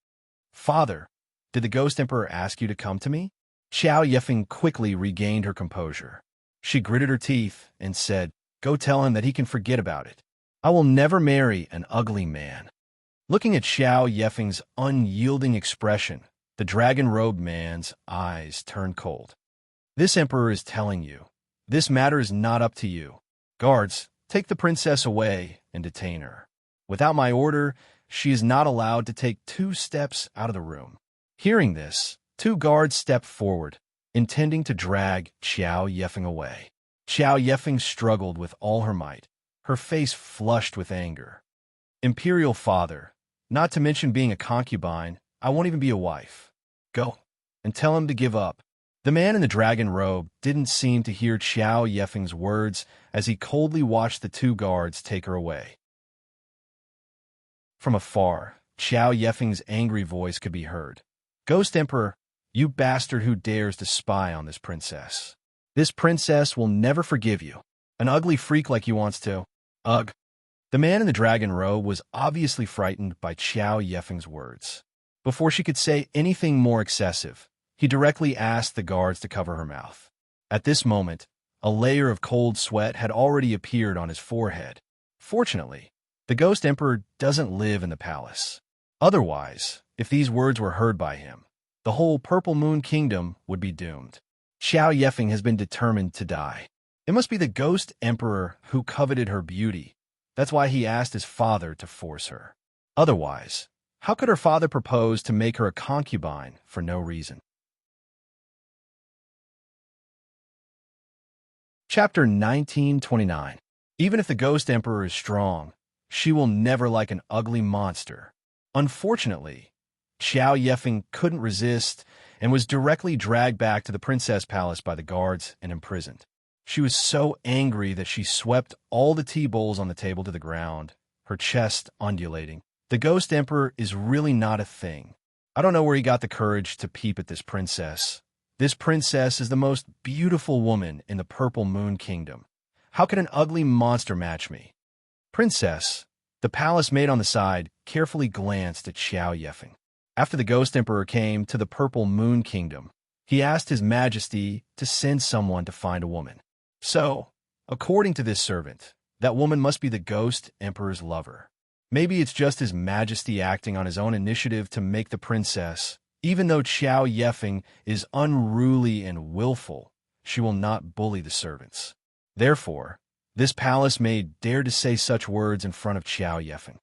"Father, did the Ghost Emperor ask you to come to me?" Xiao Yefeng quickly regained her composure. She gritted her teeth and said, "Go tell him that he can forget about it. I will never marry an ugly man." Looking at Xiao Yefeng's unyielding expression, the dragon-robed man's eyes turned cold. This emperor is telling you, this matter is not up to you. Guards, take the princess away and detain her. Without my order, she is not allowed to take 2 steps out of the room. Hearing this, 2 guards stepped forward, intending to drag Qiao Yefeng away. Qiao Yefeng struggled with all her might, her face flushed with anger. Imperial father, not to mention being a concubine, I won't even be a wife. Go, and tell him to give up. The man in the dragon robe didn't seem to hear Qiao Yefeng's words as he coldly watched the 2 guards take her away. From afar, Qiao Yefeng's angry voice could be heard. Ghost Emperor, you bastard who dares to spy on this princess. This princess will never forgive you. An ugly freak like you wants to. Ugh. The man in the dragon robe was obviously frightened by Qiao Yefeng's words. Before she could say anything more excessive, he directly asked the guards to cover her mouth. At this moment, a layer of cold sweat had already appeared on his forehead. Fortunately, the Ghost Emperor doesn't live in the palace. Otherwise, if these words were heard by him, the whole Purple Moon Kingdom would be doomed. Qiao Yefeng has been determined to die. It must be the Ghost Emperor who coveted her beauty. That's why he asked his father to force her. Otherwise, how could her father propose to make her a concubine for no reason? Chapter 1929. Even if the Ghost Emperor is strong, she will never like an ugly monster. Unfortunately, Qiao Yefeng couldn't resist and was directly dragged back to the princess palace by the guards and imprisoned. She was so angry that she swept all the tea bowls on the table to the ground, her chest undulating. The Ghost Emperor is really not a thing. I don't know where he got the courage to peep at this princess. This princess is the most beautiful woman in the Purple Moon Kingdom. How can an ugly monster match me? Princess, the palace maid on the side, carefully glanced at Qiao Yefeng. After the Ghost Emperor came to the Purple Moon Kingdom, he asked His Majesty to send someone to find a woman. So, according to this servant, that woman must be the Ghost Emperor's lover. Maybe it's just His Majesty acting on his own initiative to make the princess. Even though Qiao Yefeng is unruly and willful, she will not bully the servants. Therefore, this palace maid dared to say such words in front of Qiao Yefeng.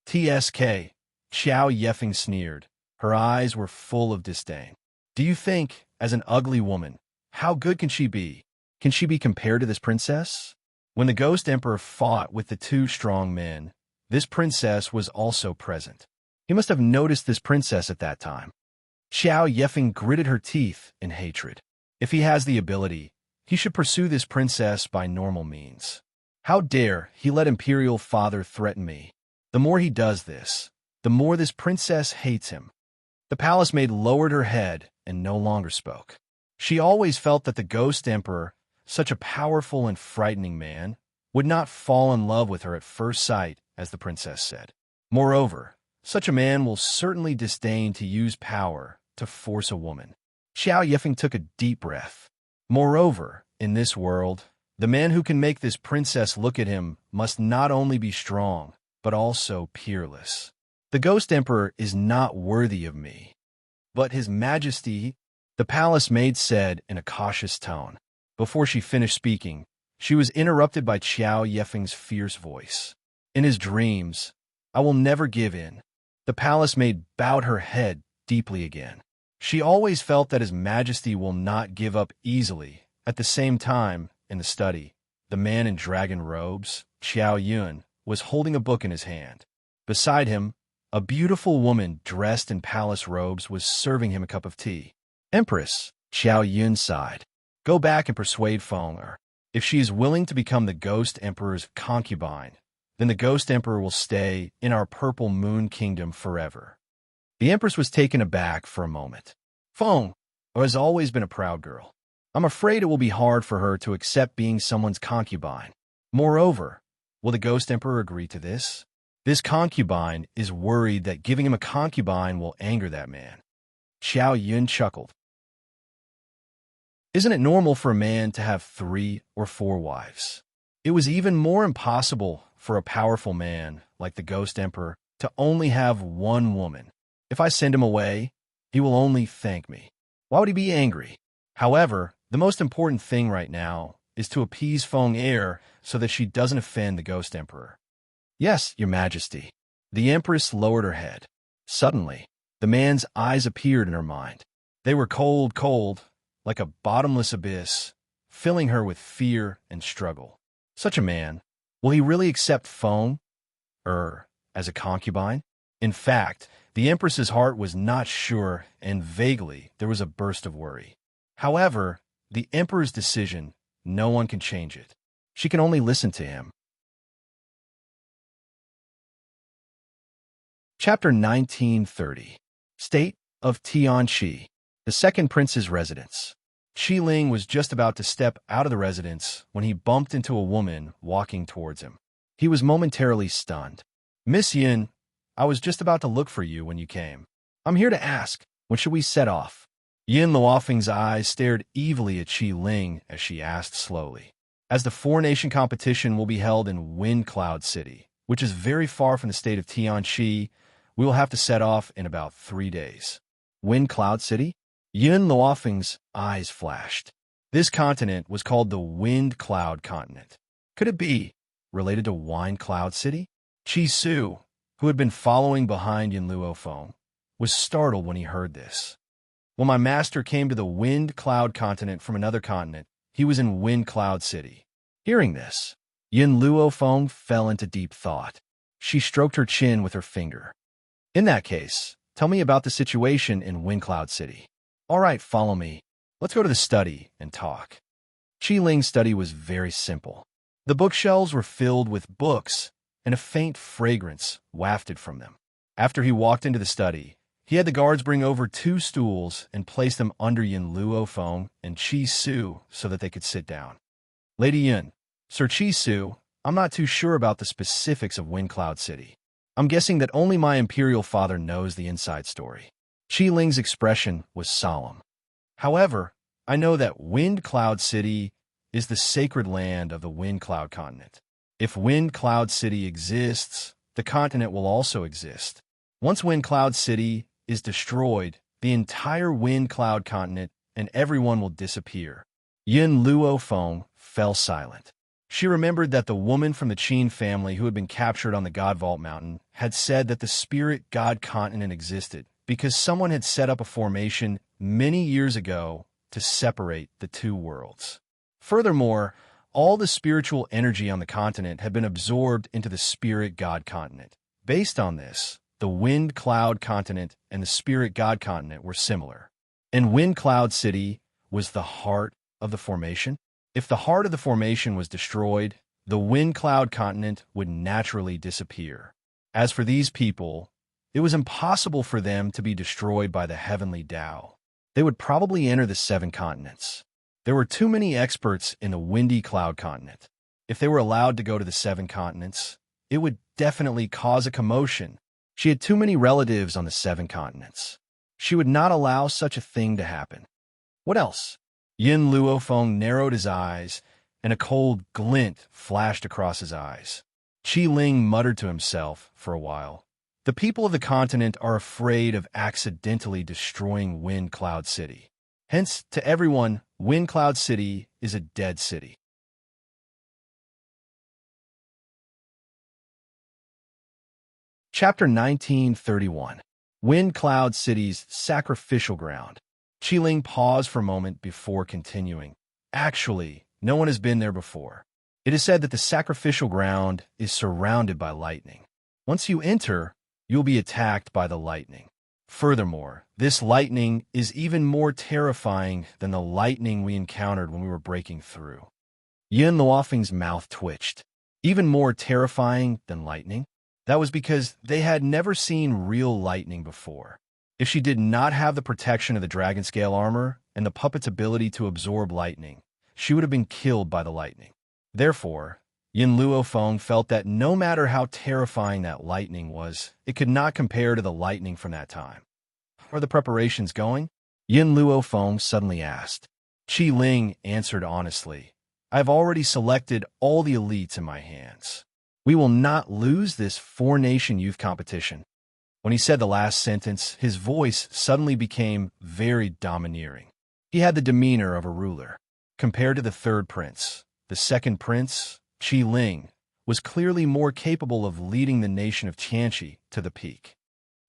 TSK, Qiao Yefeng sneered. Her eyes were full of disdain. Do you think, as an ugly woman, how good can she be? Can she be compared to this princess? When the Ghost Emperor fought with the 2 strong men, this princess was also present. He must have noticed this princess at that time. Qiao Yefeng gritted her teeth in hatred. If he has the ability, he should pursue this princess by normal means. How dare he let Imperial Father threaten me? The more he does this, the more this princess hates him. The palace maid lowered her head and no longer spoke. She always felt that the Ghost Emperor, such a powerful and frightening man, would not fall in love with her at first sight, as the princess said. Moreover, such a man will certainly disdain to use power to force a woman. Qiao Yefeng took a deep breath. Moreover, in this world, the man who can make this princess look at him must not only be strong, but also peerless. The Ghost Emperor is not worthy of me. But His Majesty, the palace maid said in a cautious tone. Before she finished speaking, she was interrupted by Qiao Yefeng's fierce voice. In his dreams, I will never give in. The palace maid bowed her head deeply again. She always felt that His Majesty will not give up easily. At the same time, in the study, the man in dragon robes, Qiao Yun, was holding a book in his hand. Beside him, a beautiful woman dressed in palace robes was serving him a cup of tea. Empress, Qiao Yun sighed. Go back and persuade Feng. If she is willing to become the Ghost Emperor's concubine, then the Ghost Emperor will stay in our Purple Moon Kingdom forever. The Empress was taken aback for a moment. Feng has always been a proud girl. I'm afraid it will be hard for her to accept being someone's concubine. Moreover, will the Ghost Emperor agree to this? This concubine is worried that giving him a concubine will anger that man. Qiao Yun chuckled. Isn't it normal for a man to have 3 or 4 wives? It was even more impossible for a powerful man like the Ghost Emperor to only have 1 woman. If I send him away, he will only thank me. Why would he be angry? However, The most important thing right now is to appease Feng Air so that she doesn't offend the Ghost Emperor. Yes, Your Majesty. The Empress lowered her head. Suddenly, the man's eyes appeared in her mind. They were cold, like a bottomless abyss, filling her with fear and struggle. Such a man, will he really accept Feng as a concubine? In fact, the Empress's heart was not sure, and vaguely there was a burst of worry. However, the Emperor's decision, no one can change it. She can only listen to him. Chapter 1930. State of Tianqi, the second prince's residence. Qi Ling was just about to step out of the residence when he bumped into a woman walking towards him. He was momentarily stunned. Miss Yin, I was just about to look for you when you came. I'm here to ask, when should we set off? Yin Luofeng's eyes stared evilly at Qi Ling as she asked slowly. As the four-nation competition will be held in Wind Cloud City, which is very far from the state of Tianqi, we will have to set off in about 3 days. Wind Cloud City? Yin Luofeng's eyes flashed. This continent was called the Wind Cloud Continent. Could it be related to Wine Cloud City? Qi Su, who had been following behind Yin Luofeng, was startled when he heard this. When my master came to the Wind Cloud Continent from another continent, he was in Wind Cloud City. Hearing this, Yin Luofeng fell into deep thought. She stroked her chin with her finger. In that case, tell me about the situation in Wind Cloud City. All right, follow me. Let's go to the study and talk. Qi Ling's study was very simple. The bookshelves were filled with books, and a faint fragrance wafted from them. After he walked into the study, he had the guards bring over 2 stools and place them under Yin Luofeng and Qi Su so that they could sit down. Lady Yin, Sir Qi Su, I'm not too sure about the specifics of Wind Cloud City. I'm guessing that only my imperial father knows the inside story. Qi Ling's expression was solemn. However, I know that Wind Cloud City is the sacred land of the Wind Cloud Continent. If Wind Cloud City exists, the continent will also exist. Once Wind Cloud City is destroyed, the entire Wind Cloud Continent and everyone will disappear. Yin Luofeng fell silent. She remembered that the woman from the Qin family who had been captured on the God Vault Mountain had said that the spirit God continent existed because someone had set up a formation many years ago to separate the 2 worlds. Furthermore, all the spiritual energy on the continent had been absorbed into the spirit God continent. Based on this, the Wind Cloud Continent and the spirit God continent were similar. And Wind Cloud City was the heart of the formation. If the heart of the formation was destroyed, the Wind Cloud Continent would naturally disappear. As for these people, it was impossible for them to be destroyed by the heavenly Tao. They would probably enter the 7 continents. There were too many experts in the Windy Cloud Continent. If they were allowed to go to the 7 continents, it would definitely cause a commotion. She had too many relatives on the 7 continents. She would not allow such a thing to happen. What else? Yin Luofeng narrowed his eyes, and a cold glint flashed across his eyes. Qi Ling muttered to himself for a while. The people of the continent are afraid of accidentally destroying Wind Cloud City. Hence, to everyone, Wind Cloud City is a dead city. Chapter 1931. Wind Cloud City's Sacrificial Ground. Qi Ling paused for a moment before continuing. Actually, no one has been there before. It is said that the sacrificial ground is surrounded by lightning. Once you enter, you'll be attacked by the lightning. Furthermore, this lightning is even more terrifying than the lightning we encountered when we were breaking through. Yin Luofeng's mouth twitched. Even more terrifying than lightning? That was because they had never seen real lightning before. If she did not have the protection of the dragon scale armor and the puppet's ability to absorb lightning, she would have been killed by the lightning. Therefore, Yin Luofeng felt that no matter how terrifying that lightning was, it could not compare to the lightning from that time. How are the preparations going? Yin Luofeng suddenly asked. Qi Ling answered honestly. I've already selected all the elites in my hands. We will not lose this 4-nation youth competition. When he said the last sentence, his voice suddenly became very domineering. He had the demeanor of a ruler. Compared to the third prince, the second prince, Qi Ling, was clearly more capable of leading the nation of Tianqi to the peak.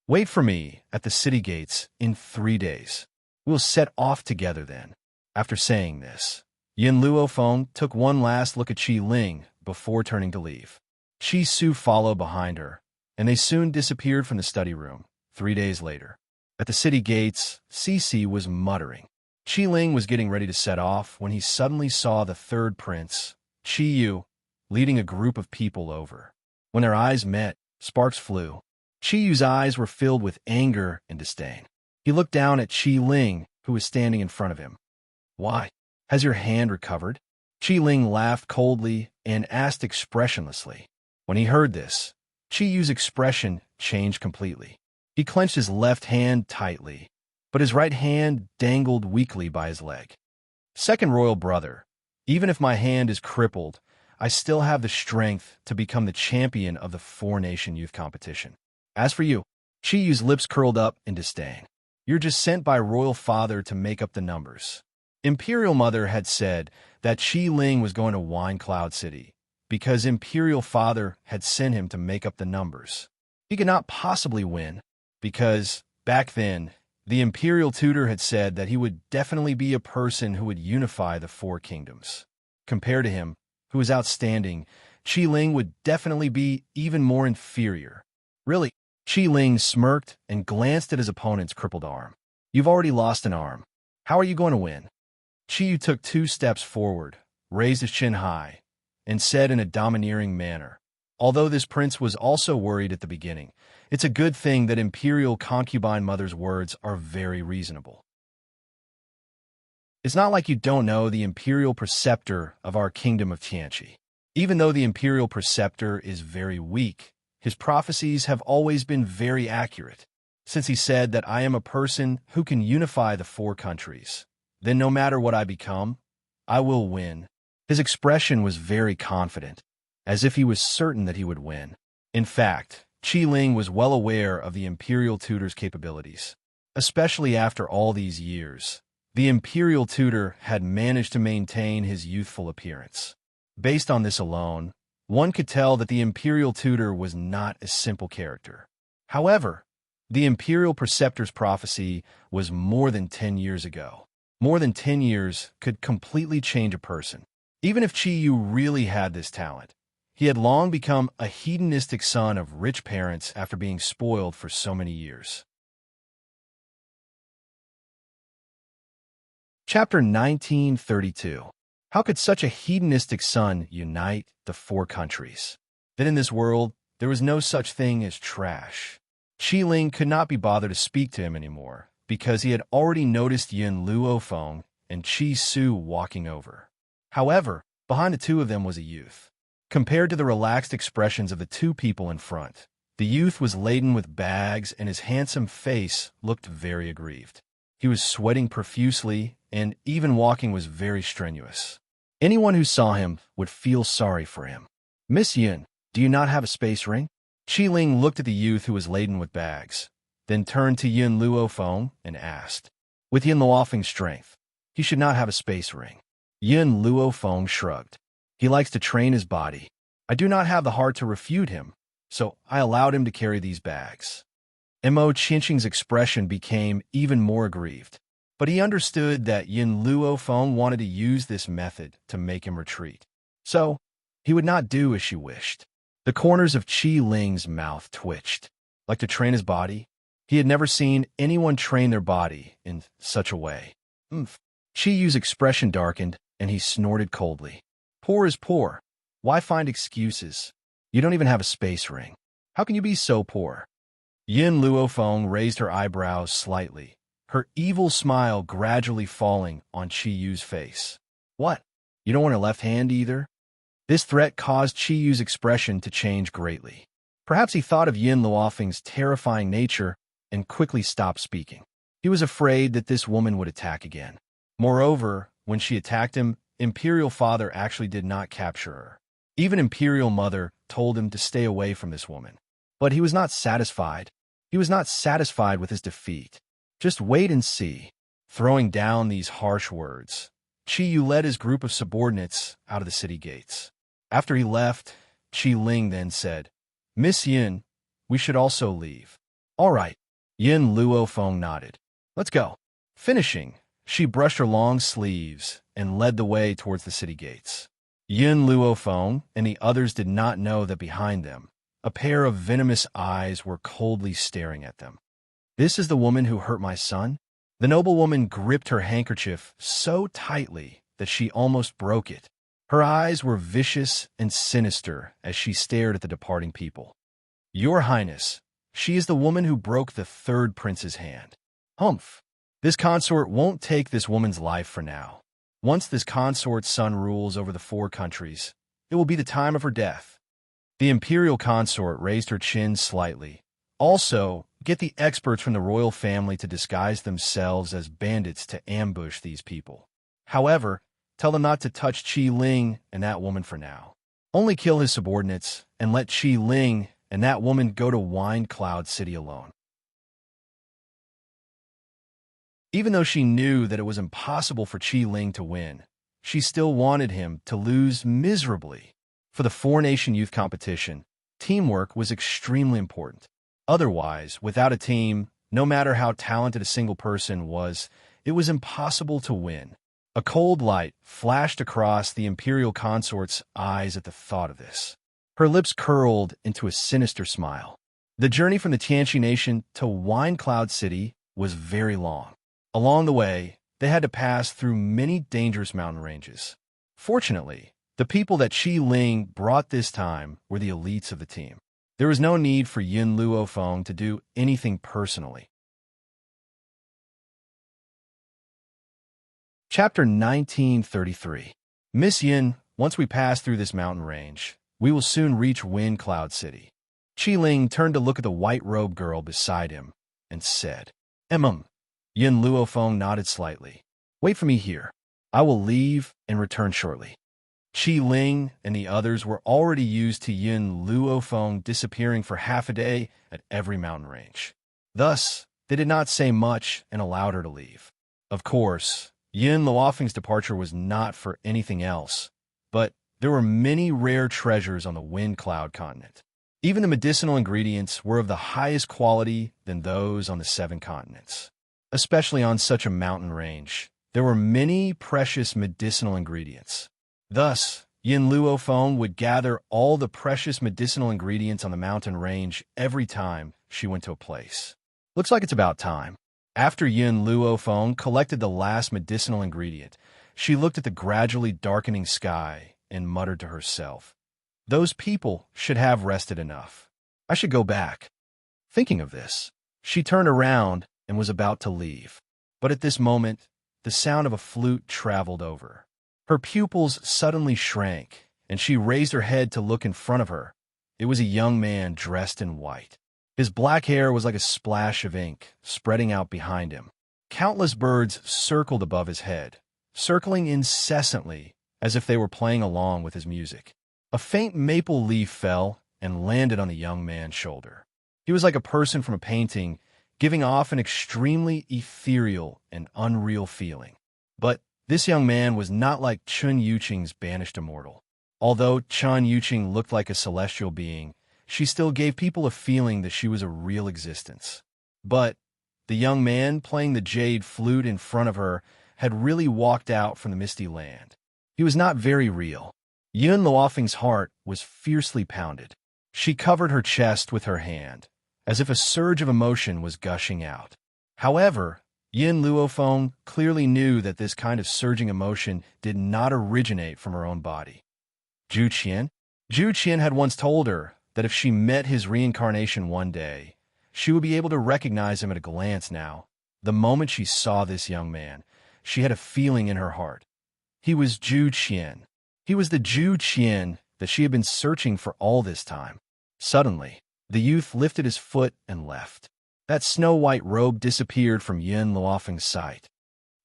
Wait for me at the city gates in 3 days. We'll set off together then. After saying this, Yin Luofeng took one last look at Qi Ling before turning to leave. Qi Su followed behind her, and they soon disappeared from the study room. 3 days later, at the city gates, Cici was muttering. Qi Ling was getting ready to set off when he suddenly saw the third prince, Qi Yu, leading a group of people over. When their eyes met, sparks flew. Qi Yu's eyes were filled with anger and disdain. He looked down at Qi Ling, who was standing in front of him. "Why? Has your hand recovered?" Qi Ling laughed coldly and asked expressionlessly. When he heard this, Qi Yu's expression changed completely. He clenched his left hand tightly, but his right hand dangled weakly by his leg. "Second royal brother, even if my hand is crippled, I still have the strength to become the champion of the four-nation youth competition. As for you," Qi Yu's lips curled up in disdain, "you're just sent by royal father to make up the numbers." Imperial mother had said that Qi Ling was going to Wine Cloud City because Imperial father had sent him to make up the numbers. He could not possibly win because, back then, the Imperial tutor had said that he would definitely be a person who would unify the four kingdoms. Compared to him, who was outstanding, Qi Ling would definitely be even more inferior. "Really?" Qi Ling smirked and glanced at his opponent's crippled arm. "You've already lost an arm. How are you going to win?" Qi Yu took 2 steps forward, raised his chin high, and said in a domineering manner, although this prince was also worried at the beginning, "It's a good thing that Imperial concubine mother's words are very reasonable. It's not like you don't know the Imperial preceptor of our kingdom of Tianqi. Even though the Imperial preceptor is very weak, his prophecies have always been very accurate. Since he said that I am a person who can unify the 4 countries, then no matter what I become, I will win." His expression was very confident, as if he was certain that he would win. In fact, Qi Ling was well aware of the Imperial tutor's capabilities. Especially after all these years, the Imperial tutor had managed to maintain his youthful appearance. Based on this alone, one could tell that the Imperial tutor was not a simple character. However, the Imperial preceptor's prophecy was more than 10 years ago. More than 10 years could completely change a person. Even if Qi Yu really had this talent, he had long become a hedonistic son of rich parents after being spoiled for so many years. Chapter 1932. How could such a hedonistic son unite the 4 countries? Then in this world, there was no such thing as trash. Qi Ling could not be bothered to speak to him anymore, because he had already noticed Yin Luofeng and Qi Su walking over. However, behind the 2 of them was a youth. Compared to the relaxed expressions of the 2 people in front, the youth was laden with bags and his handsome face looked very aggrieved. He was sweating profusely, and even walking was very strenuous. Anyone who saw him would feel sorry for him. "Miss Yin, do you not have a space ring?" Qi Ling looked at the youth who was laden with bags, then turned to Yin Luofeng and asked. With Yin Luofeng's strength, he should not have a space ring. Yin Luofeng shrugged. "He likes to train his body. I do not have the heart to refute him, so I allowed him to carry these bags." Mo Qinqing's expression became even more aggrieved, but he understood that Yin Luofeng wanted to use this method to make him retreat. So, he would not do as she wished. The corners of Qi Ling's mouth twitched. Like to train his body? He had never seen anyone train their body in such a way. Qi Yu's expression darkened, and he snorted coldly. "Poor is poor. Why find excuses? You don't even have a space ring. How can you be so poor?" Yin Luofeng raised her eyebrows slightly, her evil smile gradually falling on Qi Yu's face. "What? You don't want her left hand either?" This threat caused Qi Yu's expression to change greatly. Perhaps he thought of Yin Luofeng's terrifying nature and quickly stopped speaking. He was afraid that this woman would attack again. Moreover, when she attacked him, Imperial Father actually did not capture her. Even Imperial Mother told him to stay away from this woman. But he was not satisfied. He was not satisfied with his defeat. "Just wait and see." Throwing down these harsh words, Qi Yu led his group of subordinates out of the city gates. After he left, Qi Ling then said, "Miss Yin, we should also leave." "All right." Yin Luo Feng nodded. "Let's go." Finishing, she brushed her long sleeves and led the way towards the city gates. Yin Luo Feng and the others did not know that behind them, a pair of venomous eyes were coldly staring at them. "This is the woman who hurt my son?" The noblewoman gripped her handkerchief so tightly that she almost broke it. Her eyes were vicious and sinister as she stared at the departing people. "Your Highness, she is the woman who broke the third prince's hand." "Humph. This consort won't take this woman's life for now. Once this consort's son rules over the 4 countries, it will be the time of her death." The imperial consort raised her chin slightly. "Also, get the experts from the royal family to disguise themselves as bandits to ambush these people. However, tell them not to touch Qi Ling and that woman for now. Only kill his subordinates and let Qi Ling and that woman go to Wine Cloud City alone." Even though she knew that it was impossible for Qi Ling to win, she still wanted him to lose miserably. For the 4-nation youth competition, teamwork was extremely important. Otherwise, without a team, no matter how talented a single person was, it was impossible to win. A cold light flashed across the imperial consort's eyes at the thought of this. Her lips curled into a sinister smile. The journey from the Tianxi Nation to Wine Cloud City was very long. Along the way, they had to pass through many dangerous mountain ranges. Fortunately, the people that Qi Ling brought this time were the elites of the team. There was no need for Yin Luo Feng to do anything personally. Chapter 1933. Miss Yin, once we pass through this mountain range, we will soon reach Wind Cloud City. Qi Ling turned to look at the white-robed girl beside him and said, Yin Luo Feng nodded slightly. "Wait for me here. I will leave and return shortly." Qi Ling and the others were already used to Yin Luo Feng disappearing for half a day at every mountain range. Thus, they did not say much and allowed her to leave. Of course, Yin Luofeng's departure was not for anything else, but there were many rare treasures on the Wind Cloud continent. Even the medicinal ingredients were of the highest quality than those on the 7 continents. Especially on such a mountain range, there were many precious medicinal ingredients. Thus, Yin Luo Feng would gather all the precious medicinal ingredients on the mountain range every time she went to a place. Looks like it's about time. After Yin Luo Feng collected the last medicinal ingredient, she looked at the gradually darkening sky and muttered to herself, "Those people should have rested enough. I should go back." Thinking of this, she turned around and was about to leave. But at this moment, the sound of a flute traveled over. Her pupils suddenly shrank, and she raised her head to look in front of her. It was a young man dressed in white. His black hair was like a splash of ink spreading out behind him. Countless birds circled above his head, circling incessantly as if they were playing along with his music. A faint maple leaf fell and landed on the young man's shoulder. He was like a person from a painting, giving off an extremely ethereal and unreal feeling. But this young man was not like Chun Yuqing's banished immortal. Although Chun Yuqing looked like a celestial being, she still gave people a feeling that she was a real existence. But the young man playing the jade flute in front of her had really walked out from the misty land. He was not very real. Yin Luofeng's heart was fiercely pounded. She covered her chest with her hand, as if a surge of emotion was gushing out. However, Yin Luo Feng clearly knew that this kind of surging emotion did not originate from her own body. Zhu Qian had once told her that if she met his reincarnation one day, she would be able to recognize him at a glance now. The moment she saw this young man, she had a feeling in her heart. He was Zhu Qian. He was the Zhu Qian that she had been searching for all this time. Suddenly, the youth lifted his foot and left. That snow-white robe disappeared from Yin Luofeng's sight.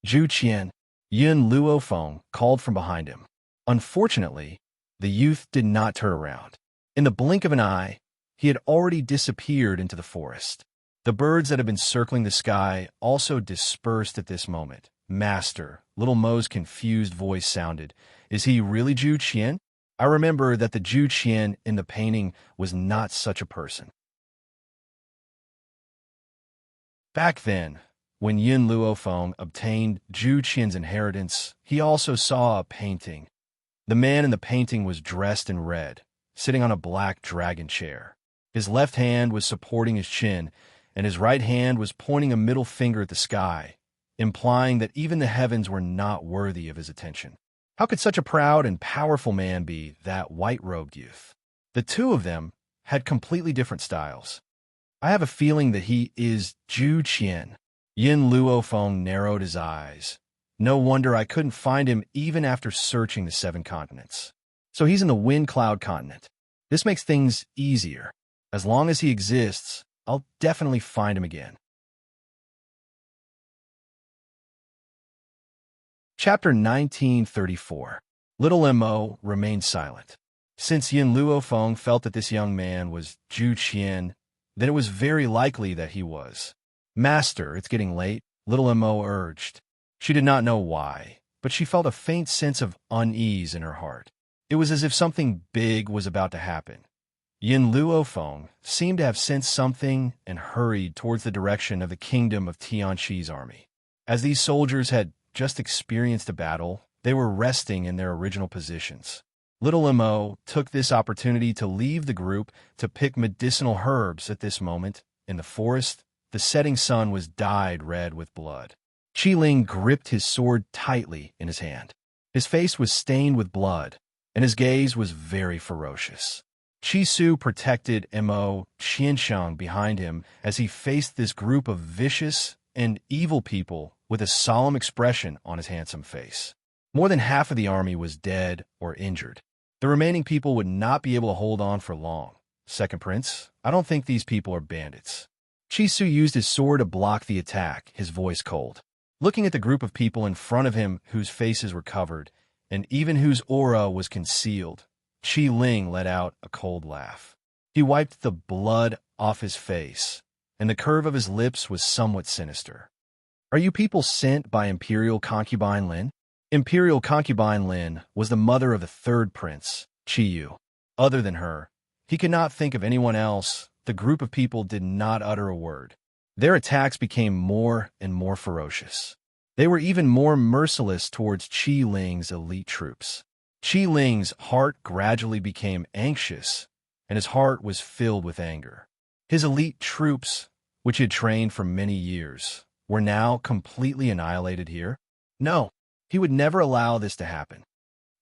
"Zhu Qian," Yin Luo Feng called from behind him. Unfortunately, the youth did not turn around. In the blink of an eye, he had already disappeared into the forest. The birds that had been circling the sky also dispersed at this moment, Master, little Mo's confused voice sounded. Is he really Zhu Qian? I remember that the Zhu Qian in the painting was not such a person. Back then, when Yin Luofeng obtained Zhu Qian's inheritance, he also saw a painting. The man in the painting was dressed in red, sitting on a black dragon chair. His left hand was supporting his chin, and his right hand was pointing a middle finger at the sky, implying that even the heavens were not worthy of his attention. How could such a proud and powerful man be that white-robed youth? The two of them had completely different styles. I have a feeling that he is Zhu Qian. Yin Luofeng narrowed his eyes. No wonder I couldn't find him even after searching the 7 continents. So he's in the Wind Cloud continent. This makes things easier. As long as he exists, I'll definitely find him again. Chapter 1934. Little Mo remained silent. Since Yin Luofeng felt that this young man was Zhu Qian, then it was very likely that he was. Master, it's getting late, little Mo urged. She did not know why, but she felt a faint sense of unease in her heart. It was as if something big was about to happen. Yin Luofeng seemed to have sensed something and hurried towards the direction of the kingdom of Tianqi's army. As these soldiers had just experienced a battle, they were resting in their original positions. Little Mo took this opportunity to leave the group to pick medicinal herbs at this moment. In the forest, the setting sun was dyed red with blood. Qi Ling gripped his sword tightly in his hand. His face was stained with blood, and his gaze was very ferocious. Qi Su protected Mo Qianshang behind him as he faced this group of vicious and evil people with a solemn expression on his handsome face. More than half of the army was dead or injured. The remaining people would not be able to hold on for long. Second Prince, I don't think these people are bandits. Qi Su used his sword to block the attack, his voice cold. Looking at the group of people in front of him whose faces were covered, and even whose aura was concealed, Qi Ling let out a cold laugh. He wiped the blood off his face, and the curve of his lips was somewhat sinister. Are you people sent by Imperial Concubine Lin? Imperial Concubine Lin was the mother of the 3rd prince, Qi Yu. Other than her, he could not think of anyone else. The group of people did not utter a word. Their attacks became more and more ferocious. They were even more merciless towards Qi Ling's elite troops. Qi Ling's heart gradually became anxious, and his heart was filled with anger. His elite troops, which he had trained for many years, were now completely annihilated here. No, he would never allow this to happen.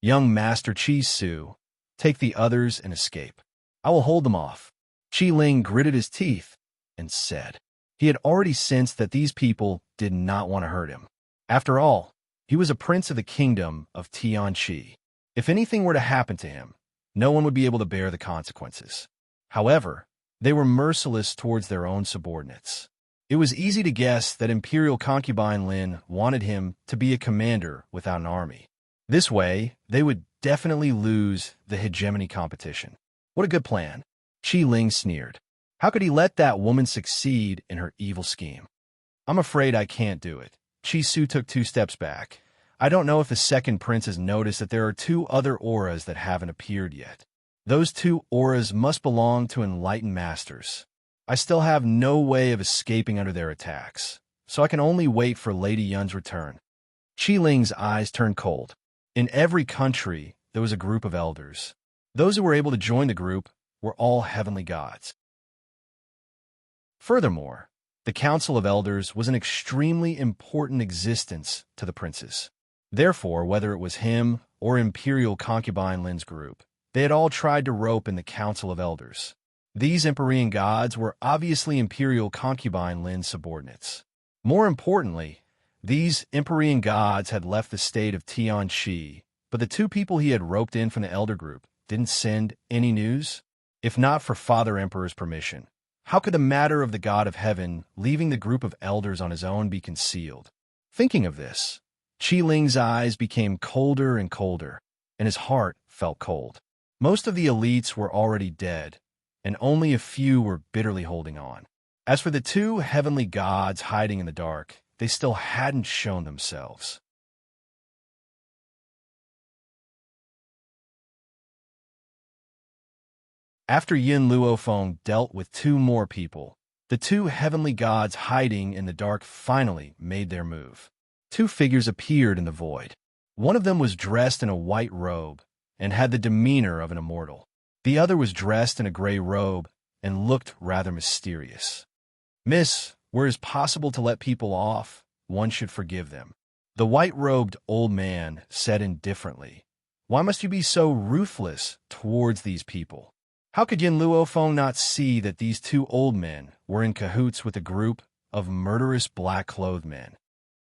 Young Master Qi Su, take the others and escape. I will hold them off. Qi Ling gritted his teeth and said. He had already sensed that these people did not want to hurt him. After all, he was a prince of the kingdom of Tianqi. If anything were to happen to him, no one would be able to bear the consequences. However, they were merciless towards their own subordinates. It was easy to guess that Imperial Concubine Lin wanted him to be a commander without an army. This way, they would definitely lose the hegemony competition. What a good plan. Qi Ling sneered. How could he let that woman succeed in her evil scheme? I'm afraid I can't do it. Qi Su took 2 steps back. I don't know if the 2nd prince has noticed that there are 2 other auras that haven't appeared yet. Those 2 auras must belong to enlightened masters. I still have no way of escaping under their attacks, so I can only wait for Lady Yun's return. Qi Ling's eyes turned cold. In every country, there was a group of elders. Those who were able to join the group were all heavenly gods. Furthermore, the Council of Elders was an extremely important existence to the princes. Therefore, whether it was him or Imperial Concubine Lin's group, they had all tried to rope in the Council of Elders. These Empyrean gods were obviously Imperial Concubine Lin's subordinates. More importantly, these Empyrean gods had left the state of Tianqi, but the 2 people he had roped in from the Elder group didn't send any news. If not for Father Emperor's permission, how could the matter of the God of Heaven leaving the group of elders on his own be concealed? Thinking of this, Qi Ling's eyes became colder and colder, and his heart felt cold. Most of the elites were already dead, and only a few were bitterly holding on. As for the 2 heavenly gods hiding in the dark, they still hadn't shown themselves. After Yin Luofeng dealt with two more people, the two heavenly gods hiding in the dark finally made their move. Two figures appeared in the void. One of them was dressed in a white robe and had the demeanor of an immortal. The other was dressed in a gray robe and looked rather mysterious. "Miss, where it is possible to let people off, one should forgive them," the white-robed old man said indifferently. "Why must you be so ruthless towards these people?" How could Yin Luofeng not see that these two old men were in cahoots with a group of murderous black-clothed men?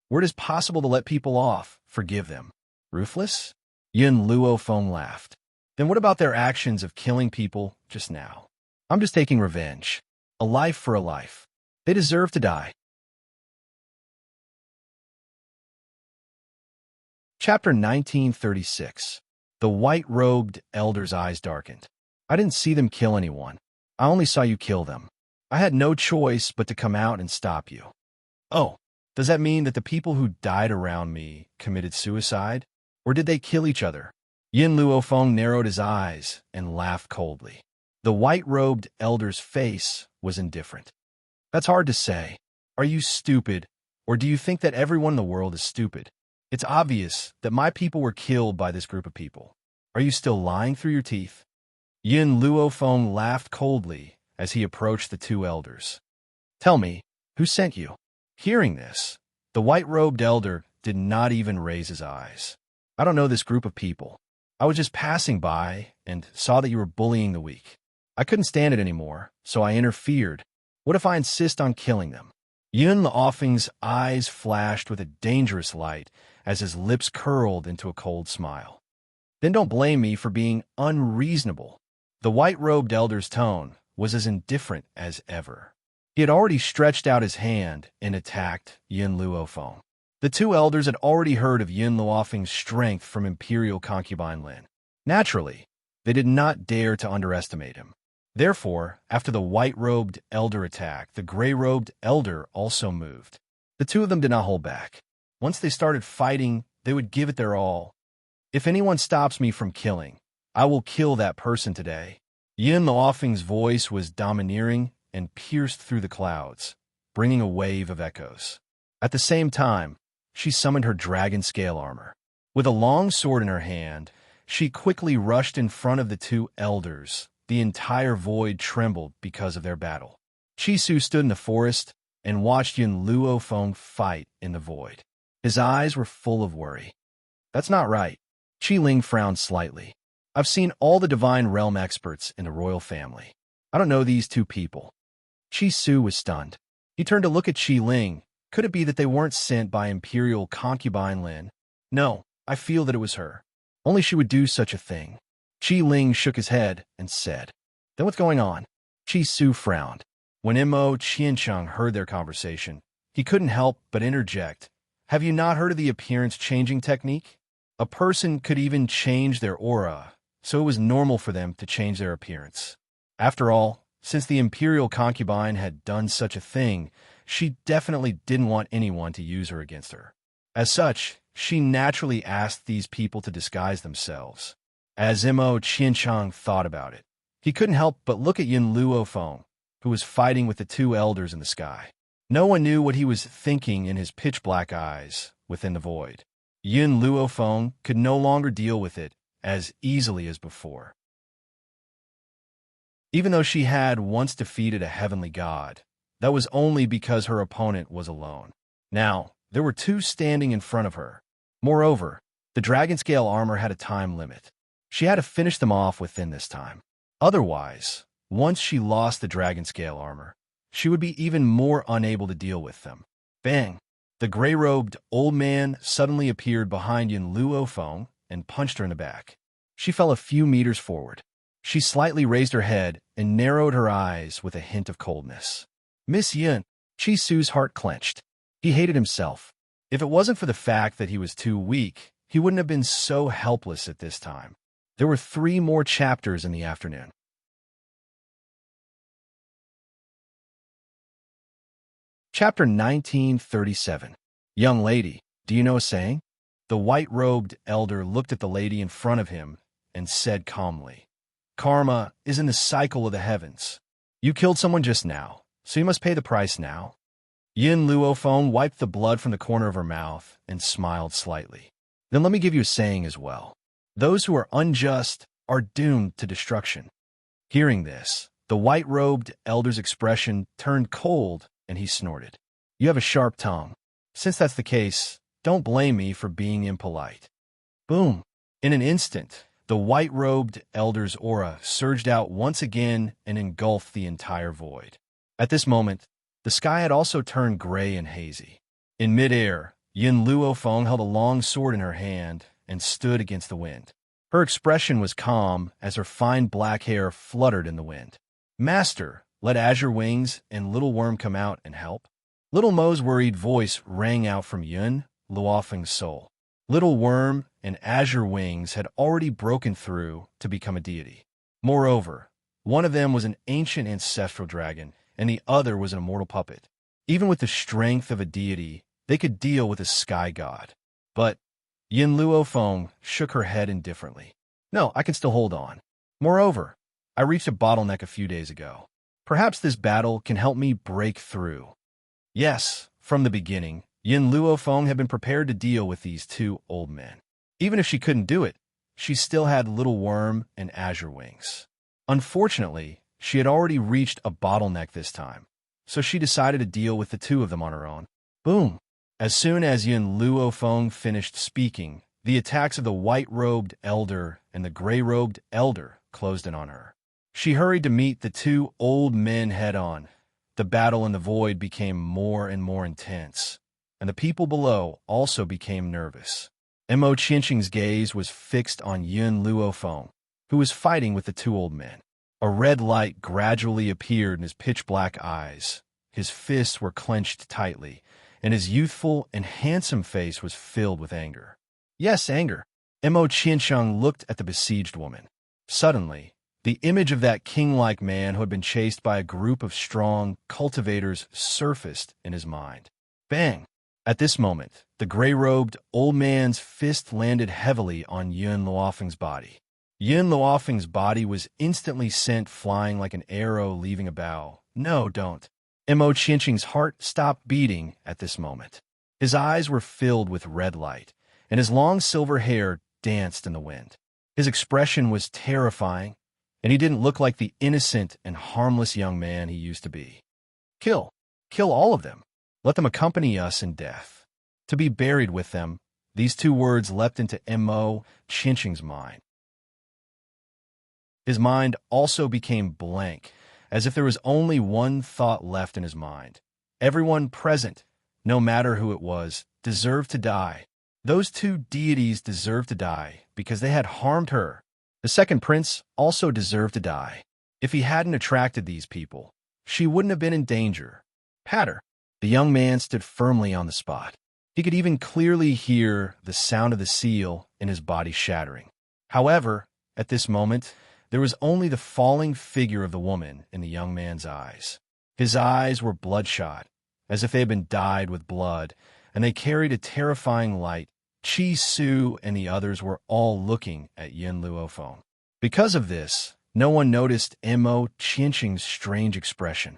Where it is possible to let people off, forgive them. Ruthless? Yin Luofeng laughed. Then what about their actions of killing people just now? I'm just taking revenge. A life for a life. They deserve to die. Chapter 1936. The white-robed elder's eyes darkened. "I didn't see them kill anyone. I only saw you kill them. I had no choice but to come out and stop you." "Oh, does that mean that the people who died around me committed suicide? Or did they kill each other?" Yin Luofeng narrowed his eyes and laughed coldly. The white-robed elder's face was indifferent. "That's hard to say. Are you stupid, or do you think that everyone in the world is stupid? It's obvious that my people were killed by this group of people. Are you still lying through your teeth?" Yin Luofeng laughed coldly as he approached the two elders. "Tell me, who sent you?" Hearing this, the white-robed elder did not even raise his eyes. "I don't know this group of people. I was just passing by and saw that you were bullying the weak. I couldn't stand it anymore, so I interfered. What if I insist on killing them?" Yin Luofeng's eyes flashed with a dangerous light as his lips curled into a cold smile. "Then don't blame me for being unreasonable." The white-robed elder's tone was as indifferent as ever. He had already stretched out his hand and attacked Yin Luofeng. The two elders had already heard of Yin Luofeng's strength from Imperial concubine Lin. Naturally, they did not dare to underestimate him. Therefore, after the white-robed elder attacked, the gray-robed elder also moved. The two of them did not hold back. Once they started fighting, they would give it their all. "If anyone stops me from killing, I will kill that person today." Yin Luofeng's voice was domineering and pierced through the clouds, bringing a wave of echoes. At the same time, she summoned her dragon scale armor. With a long sword in her hand, she quickly rushed in front of the two elders. The entire void trembled because of their battle. Chisu stood in the forest and watched Yin Luofeng fight in the void. His eyes were full of worry. "That's not right." Qi Ling frowned slightly. "I've seen all the Divine Realm experts in the royal family. I don't know these two people." Chi Su was stunned. He turned to look at Qi Ling. Could it be that they weren't sent by Imperial concubine Lin? "No, I feel that it was her. Only she would do such a thing." Qi Ling shook his head and said, "Then what's going on?" Chi Su frowned. When Mo Qiancheng heard their conversation, he couldn't help but interject. "Have you not heard of the appearance-changing technique? A person could even change their aura, so it was normal for them to change their appearance. After all, since the Imperial concubine had done such a thing, she definitely didn't want anyone to use her against her. As such, she naturally asked these people to disguise themselves." As Mo Qiancheng thought about it, he couldn't help but look at Yin Luofeng, who was fighting with the two elders in the sky. No one knew what he was thinking in his pitch-black eyes within the void. Yin Luofeng could no longer deal with it as easily as before. Even though she had once defeated a heavenly god, that was only because her opponent was alone. Now, there were two standing in front of her. Moreover, the dragon scale armor had a time limit. She had to finish them off within this time. Otherwise, once she lost the dragon scale armor, she would be even more unable to deal with them. Bang! The gray-robed old man suddenly appeared behind Yin Luofeng and punched her in the back. She fell a few meters forward. She slightly raised her head and narrowed her eyes with a hint of coldness. "Miss Yin." Chi Su's heart clenched. He hated himself. If it wasn't for the fact that he was too weak, he wouldn't have been so helpless at this time. There were 3 more chapters in the afternoon. Chapter 1937. Young lady, do you know a saying? The white-robed elder looked at the lady in front of him and said calmly, Karma is in the cycle of the heavens. You killed someone just now, so you must pay the price now. Yin Luophone wiped the blood from the corner of her mouth and smiled slightly. Then let me give you a saying as well. Those who are unjust are doomed to destruction. Hearing this, the white-robed elder's expression turned cold and he snorted. You have a sharp tongue. Since that's the case, don't blame me for being impolite. Boom! In an instant, the white-robed elder's aura surged out once again and engulfed the entire void. At this moment, the sky had also turned gray and hazy. In midair, Yin Luophone held a long sword in her hand and stood against the wind. Her expression was calm as her fine black hair fluttered in the wind. Master, let Azure Wings and Little Worm come out and help. Little Mo's worried voice rang out from Yin Luophong's soul. Little Worm and Azure Wings had already broken through to become a deity. Moreover, one of them was an ancient ancestral dragon, and the other was an immortal puppet. Even with the strength of a deity, they could deal with a sky god. But Yin Luophone shook her head indifferently. No, I can still hold on. Moreover, I reached a bottleneck a few days ago. Perhaps this battle can help me break through. Yes, from the beginning, Yin Luophone had been prepared to deal with these two old men. Even if she couldn't do it, she still had Little Worm and Azure Wings. Unfortunately, she had already reached a bottleneck this time, so she decided to deal with the two of them on her own. Boom! As soon as Yin Luophone finished speaking, the attacks of the white-robed elder and the gray-robed elder closed in on her. She hurried to meet the two old men head-on. The battle in the void became more and more intense, and the people below also became nervous. Mo Chinching's gaze was fixed on Yin Luophone, who was fighting with the two old men. A red light gradually appeared in his pitch-black eyes. His fists were clenched tightly, and his youthful and handsome face was filled with anger. Yes, anger. Mo Chinching looked at the besieged woman. Suddenly, the image of that king-like man who had been chased by a group of strong cultivators surfaced in his mind. Bang! At this moment, the gray-robed old man's fist landed heavily on Yin Luophong's body. Yin Luophong's body was instantly sent flying like an arrow leaving a bow. No, don't. Mo Chinching's heart stopped beating at this moment. His eyes were filled with red light, and his long silver hair danced in the wind. His expression was terrifying, and he didn't look like the innocent and harmless young man he used to be. Kill. Kill all of them. Let them accompany us in death. To be buried with them, these two words leapt into Mo Chinching's mind. His mind also became blank, as if there was only one thought left in his mind. Everyone present, no matter who it was, deserved to die. Those two deities deserved to die because they had harmed her. The second prince also deserved to die. If he hadn't attracted these people, she wouldn't have been in danger. Patter. The young man stood firmly on the spot. He could even clearly hear the sound of the seal in his body shattering. However, at this moment, there was only the falling figure of the woman in the young man's eyes. His eyes were bloodshot, as if they had been dyed with blood, and they carried a terrifying light. Chi Su and the others were all looking at Yin Luophone. Because of this, no one noticed Mo Chinching's strange expression.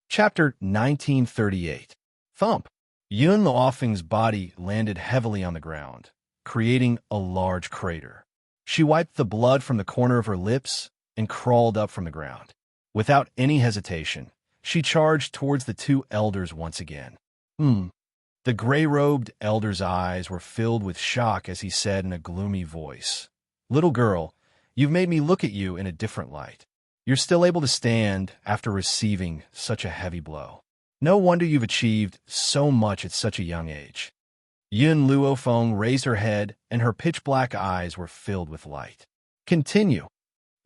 Chapter 1938. Thump. Yin Luophong's body landed heavily on the ground, creating a large crater. She wiped the blood from the corner of her lips and crawled up from the ground. Without any hesitation, she charged towards the two elders once again. The gray-robed elder's eyes were filled with shock as he said in a gloomy voice, Little girl, you've made me look at you in a different light. You're still able to stand after receiving such a heavy blow. No wonder you've achieved so much at such a young age. Yin Luophone raised her head, and her pitch-black eyes were filled with light. Continue.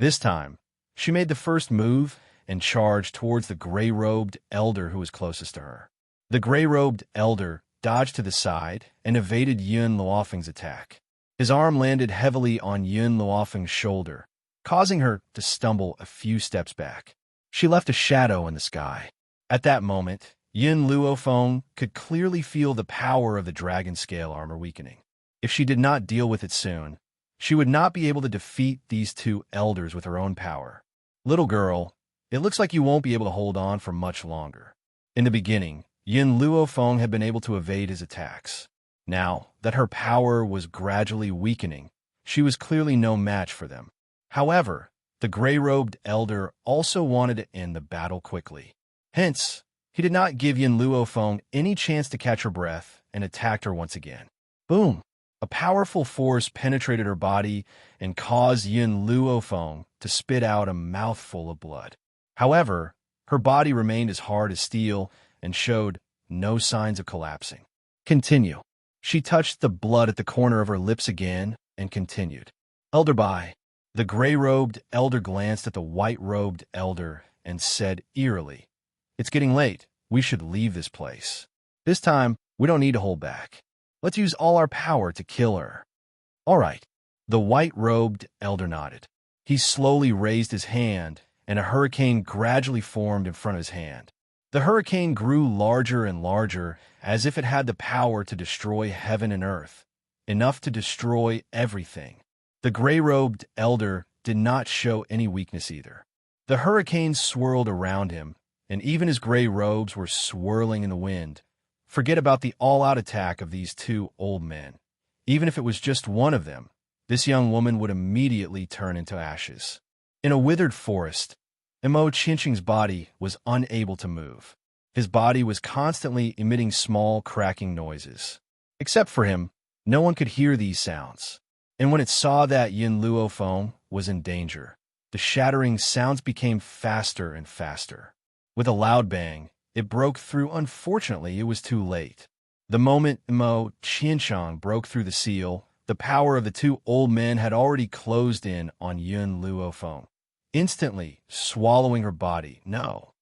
This time, she made the first move and charged towards the gray-robed elder who was closest to her. The gray-robed elder dodged to the side and evaded Yin Luophong's attack. His arm landed heavily on Yin Luophong's shoulder, causing her to stumble a few steps back. She left a shadow in the sky. At that moment, Yin Luofeng could clearly feel the power of the dragon scale armor weakening. If she did not deal with it soon, she would not be able to defeat these two elders with her own power. Little girl, it looks like you won't be able to hold on for much longer. In the beginning, Yin Luofeng had been able to evade his attacks. Now that her power was gradually weakening, she was clearly no match for them. However, the gray-robed elder also wanted to end the battle quickly. Hence, he did not give Yin Luofeng any chance to catch her breath and attacked her once again. Boom! A powerful force penetrated her body and caused Yin Luofeng to spit out a mouthful of blood. However, her body remained as hard as steel and showed no signs of collapsing. Continue. She touched the blood at the corner of her lips again and continued. Elder Bai. The gray-robed elder glanced at the white-robed elder and said eerily, "It's getting late. We should leave this place. This time, we don't need to hold back. Let's use all our power to kill her." All right. The white-robed elder nodded. He slowly raised his hand, and a hurricane gradually formed in front of his hand. The hurricane grew larger and larger, as if it had the power to destroy heaven and earth, enough to destroy everything. The gray-robed elder did not show any weakness either. The hurricane swirled around him, and even his gray robes were swirling in the wind. Forget about the all-out attack of these two old men. Even if it was just one of them, this young woman would immediately turn into ashes. In a withered forest, Mo Qinqing's body was unable to move. His body was constantly emitting small cracking noises. Except for him, no one could hear these sounds. And when it saw that Yin Luofeng was in danger, the shattering sounds became faster and faster. With a loud bang, it broke through. Unfortunately, it was too late. The moment Mo Qinqing broke through the seal, the power of the two old men had already closed in on Yin Luofeng, instantly swallowing her body. No.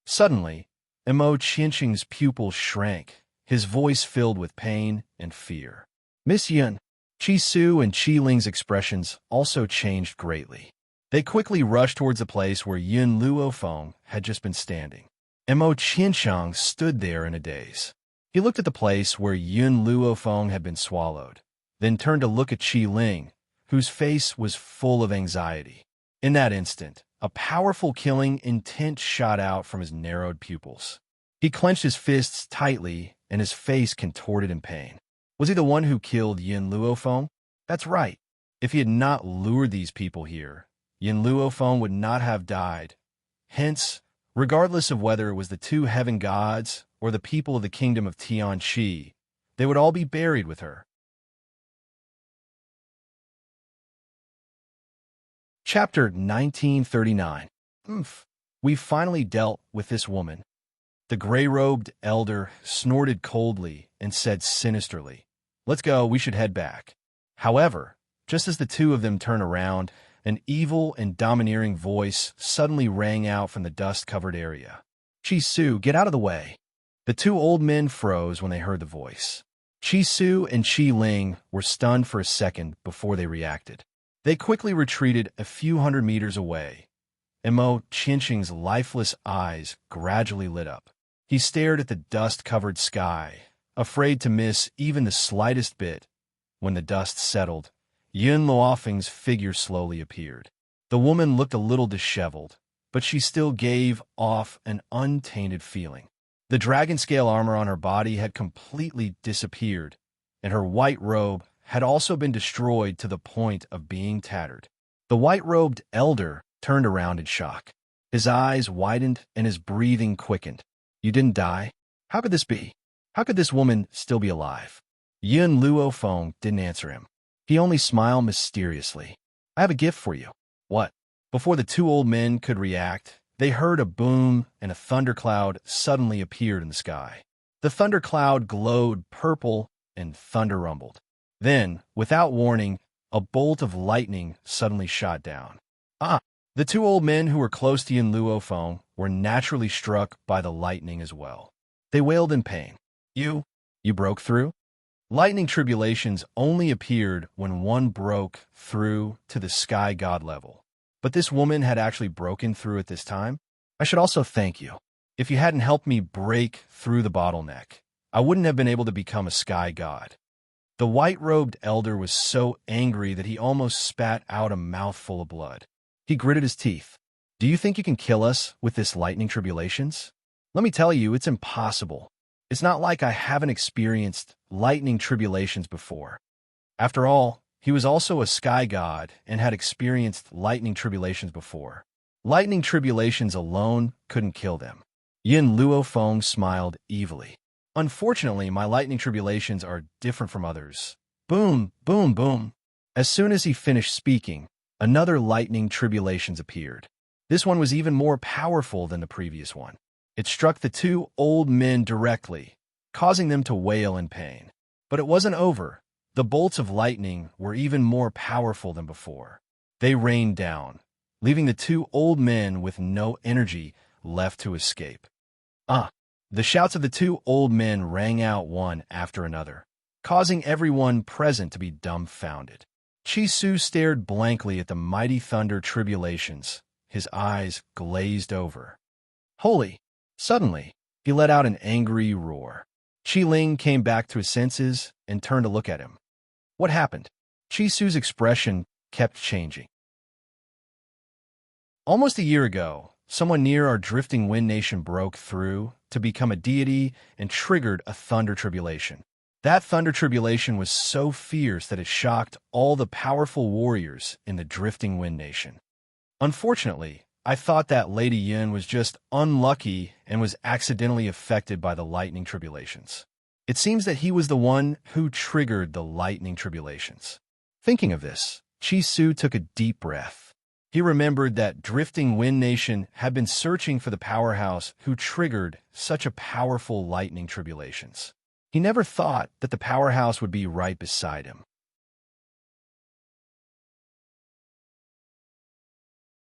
Suddenly, Mo Qinqing's pupils shrank, his voice filled with pain and fear. Miss Yin, Qi Su and Qi Ling's expressions also changed greatly. They quickly rushed towards the place where Yin Luofeng had just been standing. Mo Qinqing stood there in a daze. He looked at the place where Yin Luofeng had been swallowed, then turned to look at Qi Ling, whose face was full of anxiety. In that instant, a powerful killing intent shot out from his narrowed pupils. He clenched his fists tightly, and his face contorted in pain. Was he the one who killed Yin Luofeng? That's right. If he had not lured these people here, Yin Luofeng would not have died. Hence, regardless of whether it was the two heaven gods or the people of the kingdom of Tianqi, they would all be buried with her. Chapter 1939. We finally dealt with this woman. The gray-robed elder snorted coldly and said sinisterly, "Let's go, we should head back." However, just as the two of them turned around, an evil and domineering voice suddenly rang out from the dust-covered area. "Qi Su, get out of the way." The two old men froze when they heard the voice. Qi Su and Qi Ling were stunned for a second before they reacted. They quickly retreated a few hundred meters away. Mo Qinqing's lifeless eyes gradually lit up. He stared at the dust-covered sky, afraid to miss even the slightest bit. When the dust settled, Yin Luofeng's figure slowly appeared. The woman looked a little disheveled, but she still gave off an untainted feeling. The dragon scale armor on her body had completely disappeared, and her white robe had also been destroyed to the point of being tattered. The white-robed elder turned around in shock. His eyes widened and his breathing quickened. "You didn't die? How could this be? How could this woman still be alive?" Yin Luofeng didn't answer him. He only smiled mysteriously. "I have a gift for you." "What?" Before the two old men could react, they heard a boom and a thundercloud suddenly appeared in the sky. The thundercloud glowed purple and thunder rumbled. Then, without warning, a bolt of lightning suddenly shot down. The two old men who were close to Yin Luofeng were naturally struck by the lightning as well. They wailed in pain. You broke through?" Lightning tribulations only appeared when one broke through to the sky god level. But this woman had actually broken through at this time. I should also thank you. If you hadn't helped me break through the bottleneck, I wouldn't have been able to become a sky god. The white-robed elder was so angry that he almost spat out a mouthful of blood. He gritted his teeth. Do you think you can kill us with this lightning tribulations? Let me tell you, it's impossible. It's not like I haven't experienced lightning tribulations before. After all, he was also a sky god and had experienced lightning tribulations before. Lightning tribulations alone couldn't kill them. Yin Luofeng smiled evilly. Unfortunately, my lightning tribulations are different from others. Boom, boom, boom. As soon as he finished speaking, another lightning tribulations appeared. This one was even more powerful than the previous one. It struck the two old men directly, causing them to wail in pain. But it wasn't over. The bolts of lightning were even more powerful than before. They rained down, leaving the two old men with no energy left to escape. The shouts of the two old men rang out one after another, causing everyone present to be dumbfounded. Chisu stared blankly at the mighty thunder tribulations, his eyes glazed over. Suddenly, he let out an angry roar. Ling came back to his senses and turned to look at him. What happened? Chisu's expression kept changing. Almost a year ago, someone near our drifting wind nation broke through to become a deity and triggered a thunder tribulation. That thunder tribulation was so fierce that it shocked all the powerful warriors in the drifting wind nation. Unfortunately, I thought that Lady Yin was just unlucky and was accidentally affected by the lightning tribulations. It seems that he was the one who triggered the lightning tribulations. Thinking of this, Chisu took a deep breath. He remembered that Drifting Wind Nation had been searching for the powerhouse who triggered such a powerful lightning tribulations. He never thought that the powerhouse would be right beside him.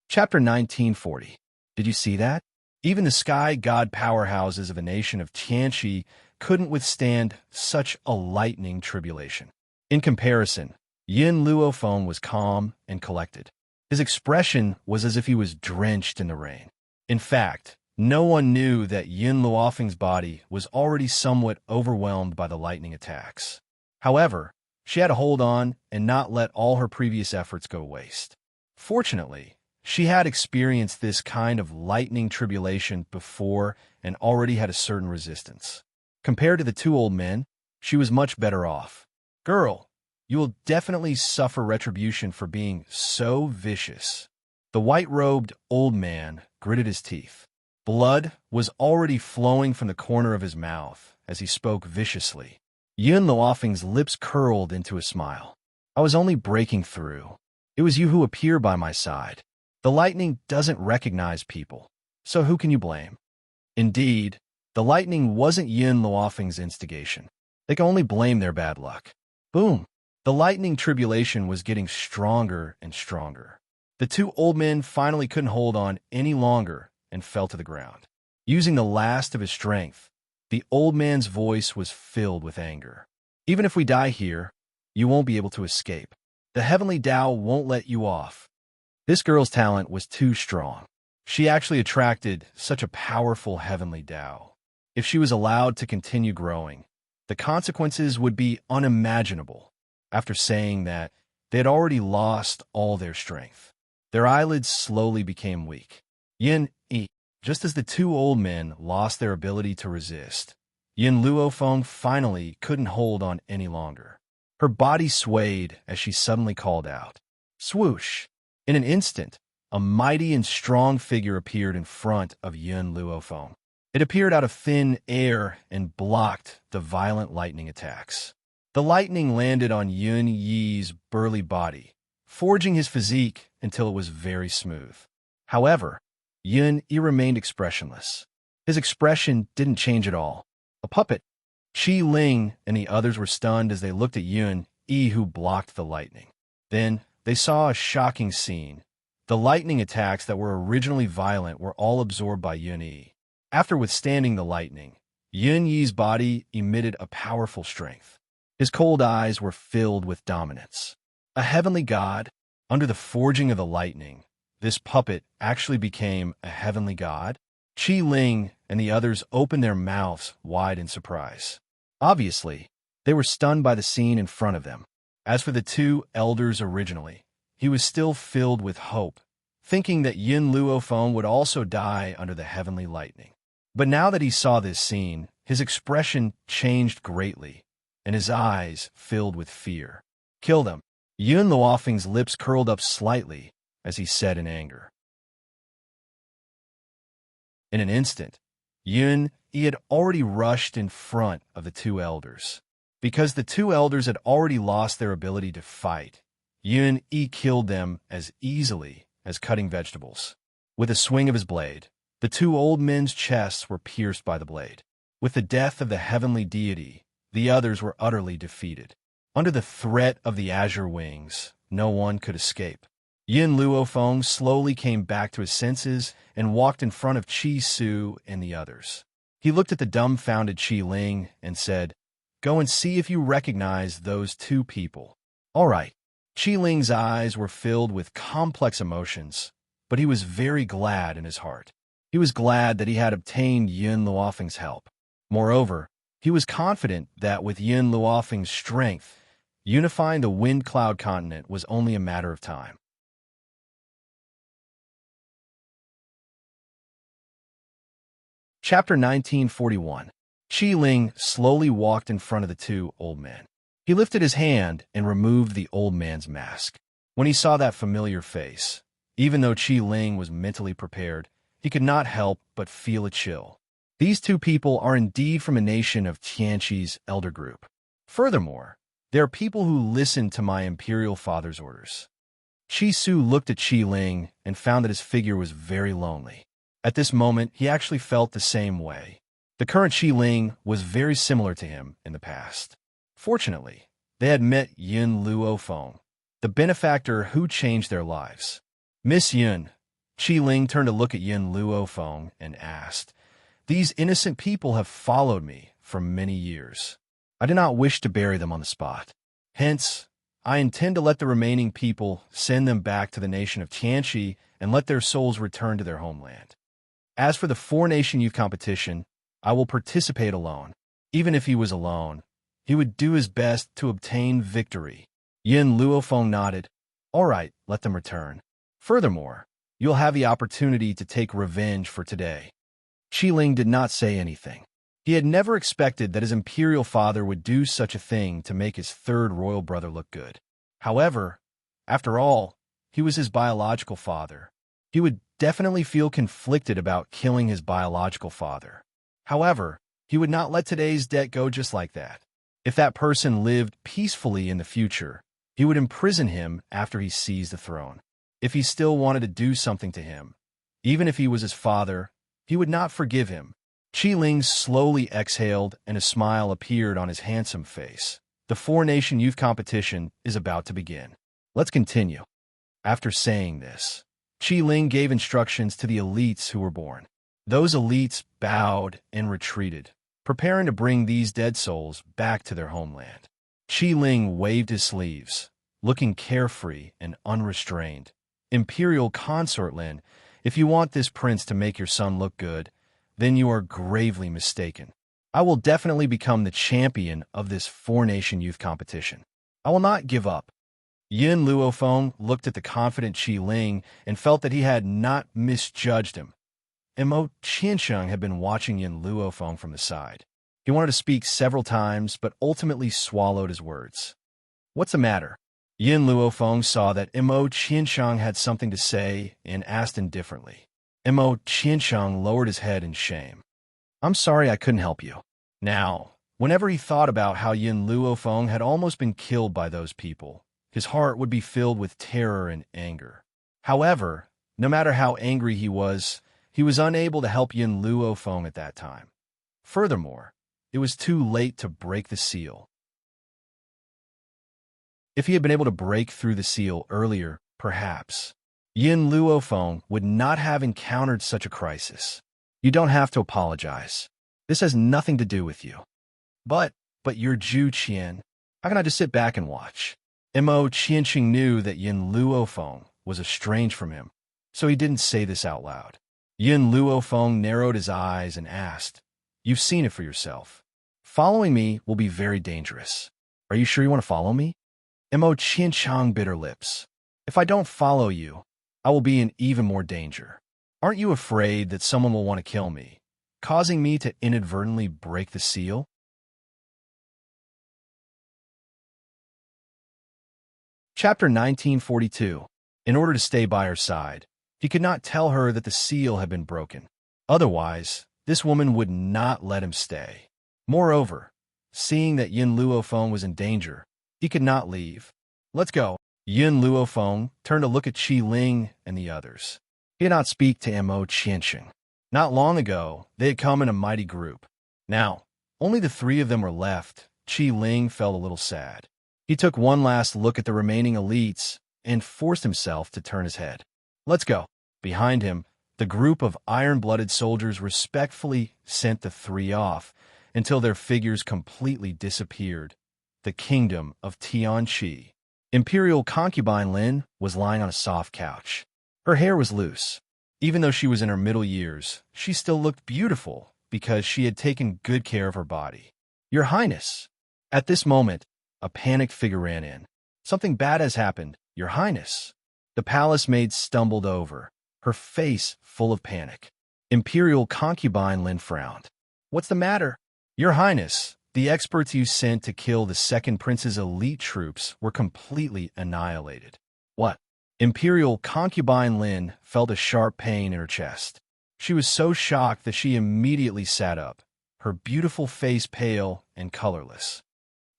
Chapter 1940. Did you see that? Even the sky god powerhouses of a nation of Tianxi couldn't withstand such a lightning tribulation. In comparison, Yin Luofeng was calm and collected. His expression was as if he was drenched in the rain. In fact, no one knew that Yin Luofeng's body was already somewhat overwhelmed by the lightning attacks. However, she had to hold on and not let all her previous efforts go waste. Fortunately, she had experienced this kind of lightning tribulation before and already had a certain resistance. Compared to the two old men, she was much better off. Girl, you will definitely suffer retribution for being so vicious. The white-robed old man gritted his teeth. Blood was already flowing from the corner of his mouth as he spoke viciously. Yin Luofeng's lips curled into a smile. I was only breaking through. It was you who appeared by my side. The lightning doesn't recognize people, so who can you blame? Indeed, the lightning wasn't Yin Luofeng's instigation. They can only blame their bad luck. Boom! The lightning tribulation was getting stronger and stronger. The two old men finally couldn't hold on any longer and fell to the ground. Using the last of his strength, the old man's voice was filled with anger. Even if we die here, you won't be able to escape. The heavenly Tao won't let you off. This girl's talent was too strong. She actually attracted such a powerful heavenly Tao. If she was allowed to continue growing, the consequences would be unimaginable. After saying that, they had already lost all their strength. Their eyelids slowly became weak. Just as the two old men lost their ability to resist, Yin Luofeng finally couldn't hold on any longer. Her body swayed as she suddenly called out. Swoosh! In an instant, a mighty and strong figure appeared in front of Yin Luofeng. It appeared out of thin air and blocked the violent lightning attacks. The lightning landed on Yun Yi's burly body, forging his physique until it was very smooth. However, Yun Yi remained expressionless. His expression didn't change at all. A puppet. Qi Ling and the others were stunned as they looked at Yun Yi, who blocked the lightning. Then they saw a shocking scene. The lightning attacks that were originally violent were all absorbed by Yun Yi. After withstanding the lightning, Yun Yi's body emitted a powerful strength. His cold eyes were filled with dominance. A heavenly god, under the forging of the lightning, this puppet actually became a heavenly god? Qi Ling and the others opened their mouths wide in surprise. Obviously, they were stunned by the scene in front of them. As for the two elders originally, he was still filled with hope, thinking that Yin Luofeng would also die under the heavenly lightning. But now that he saw this scene, his expression changed greatly, and his eyes filled with fear. Kill them. Yin Luofeng's lips curled up slightly as he said in anger. In an instant, he had already rushed in front of the two elders. Because the two elders had already lost their ability to fight, Yi killed them as easily as cutting vegetables. With a swing of his blade, the two old men's chests were pierced by the blade. With the death of the heavenly deity, the others were utterly defeated. Under the threat of the azure wings, no one could escape. Yin Luofeng slowly came back to his senses and walked in front of Qi Su and the others. He looked at the dumbfounded Qi Ling and said, "Go and see if you recognize those two people." All right. Qi Ling's eyes were filled with complex emotions, but he was very glad in his heart. He was glad that he had obtained Yin Luofeng's help. Moreover, he was confident that with Yin Luofeng's strength, unifying the Wind Cloud continent was only a matter of time. Chapter 1941. Qi Ling slowly walked in front of the two old men. He lifted his hand and removed the old man's mask. When he saw that familiar face, even though Qi Ling was mentally prepared, he could not help but feel a chill. These two people are indeed from a nation of Tianqi's elder group. Furthermore, they are people who listen to my imperial father's orders. Qi Su looked at Qi Ling and found that his figure was very lonely. At this moment, he actually felt the same way. The current Qi Ling was very similar to him in the past. Fortunately, they had met Yin Luofeng, the benefactor who changed their lives. "Miss Yin," Qi Ling turned to look at Yin Luofeng and asked, "These innocent people have followed me for many years. I do not wish to bury them on the spot. Hence, I intend to let the remaining people send them back to the nation of Tianqi and let their souls return to their homeland. As for the four-nation youth competition, I will participate alone. Even if he was alone, he would do his best to obtain victory." Yin Luofeng nodded. "All right, let them return. Furthermore, you'll have the opportunity to take revenge for today." Qi Ling did not say anything. He had never expected that his imperial father would do such a thing to make his third royal brother look good. However, after all, he was his biological father. He would definitely feel conflicted about killing his biological father. However, he would not let today's debt go just like that. If that person lived peacefully in the future, he would imprison him after he seized the throne. If he still wanted to do something to him, even if he was his father, he would not forgive him. Qi Ling slowly exhaled and a smile appeared on his handsome face. The four-nation youth competition is about to begin. Let's continue. After saying this, Qi Ling gave instructions to the elites who were born. Those elites bowed and retreated, preparing to bring these dead souls back to their homeland. Qi Ling waved his sleeves, looking carefree and unrestrained. "Imperial Consort Lin, if you want this prince to make your son look good, then you are gravely mistaken. I will definitely become the champion of this four-nation youth competition. I will not give up." Yin Luofeng looked at the confident Qi Ling and felt that he had not misjudged him. Mo Qiansheng had been watching Yin Luofeng from the side. He wanted to speak several times, but ultimately swallowed his words. "What's the matter?" Yin Luofeng saw that Mo Qiansheng had something to say and asked indifferently. Mo Qiansheng lowered his head in shame. "I'm sorry I couldn't help you." Now, whenever he thought about how Yin Luofeng had almost been killed by those people, his heart would be filled with terror and anger. However, no matter how angry he was unable to help Yin Luofeng at that time. Furthermore, it was too late to break the seal. If he had been able to break through the seal earlier, perhaps, Yin Luofeng would not have encountered such a crisis. "You don't have to apologize. This has nothing to do with you." But you're Zhu Qian. How can I just sit back and watch? Mo Qianqing knew that Yin Luofeng was estranged from him, so he didn't say this out loud. Yin Luofeng narrowed his eyes and asked, "You've seen it for yourself. Following me will be very dangerous. Are you sure you want to follow me?" Mo Qianqiang bit her lips. "If I don't follow you, I will be in even more danger. Aren't you afraid that someone will want to kill me, causing me to inadvertently break the seal?" Chapter 1942. In order to stay by her side, he could not tell her that the seal had been broken. Otherwise, this woman would not let him stay. Moreover, seeing that Yin Luofeng was in danger, he could not leave. "Let's go." Yin Luofeng turned to look at Qi Ling and the others. He did not speak to Mo Qianqing. Not long ago, they had come in a mighty group. Now, only the three of them were left. Qi Ling felt a little sad. He took one last look at the remaining elites and forced himself to turn his head. "Let's go." Behind him, the group of iron-blooded soldiers respectfully sent the three off until their figures completely disappeared. The kingdom of Tianqi. Imperial concubine Lin was lying on a soft couch. Her hair was loose. Even though she was in her middle years, she still looked beautiful because she had taken good care of her body. "Your Highness." At this moment, a panicked figure ran in. "Something bad has happened, Your Highness." The palace maid stumbled over, her face full of panic. Imperial concubine Lin frowned. "What's the matter?" "Your Highness, the experts you sent to kill the second prince's elite troops were completely annihilated." "What?" Imperial concubine Lin felt a sharp pain in her chest. She was so shocked that she immediately sat up, her beautiful face pale and colorless.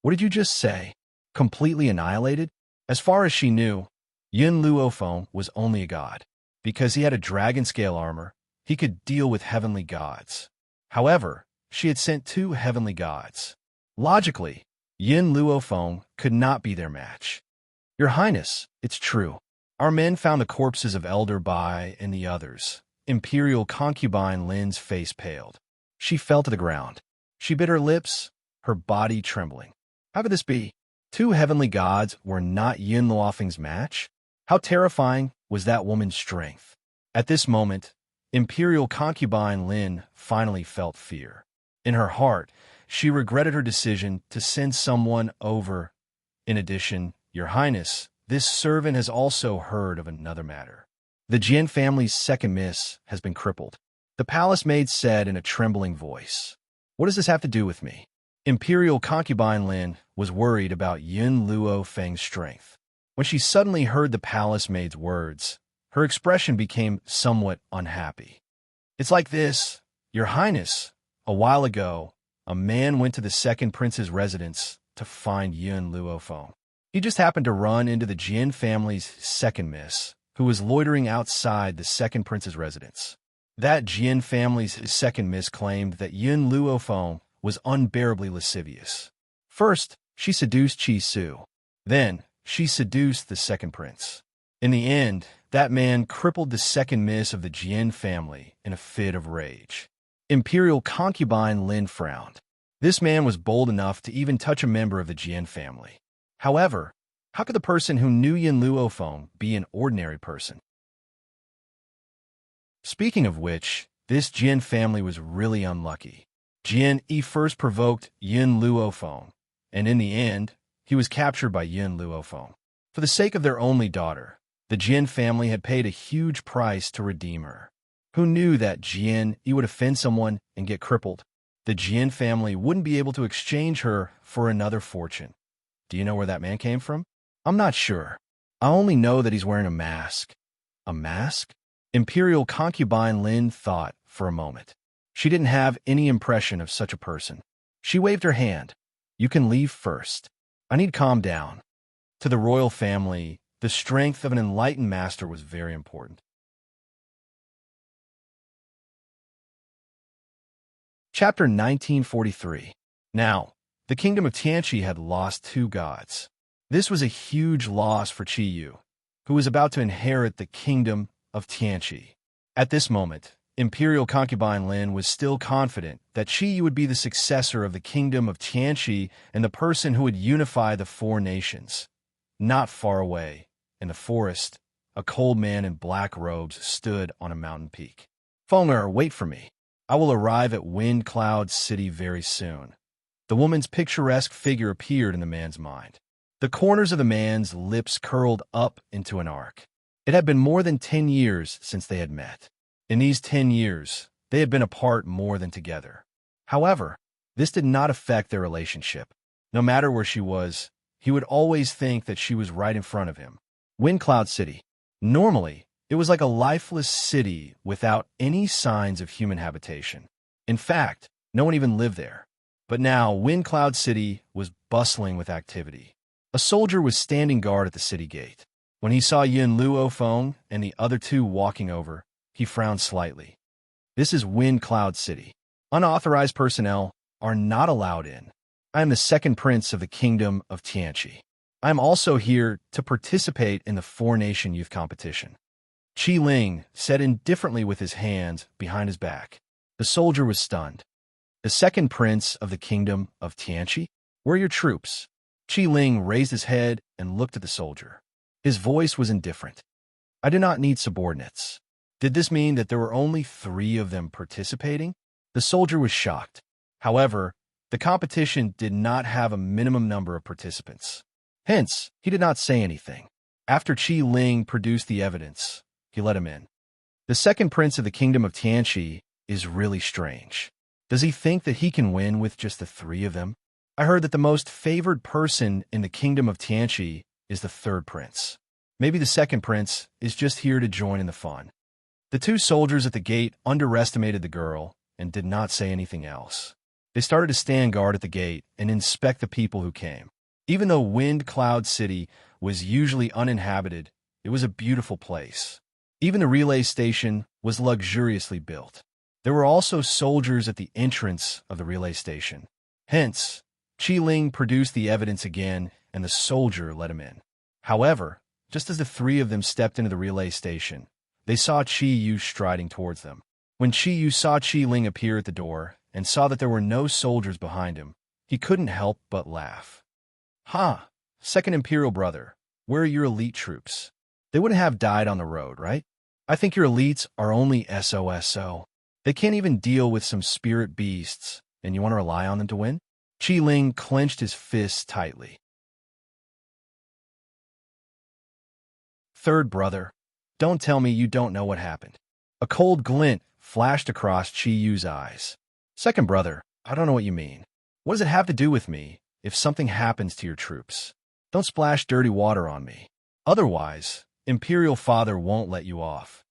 "What did you just say? Completely annihilated?" As far as she knew, Yin Luofeng was only a god. Because he had a dragon scale armor, he could deal with heavenly gods. However, she had sent two heavenly gods. Logically, Yin Luofeng could not be their match. "Your Highness, it's true. Our men found the corpses of Elder Bai and the others." Imperial concubine Lin's face paled. She fell to the ground. She bit her lips, her body trembling. How could this be? Two heavenly gods were not Yin Luofeng's match? How terrifying was that woman's strength? At this moment, Imperial concubine Lin finally felt fear. In her heart, she regretted her decision to send someone over. "In addition, Your Highness, this servant has also heard of another matter. The Jian family's second miss has been crippled." The palace maid said in a trembling voice. "What does this have to do with me?" Imperial concubine Lin was worried about Yin Luofeng's strength. When she suddenly heard the palace maid's words, her expression became somewhat unhappy. "It's like this, Your Highness. A while ago, a man went to the second prince's residence to find Yin Luofeng. He just happened to run into the Jian family's second miss, who was loitering outside the second prince's residence. That Jian family's second miss claimed that Yin Luofeng was unbearably lascivious. First, she seduced Qi Su. Then, she seduced the second prince. In the end, that man crippled the second miss of the Jian family in a fit of rage." Imperial concubine Lin frowned. This man was bold enough to even touch a member of the Jian family. However, how could the person who knew Yin Luofeng be an ordinary person? Speaking of which, this Jian family was really unlucky. Jian Yi first provoked Yin Luofeng, and in the end, he was captured by Yin Luofeng. For the sake of their only daughter, the Jian family had paid a huge price to redeem her. Who knew that Jian Yi would offend someone and get crippled? The Jian family wouldn't be able to exchange her for another fortune. Do you know where that man came from? I'm not sure. I only know that he's wearing a mask. A mask? Imperial concubine Lin thought for a moment. She didn't have any impression of such a person. She waved her hand. "You can leave first. I need to calm down." To the royal family, the strength of an enlightened master was very important. Chapter 1943. Now, the kingdom of Tianqi had lost two gods. This was a huge loss for Qi Yu, who was about to inherit the kingdom of Tianqi. At this moment, Imperial concubine Lin was still confident that Qi would be the successor of the kingdom of Tianqi and the person who would unify the four nations. Not far away, in the forest, a cold man in black robes stood on a mountain peak. Fenger, wait for me. I will arrive at Wind Cloud City very soon. The woman's picturesque figure appeared in the man's mind. The corners of the man's lips curled up into an arc. It had been more than 10 years since they had met. In these 10 years, they had been apart more than together. However, this did not affect their relationship. No matter where she was, he would always think that she was right in front of him. Wind Cloud City. Normally, it was like a lifeless city without any signs of human habitation. In fact, no one even lived there. But now, Wind Cloud City was bustling with activity. A soldier was standing guard at the city gate. When he saw Yin Luofeng and the other two walking over, he frowned slightly. This is Wind Cloud City. Unauthorized personnel are not allowed in. I am the second prince of the kingdom of Tianqi. I am also here to participate in the four-nation youth competition. Qi Ling said indifferently with his hands behind his back. The soldier was stunned. The second prince of the kingdom of Tianqi? Where are your troops? Qi Ling raised his head and looked at the soldier. His voice was indifferent. I do not need subordinates. Did this mean that there were only 3 of them participating? The soldier was shocked. However, the competition did not have a minimum number of participants. Hence, he did not say anything. After Qi Ling produced the evidence, he let him in. The second prince of the kingdom of Tianqi is really strange. Does he think that he can win with just the 3 of them? I heard that the most favored person in the kingdom of Tianqi is the third prince. Maybe the second prince is just here to join in the fun. The 2 soldiers at the gate underestimated the girl and did not say anything else. They started to stand guard at the gate and inspect the people who came. Even though Wind Cloud City was usually uninhabited, it was a beautiful place. Even the relay station was luxuriously built. There were also soldiers at the entrance of the relay station. Hence, Qi Ling produced the evidence again, and the soldier let him in. However, just as the 3 of them stepped into the relay station, they saw Qi Yu striding towards them. When Qi Yu saw Qi Ling appear at the door and saw that there were no soldiers behind him, he couldn't help but laugh. Ha! Second Imperial brother, where are your elite troops? They wouldn't have died on the road, right? I think your elites are only SOSO. They can't even deal with some spirit beasts, and you want to rely on them to win? Qi Ling clenched his fists tightly. Third brother, don't tell me you don't know what happened. A cold glint flashed across Qi Yu's eyes. Second brother, I don't know what you mean. What does it have to do with me if something happens to your troops? Don't splash dirty water on me. Otherwise, Imperial Father won't let you off.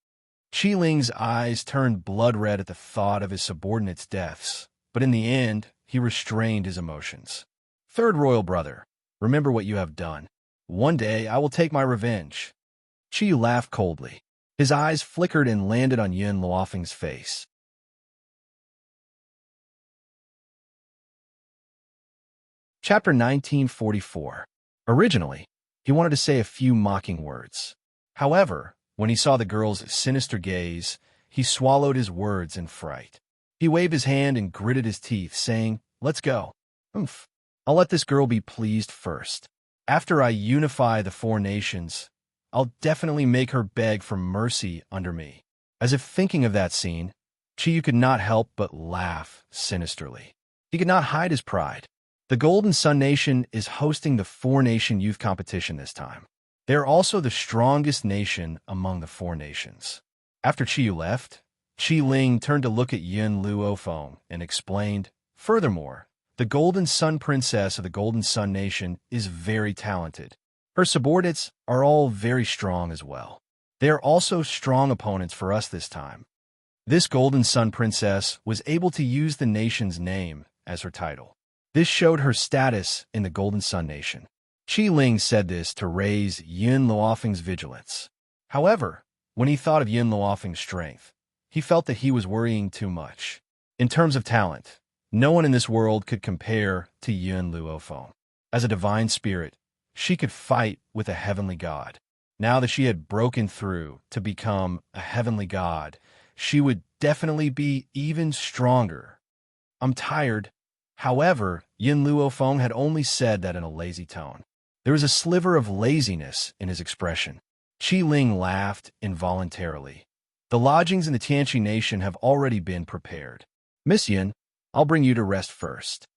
Qi Ling's eyes turned blood red at the thought of his subordinates' deaths, but in the end, he restrained his emotions. Third royal brother, remember what you have done. One day I will take my revenge. Qi laughed coldly. His eyes flickered and landed on Yin Luofeng's face. Chapter 1944. Originally, he wanted to say a few mocking words. However, when he saw the girl's sinister gaze, he swallowed his words in fright. He waved his hand and gritted his teeth, saying, "Let's go. Oomph. I'll let this girl be pleased first. After I unify the four nations, I'll definitely make her beg for mercy under me." As if thinking of that scene, Qi Yu could not help but laugh sinisterly. He could not hide his pride. The Golden Sun Nation is hosting the four-nation youth competition this time. They are also the strongest nation among the four nations. After Qi Yu left, Qi Ling turned to look at Yin Luofeng and explained, "Furthermore, the Golden Sun Princess of the Golden Sun Nation is very talented. Her subordinates are all very strong as well. They are also strong opponents for us this time." This Golden Sun Princess was able to use the nation's name as her title. This showed her status in the Golden Sun Nation. Qi Ling said this to raise Yin Luofeng's vigilance. However, when he thought of Yin Luofeng's strength, he felt that he was worrying too much. In terms of talent, no one in this world could compare to Yin Luofeng. As a divine spirit, she could fight with a heavenly god. Now that she had broken through to become a heavenly god, she would definitely be even stronger. I'm tired. However, Yin Luofeng had only said that in a lazy tone. There was a sliver of laziness in his expression. Qi Ling laughed involuntarily. The lodgings in the Tianqi nation have already been prepared. Miss Yin, I'll bring you to rest first.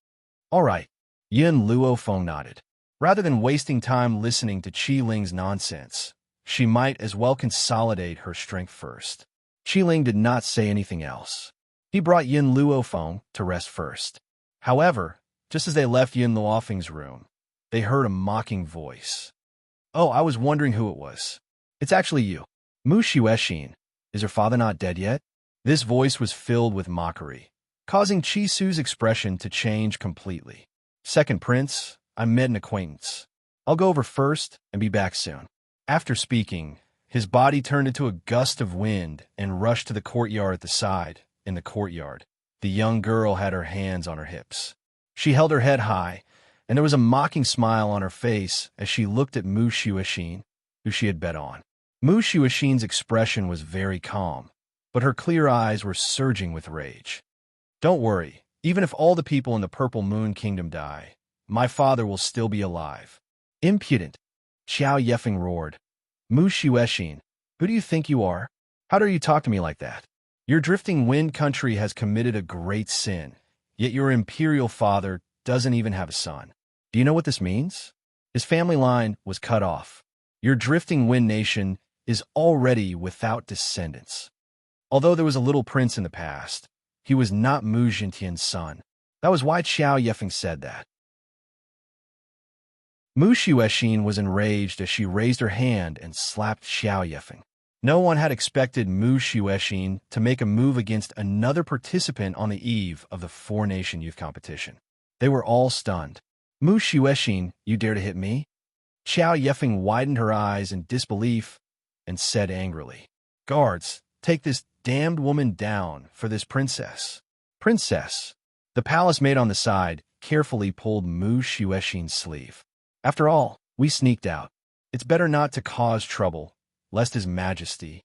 All right. Yin Luofeng nodded. Rather than wasting time listening to Qi Ling's nonsense, she might as well consolidate her strength first. Qi Ling did not say anything else. He brought Yin Luofeng to rest first. However, just as they left Yin Luofeng's room, they heard a mocking voice. Oh, I was wondering who it was. It's actually you. Mu Xuexin. Is your father not dead yet? This voice was filled with mockery, causing Qi Su's expression to change completely. Second Prince, I met an acquaintance. I'll go over first and be back soon. After speaking, his body turned into a gust of wind and rushed to the courtyard at the side. In the courtyard, the young girl had her hands on her hips. She held her head high, and there was a mocking smile on her face as she looked at Mu Xuexin, who she had bet on. Mu Xuexin's expression was very calm, but her clear eyes were surging with rage. Don't worry, even if all the people in the Purple Moon Kingdom die, my father will still be alive. Impudent! Xiao Yefeng roared. Mu Xuexin, who do you think you are? How dare you talk to me like that? Your drifting wind country has committed a great sin, yet your imperial father doesn't even have a son. Do you know what this means? His family line was cut off. Your drifting wind nation is already without descendants. Although there was a little prince in the past, he was not Mu Jintian's son. That was why Xiao Yefeng said that. Mu Xuexin was enraged as she raised her hand and slapped Xiao Yefeng. No one had expected Mu Xuexin to make a move against another participant on the eve of the four-nation youth competition. They were all stunned. Mu Xuexin, you dare to hit me? Xiao Yefeng widened her eyes in disbelief and said angrily, Guards, take this damned woman down for this princess. Princess. The palace maid on the side carefully pulled Mu Xuexin's sleeve. After all, we sneaked out. It's better not to cause trouble, lest His Majesty.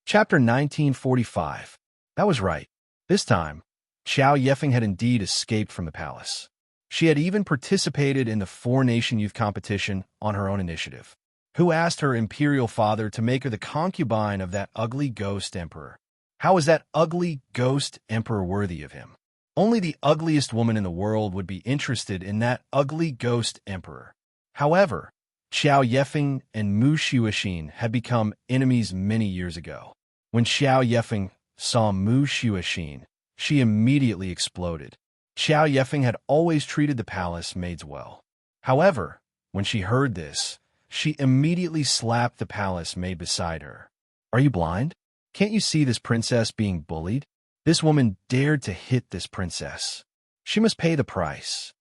Chapter 1945. That was right. This time, Xiao Yefeng had indeed escaped from the palace. She had even participated in the four-nation youth competition on her own initiative. Who asked her imperial father to make her the concubine of that ugly ghost emperor? How was that ugly ghost emperor worthy of him? Only the ugliest woman in the world would be interested in that ugly ghost emperor. However, Xiao Yefeng and Mu Xuexin had become enemies many years ago. When Xiao Yefeng saw Mu Xuexin, she immediately exploded. Xiao Yefeng had always treated the palace maids well. However, when she heard this, she immediately slapped the palace maid beside her. Are you blind? Can't you see this princess being bullied? This woman dared to hit this princess. She must pay the price.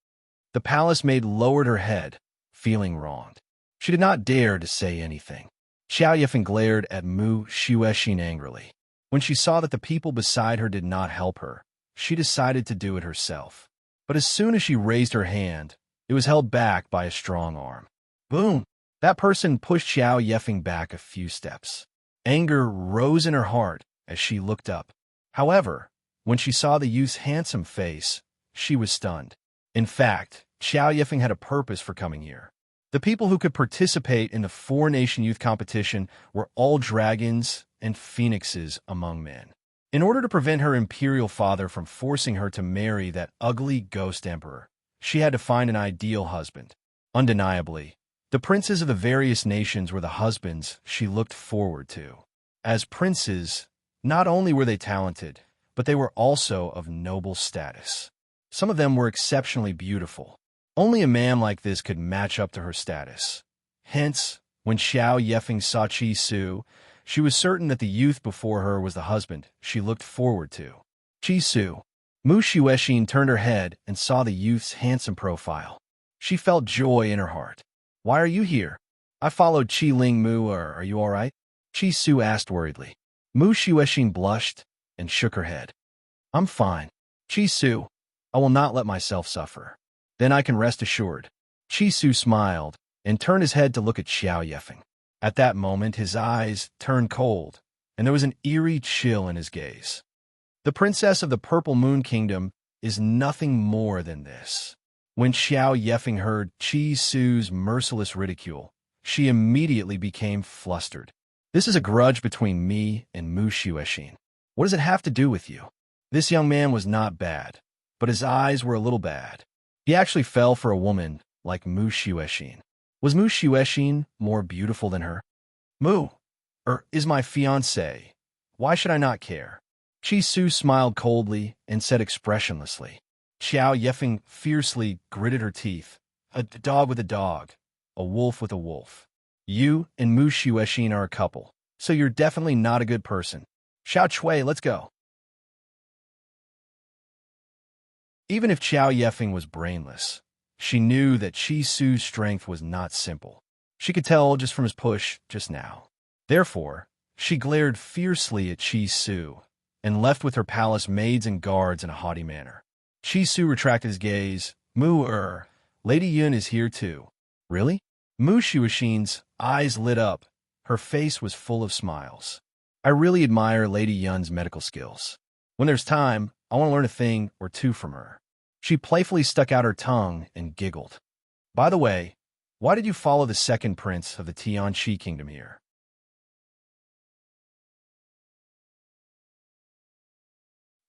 The palace maid lowered her head, feeling wronged. She did not dare to say anything. Xiao Yefeng glared at Mu Xuexin angrily. When she saw that the people beside her did not help her, she decided to do it herself. But as soon as she raised her hand, it was held back by a strong arm. Boom! That person pushed Xiao Yefeng back a few steps. Anger rose in her heart as she looked up. However, when she saw the youth's handsome face, she was stunned. In fact, Xiao Yefeng had a purpose for coming here. The people who could participate in the four-nation youth competition were all dragons and phoenixes among men. In order to prevent her imperial father from forcing her to marry that ugly ghost emperor, she had to find an ideal husband. Undeniably, the princes of the various nations were the husbands she looked forward to. As princes, not only were they talented, but they were also of noble status. Some of them were exceptionally beautiful. Only a man like this could match up to her status. Hence, when Xiao Yefeng saw Qi Su, she was certain that the youth before her was the husband she looked forward to. Qi Su. Mu Xuexin turned her head and saw the youth's handsome profile. She felt joy in her heart. Why are you here? I followed Qi Ling Mu. Are you all right? Qi Su asked worriedly. Mu Xuexin blushed and shook her head. I'm fine. Qi Su, I will not let myself suffer. Then I can rest assured. Qi Su smiled and turned his head to look at Xiao Yefeng. At that moment, his eyes turned cold, and there was an eerie chill in his gaze. The princess of the Purple Moon Kingdom is nothing more than this. When Xiao Yefeng heard Qi Su's merciless ridicule, she immediately became flustered. This is a grudge between me and Mu Xuexin. What does it have to do with you? This young man was not bad, but his eyes were a little bad. He actually fell for a woman like Mu Xuexin. Was Mu Xuexin more beautiful than her? Mu, is my fiancé. Why should I not care? Qi Su smiled coldly and said expressionlessly. Xiao Yefeng fiercely gritted her teeth. A dog with a dog, a wolf with a wolf. You and Mu Xuexin are a couple, so you're definitely not a good person. Xiao Chui, let's go. Even if Xiao Yefeng was brainless, she knew that Qi Su's strength was not simple. She could tell just from his push just now. Therefore, she glared fiercely at Qi Su and left with her palace maids and guards in a haughty manner. Qi Su retracted his gaze. Lady Yun is here too. Really? Mu Xuexin's eyes lit up. Her face was full of smiles. I really admire Lady Yun's medical skills. When there's time, I want to learn a thing or two from her. She playfully stuck out her tongue and giggled. By the way, why did you follow the second prince of the Tianqi kingdom here?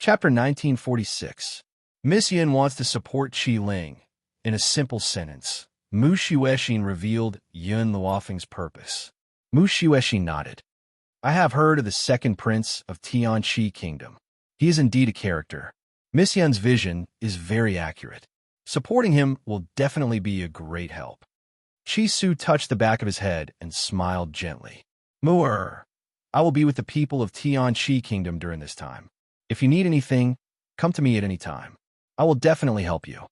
Chapter 1946. Miss Yin wants to support Qi Ling. In a simple sentence, Mu Xuexin revealed Yun Luofeng's purpose. Mu Xuexin nodded. I have heard of the second prince of Tianqi kingdom. He is indeed a character. Miss Yun's vision is very accurate. Supporting him will definitely be a great help. Qi Su touched the back of his head and smiled gently. I will be with the people of Tianqi kingdom during this time. If you need anything, come to me at any time. I will definitely help you.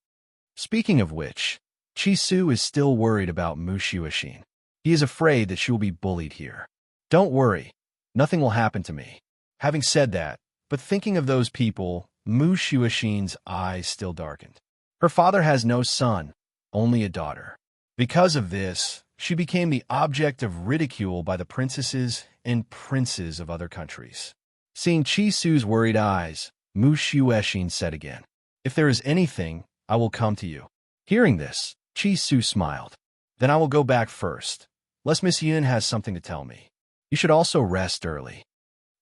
Speaking of which, Qi Su is still worried about Mu Xuexin. He is afraid that she will be bullied here. Don't worry, nothing will happen to me. Having said that, but thinking of those people, Mu Xuexin's eyes still darkened. Her father has no son, only a daughter. Because of this, she became the object of ridicule by the princesses and princes of other countries. Seeing Qi Su's worried eyes, Mu Xuexin said again, If there is anything, I will come to you. Hearing this, Qi Su smiled. Then I will go back first, lest Miss Yun has something to tell me. You should also rest early.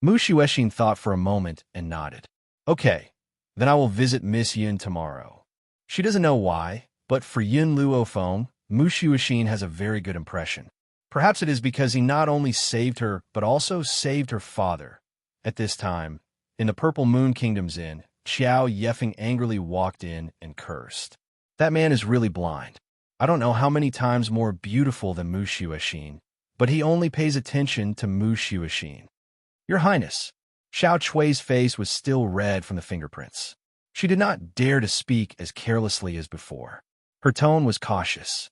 Mu Xuexin thought for a moment and nodded. Okay, then I will visit Miss Yun tomorrow. She doesn't know why, but for Yun Luofeng, Mu Xuexin has a very good impression. Perhaps it is because he not only saved her, but also saved her father. At this time, in the Purple Moon Kingdom's inn, Xiao Yefeng angrily walked in and cursed. That man is really blind. I don't know how many times more beautiful than Mu Xuexin, but he only pays attention to Mu Xuexin. Your Highness, Xiao Chui's face was still red from the fingerprints. She did not dare to speak as carelessly as before. Her tone was cautious.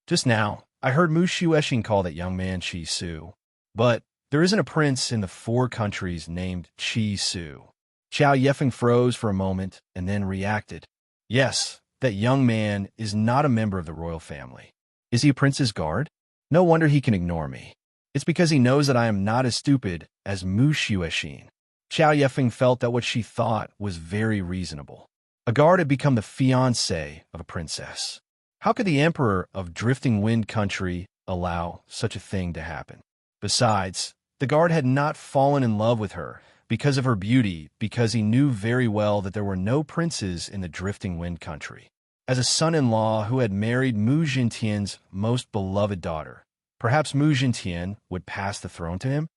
Just now, I heard Mu Xuexin call that young man Qi Su. But there isn't a prince in the 4 countries named Qi Su. Xiao Yefeng froze for a moment and then reacted. Yes, that young man is not a member of the royal family. Is he a prince's guard? No wonder he can ignore me. It's because he knows that I am not as stupid as Mu Xuexin. Xiao Yefeng felt that what she thought was very reasonable. A guard had become the fiancé of a princess. How could the emperor of Drifting Wind Country allow such a thing to happen? Besides, the guard had not fallen in love with her because of her beauty, because he knew very well that there were no princes in the Drifting Wind Country. As a son-in-law who had married Mu Jintian's most beloved daughter, perhaps Mu Jintian would pass the throne to him?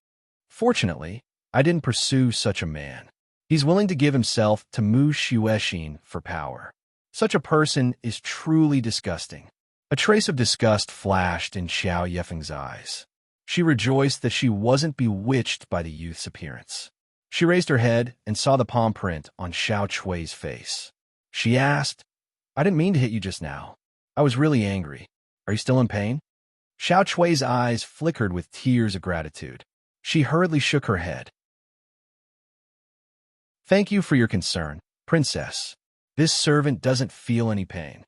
Fortunately, I didn't pursue such a man. He's willing to give himself to Mu Xuexin for power. Such a person is truly disgusting. A trace of disgust flashed in Xiao Yefeng's eyes. She rejoiced that she wasn't bewitched by the youth's appearance. She raised her head and saw the palm print on Xiao Chui's face. She asked, I didn't mean to hit you just now. I was really angry. Are you still in pain? Xiao Chui's eyes flickered with tears of gratitude. She hurriedly shook her head. Thank you for your concern, Princess. This servant doesn't feel any pain.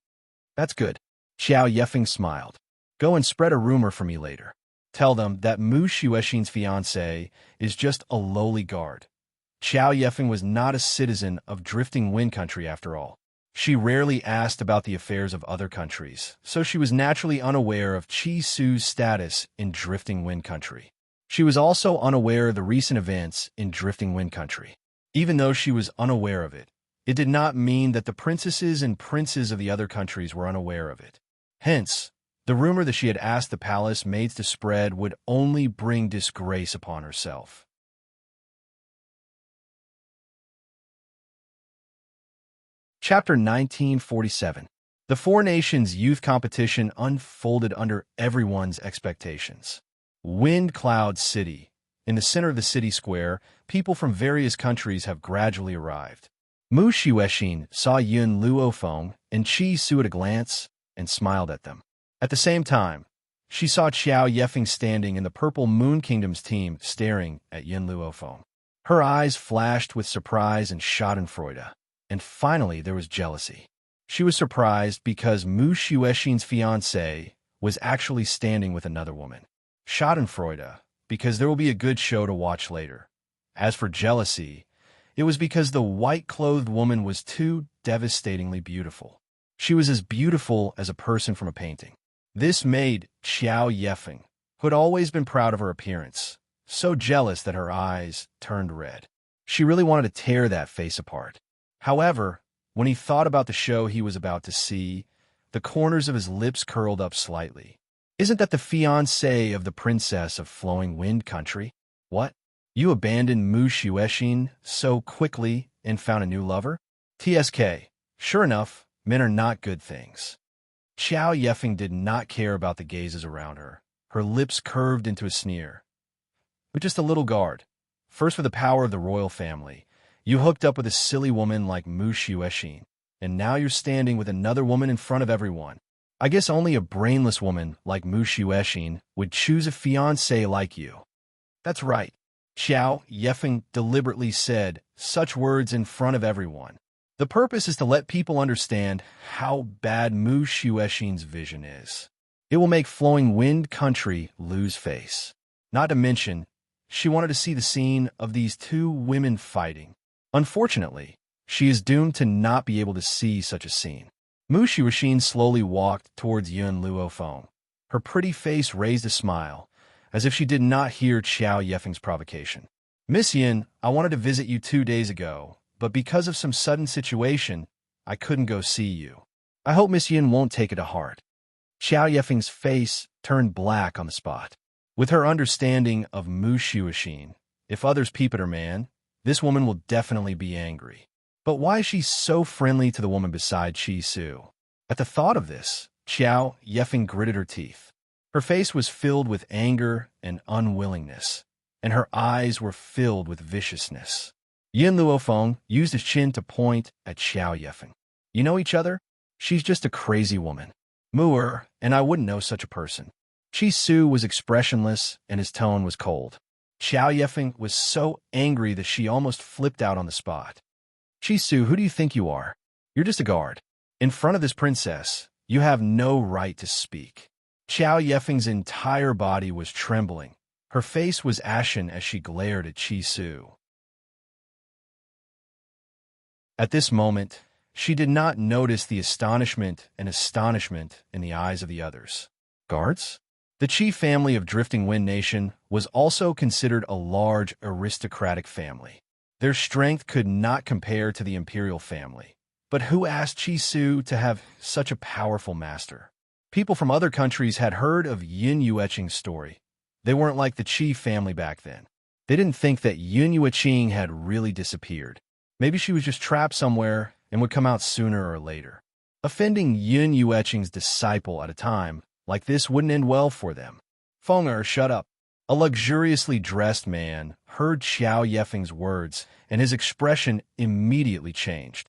That's good. Xiao Yefeng smiled. Go and spread a rumor for me later. Tell them that Mu Xuexin's fiancé is just a lowly guard. Qiao Yefeng was not a citizen of Drifting Wind Country after all. She rarely asked about the affairs of other countries, so she was naturally unaware of Qi Su's status in Drifting Wind Country. She was also unaware of the recent events in Drifting Wind Country. Even though she was unaware of it, it did not mean that the princesses and princes of the other countries were unaware of it. Hence, the rumor that she had asked the palace maids to spread would only bring disgrace upon herself. Chapter 1947. The Four Nations Youth Competition unfolded under everyone's expectations. Wind Cloud City. In the center of the city square, people from various countries have gradually arrived. Mu Xuexin saw Yun Luofeng and Qi Su at a glance and smiled at them. At the same time, she saw Qiao Yefeng standing in the Purple Moon Kingdom's team staring at Yun Luofeng. Her eyes flashed with surprise and schadenfreude. And finally, there was jealousy. She was surprised because Mu Xuexin's fiancé was actually standing with another woman. Schadenfreude, because there will be a good show to watch later. As for jealousy, it was because the white-clothed woman was too devastatingly beautiful. She was as beautiful as a person from a painting. This made Qiao Yefeng, who had always been proud of her appearance, so jealous that her eyes turned red. She really wanted to tear that face apart. However, when he thought about the show he was about to see, the corners of his lips curled up slightly. Isn't that the fiancé of the princess of Flowing Wind Country? What? You abandoned Mu Xuexin so quickly and found a new lover? TSK. Sure enough, men are not good things. Qiao Yefeng did not care about the gazes around her. Her lips curved into a sneer. But just a little guard. First for the power of the royal family. You hooked up with a silly woman like Mu Xuexin, and now you're standing with another woman in front of everyone. I guess only a brainless woman like Mu Xuexin would choose a fiancé like you. That's right. Qiao Yefeng deliberately said such words in front of everyone. The purpose is to let people understand how bad Mu Xuexin's vision is. It will make Flowing Wind Country lose face. Not to mention, she wanted to see the scene of these two women fighting. Unfortunately, she is doomed to not be able to see such a scene. Mu Xuexin slowly walked towards Yun Luofeng. Her pretty face raised a smile, as if she did not hear Qiao Yefeng's provocation. Miss Yin, I wanted to visit you 2 days ago, but because of some sudden situation, I couldn't go see you. I hope Miss Yin won't take it to heart. Qiao Yefeng's face turned black on the spot. With her understanding of Mu Xuexin, if others peep at her man, this woman will definitely be angry. But why is she so friendly to the woman beside Qi Su? At the thought of this, Qiao Yefeng gritted her teeth. Her face was filled with anger and unwillingness, and her eyes were filled with viciousness. Yin Luofeng used his chin to point at Qiao Yefeng. You know each other? She's just a crazy woman. Mu'er, and I wouldn't know such a person. Qi Su was expressionless, and his tone was cold. Qiao Yefeng was so angry that she almost flipped out on the spot. Qi Su, who do you think you are? You're just a guard. In front of this princess, you have no right to speak. Qiao Yefeng's entire body was trembling. Her face was ashen as she glared at Qi Su. At this moment, she did not notice the astonishment in the eyes of the others. Guards? The Qi family of Drifting Wind Nation was also considered a large aristocratic family. Their strength could not compare to the imperial family. But who asked Qi Su to have such a powerful master? People from other countries had heard of Yin Yueqing's story. They weren't like the Qi family back then. They didn't think that Yin Yueqing had really disappeared. Maybe she was just trapped somewhere and would come out sooner or later. Offending Yin Yueqing's disciple at a time like this wouldn't end well for them. Feng'er, shut up. A luxuriously dressed man heard Qiao Yefeng's words, and his expression immediately changed.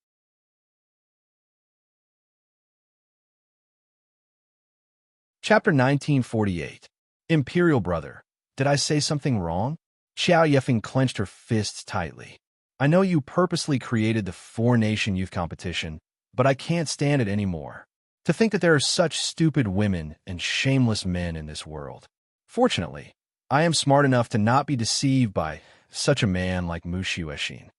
Chapter 1948. Imperial Brother. Did I say something wrong? Qiao Yefeng clenched her fists tightly. I know you purposely created the four-nation youth competition, but I can't stand it anymore. To think that there are such stupid women and shameless men in this world. Fortunately, I am smart enough to not be deceived by such a man like Mu Xuexin.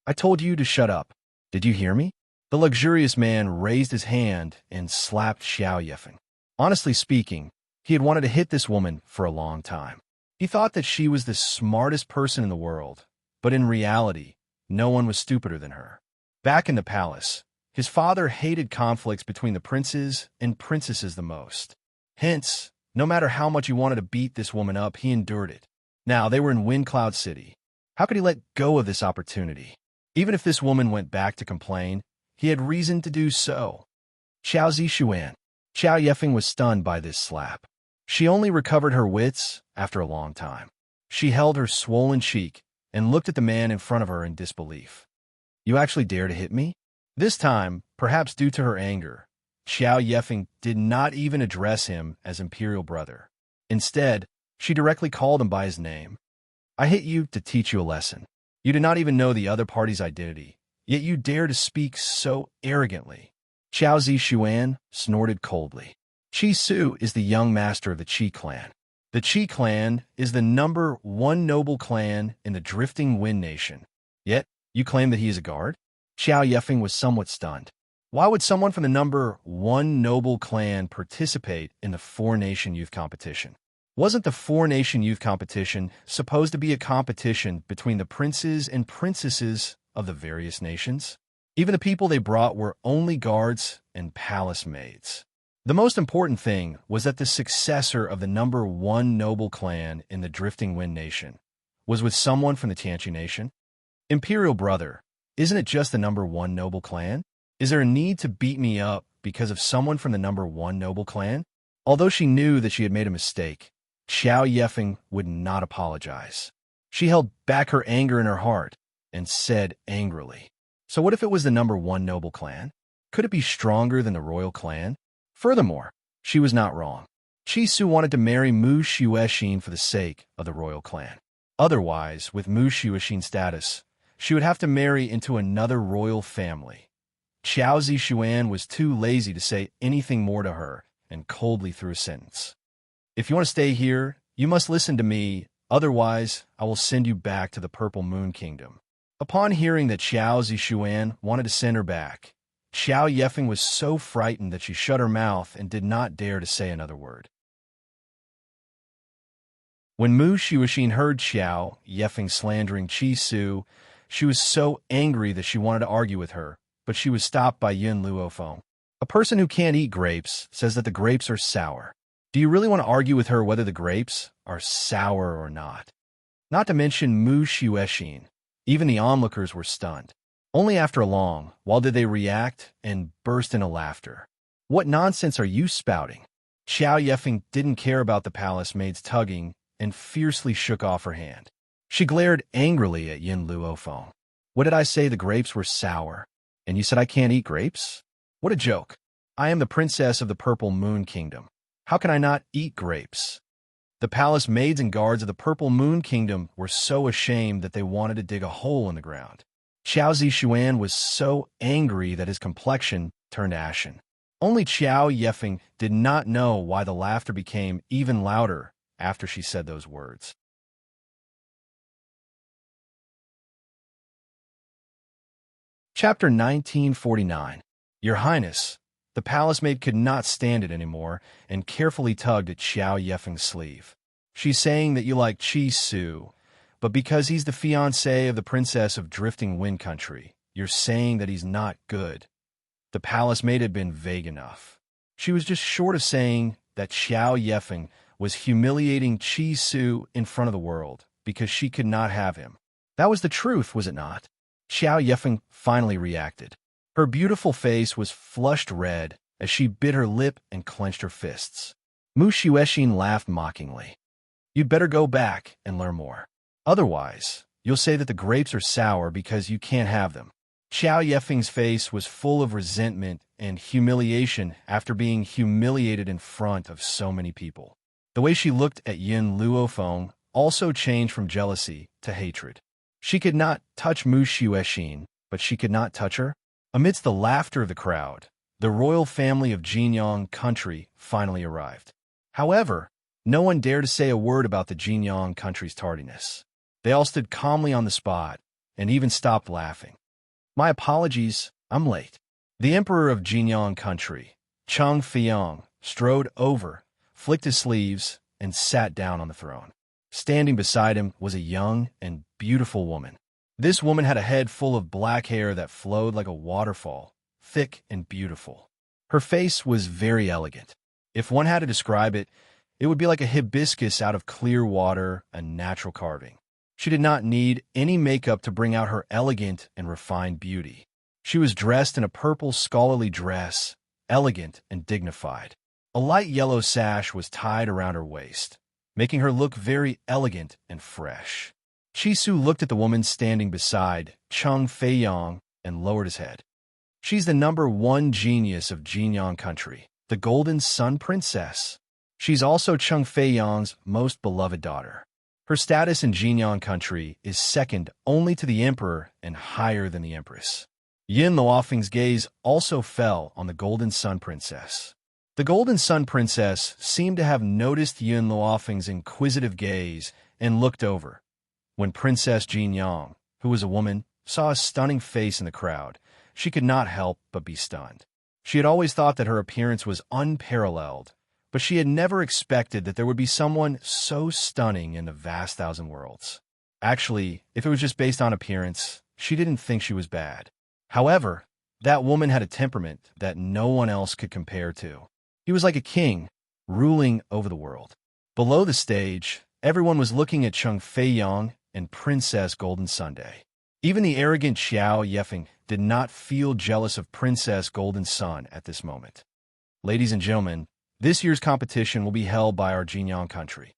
I told you to shut up. Did you hear me? The luxurious man raised his hand and slapped Xiao Yefeng. Honestly speaking, he had wanted to hit this woman for a long time. He thought that she was the smartest person in the world, but in reality, no one was stupider than her. Back in the palace, his father hated conflicts between the princes and princesses the most. Hence, no matter how much he wanted to beat this woman up, he endured it. Now, they were in Wind Cloud City. How could he let go of this opportunity? Even if this woman went back to complain, he had reason to do so. Xiao Zixuan. Xiao Yefeng was stunned by this slap. She only recovered her wits after a long time. She held her swollen cheek and looked at the man in front of her in disbelief. You actually dare to hit me? This time, perhaps due to her anger, Xiao Yefeng did not even address him as imperial brother. Instead, she directly called him by his name. I hit you to teach you a lesson. You do not even know the other party's identity, yet you dare to speak so arrogantly. Xiao Zixuan snorted coldly. Qi Su is the young master of the Qi clan. The Qi clan is the #1 noble clan in the Drifting Wind Nation. Yet, you claim that he is a guard? Xiao Yefeng was somewhat stunned. Why would someone from the #1 noble clan participate in the Four-Nation Youth Competition? Wasn't the Four-Nation Youth Competition supposed to be a competition between the princes and princesses of the various nations? Even the people they brought were only guards and palace maids. The most important thing was that the successor of the #1 noble clan in the Drifting Wind Nation was with someone from the Tianqi Nation. Imperial brother, isn't it just the #1 noble clan? Is there a need to beat me up because of someone from the #1 noble clan? Although she knew that she had made a mistake, Xiao Yefeng would not apologize. She held back her anger in her heart and said angrily, so what if it was the #1 noble clan? Could it be stronger than the royal clan? Furthermore, she was not wrong. Qi Su wanted to marry Mu Xuexin for the sake of the royal clan. Otherwise, with Mu Xuexin's status, she would have to marry into another royal family. Xiao Zixuan was too lazy to say anything more to her and coldly threw a sentence. If you want to stay here, you must listen to me, otherwise I will send you back to the Purple Moon Kingdom. Upon hearing that Xiao Zixuan wanted to send her back, Xiao Yefeng was so frightened that she shut her mouth and did not dare to say another word. When Mu Xuexin heard Xiao Yefeng slandering Qi Su, she was so angry that she wanted to argue with her, but she was stopped by Yin Luofeng. A person who can't eat grapes says that the grapes are sour. Do you really want to argue with her whether the grapes are sour or not? Not to mention Mu Xuexin. Even the onlookers were stunned. Only after a long while did they react and burst into laughter. What nonsense are you spouting? Xiao Yefeng didn't care about the palace maid's tugging and fiercely shook off her hand. She glared angrily at Yin Luofeng. What did I say? The grapes were sour. And you said I can't eat grapes? What a joke. I am the princess of the Purple Moon Kingdom. How can I not eat grapes? The palace maids and guards of the Purple Moon Kingdom were so ashamed that they wanted to dig a hole in the ground. Xiao Zixuan was so angry that his complexion turned ashen. Only Xiao Yefeng did not know why the laughter became even louder after she said those words. Chapter 1949. Your Highness, the palace maid could not stand it anymore and carefully tugged at Xiao Yefeng's sleeve. She's saying that you like Qi Su, but because he's the fiancé of the princess of Drifting Wind Country, you're saying that he's not good. The palace maid had been vague enough. She was just short of saying that Xiao Yefeng was humiliating Qi Su in front of the world because she could not have him. That was the truth, was it not? Xiao Yefeng finally reacted. Her beautiful face was flushed red as she bit her lip and clenched her fists. Mu Xuexin laughed mockingly. You'd better go back and learn more. Otherwise, you'll say that the grapes are sour because you can't have them. Xiao Yefeng's face was full of resentment and humiliation after being humiliated in front of so many people. The way she looked at Yin Luofeng also changed from jealousy to hatred. She could not touch Mu Xuexin, but she could not touch her. Amidst the laughter of the crowd, the royal family of Jinyang country finally arrived. However, No one dared to say a word about the Jinyang country's tardiness. They all stood calmly on the spot, and even stopped laughing. My apologies, I'm late. The emperor of Jinyang country, Cheng Fiang, strode over, flicked his sleeves, and sat down on the throne. Standing beside him was a young and beautiful woman. This woman had a head full of black hair that flowed like a waterfall, thick and beautiful. Her face was very elegant. If one had to describe it, it would be like a hibiscus out of clear water, a natural carving. She did not need any makeup to bring out her elegant and refined beauty. She was dressed in a purple scholarly dress, elegant and dignified. A light yellow sash was tied around her waist, making her look very elegant and fresh. Chisu looked at the woman standing beside Cheng Feiyang and lowered his head. She's the #1 genius of Jinyang country, the Golden Sun Princess. She's also Cheng Feiyang's most beloved daughter. Her status in Jinyang country is second only to the emperor and higher than the empress. Yin Luofeng's gaze also fell on the Golden Sun Princess. The Golden Sun Princess seemed to have noticed Yin Luofeng's inquisitive gaze and looked over. When Princess Jinyang, who was a woman, saw a stunning face in the crowd, she could not help but be stunned. She had always thought that her appearance was unparalleled, but she had never expected that there would be someone so stunning in the vast thousand worlds. Actually, if it was just based on appearance, she didn't think she was bad. However, that woman had a temperament that no one else could compare to. He was like a king, ruling over the world. Below the stage, everyone was looking at Cheng Feiyang and Princess Golden Sunday. Even the arrogant Xiao Yefeng did not feel jealous of Princess Golden Sun at this moment. Ladies and gentlemen, this year's competition will be held by our Jinyang country.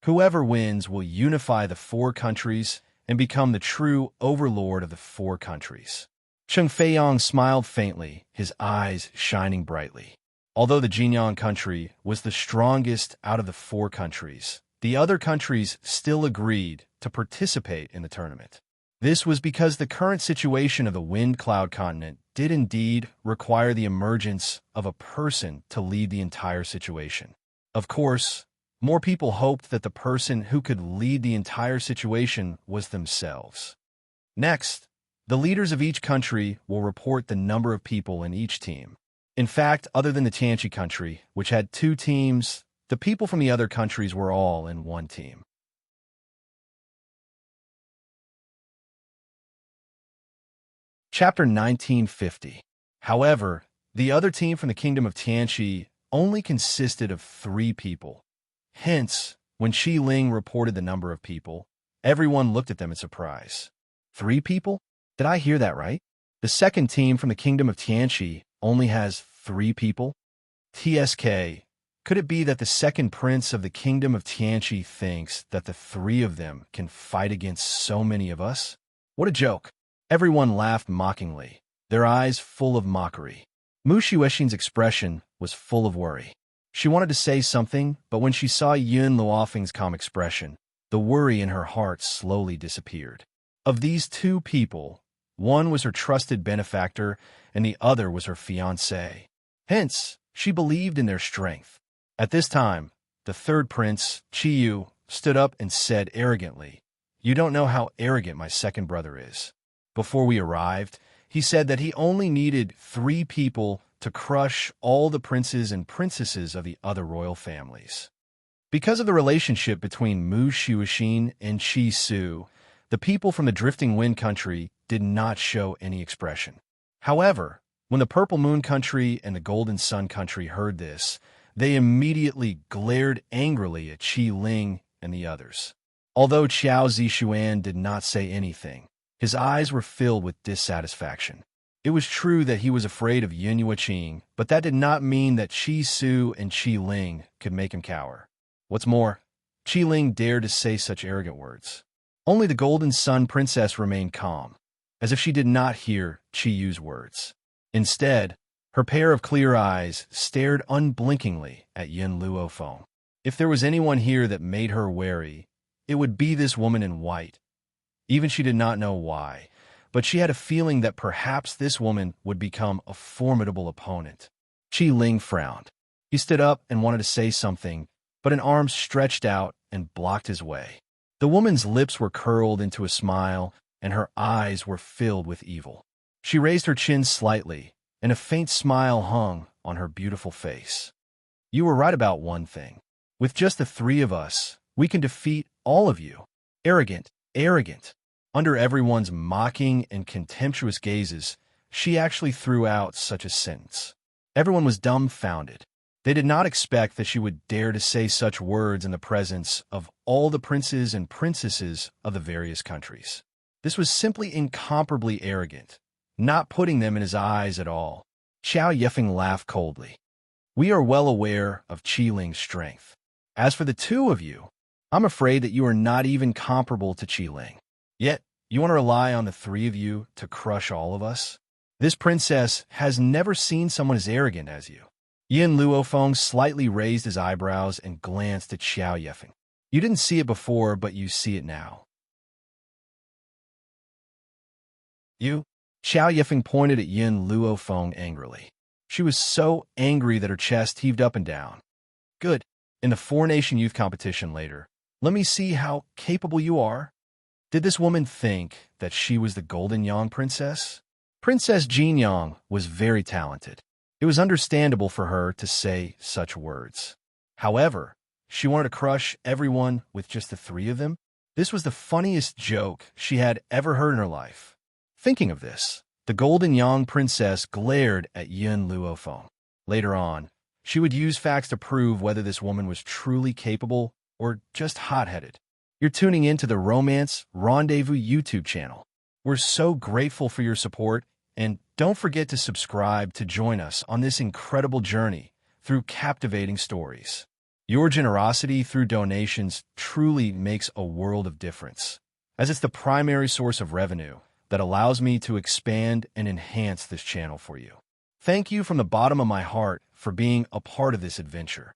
Whoever wins will unify the 4 countries and become the true overlord of the 4 countries. Cheng Feiyang smiled faintly, his eyes shining brightly. Although the Jinyang country was the strongest out of the 4 countries, the other countries still agreed to participate in the tournament. This was because the current situation of the Wind Cloud continent did indeed require the emergence of a person to lead the entire situation. Of course, more people hoped that the person who could lead the entire situation was themselves. Next, the leaders of each country will report the number of people in each team. In fact, other than the Tianqi country, which had 2 teams, the people from the other countries were all in 1 team. Chapter 1950. However, the other team from the Kingdom of Tianqi only consisted of 3 people. Hence, when Qi Ling reported the number of people, everyone looked at them in surprise. 3 people? Did I hear that right? The second team from the Kingdom of Tianqi only has 3 people? TSK. Could it be that the second prince of the Kingdom of Tianqi thinks that the 3 of them can fight against so many of us? What a joke. Everyone laughed mockingly, their eyes full of mockery. Mu Shiuexin's expression was full of worry. She wanted to say something, but when she saw Yin Luofeng's calm expression, the worry in her heart slowly disappeared. Of these 2 people, one was her trusted benefactor and the other was her fiancé. Hence, she believed in their strength. At this time, the third prince, Qiyu, stood up and said arrogantly, "You don't know how arrogant my second brother is." Before we arrived, he said that he only needed 3 people to crush all the princes and princesses of the other royal families. Because of the relationship between Mu Shiuexin and Qi Su, the people from the Drifting Wind country did not show any expression. However, when the Purple Moon country and the Golden Sun country heard this, they immediately glared angrily at Qi Ling and the others. Although Qiao Zixuan did not say anything, his eyes were filled with dissatisfaction. It was true that he was afraid of Yin Yueqing, but that did not mean that Qi Su and Qi Ling could make him cower. What's more, Qi Ling dared to say such arrogant words. Only the Golden Sun Princess remained calm, as if she did not hear Qi Yu's words. Instead, her pair of clear eyes stared unblinkingly at Yin Luofeng. If there was anyone here that made her wary, it would be this woman in white. Even she did not know why, but she had a feeling that perhaps this woman would become a formidable opponent. Qi Ling frowned. He stood up and wanted to say something, but an arm stretched out and blocked his way. The woman's lips were curled into a smile, and her eyes were filled with evil. She raised her chin slightly, and a faint smile hung on her beautiful face. You were right about one thing. With just the three of us, we can defeat all of you. Arrogant, arrogant. Under everyone's mocking and contemptuous gazes, she actually threw out such a sentence. Everyone was dumbfounded. They did not expect that she would dare to say such words in the presence of all the princes and princesses of the various countries. This was simply incomparably arrogant, not putting them in his eyes at all. Xiao Yifeng laughed coldly. We are well aware of Qi Ling's strength. As for the two of you, I'm afraid that you are not even comparable to Qi Ling. Yet, you want to rely on the three of you to crush all of us? This princess has never seen someone as arrogant as you. Yin Luofeng slightly raised his eyebrows and glanced at Xiao Yifeng. You didn't see it before, but you see it now. You? Xiao Yifeng pointed at Yin Luofeng angrily. She was so angry that her chest heaved up and down. Good. In the four-nation youth competition later, let me see how capable you are. Did this woman think that she was the Golden Yang princess? Princess Jin Yang was very talented. It was understandable for her to say such words. However, she wanted to crush everyone with just the three of them. This was the funniest joke she had ever heard in her life. Thinking of this, the Golden Yang princess glared at Yin Luofeng. Later on, she would use facts to prove whether this woman was truly capable or just hot-headed. You're tuning into the Romance Rendezvous YouTube channel. We're so grateful for your support, and don't forget to subscribe to join us on this incredible journey through captivating stories. Your generosity through donations truly makes a world of difference, as it's the primary source of revenue that allows me to expand and enhance this channel for you. Thank you from the bottom of my heart for being a part of this adventure.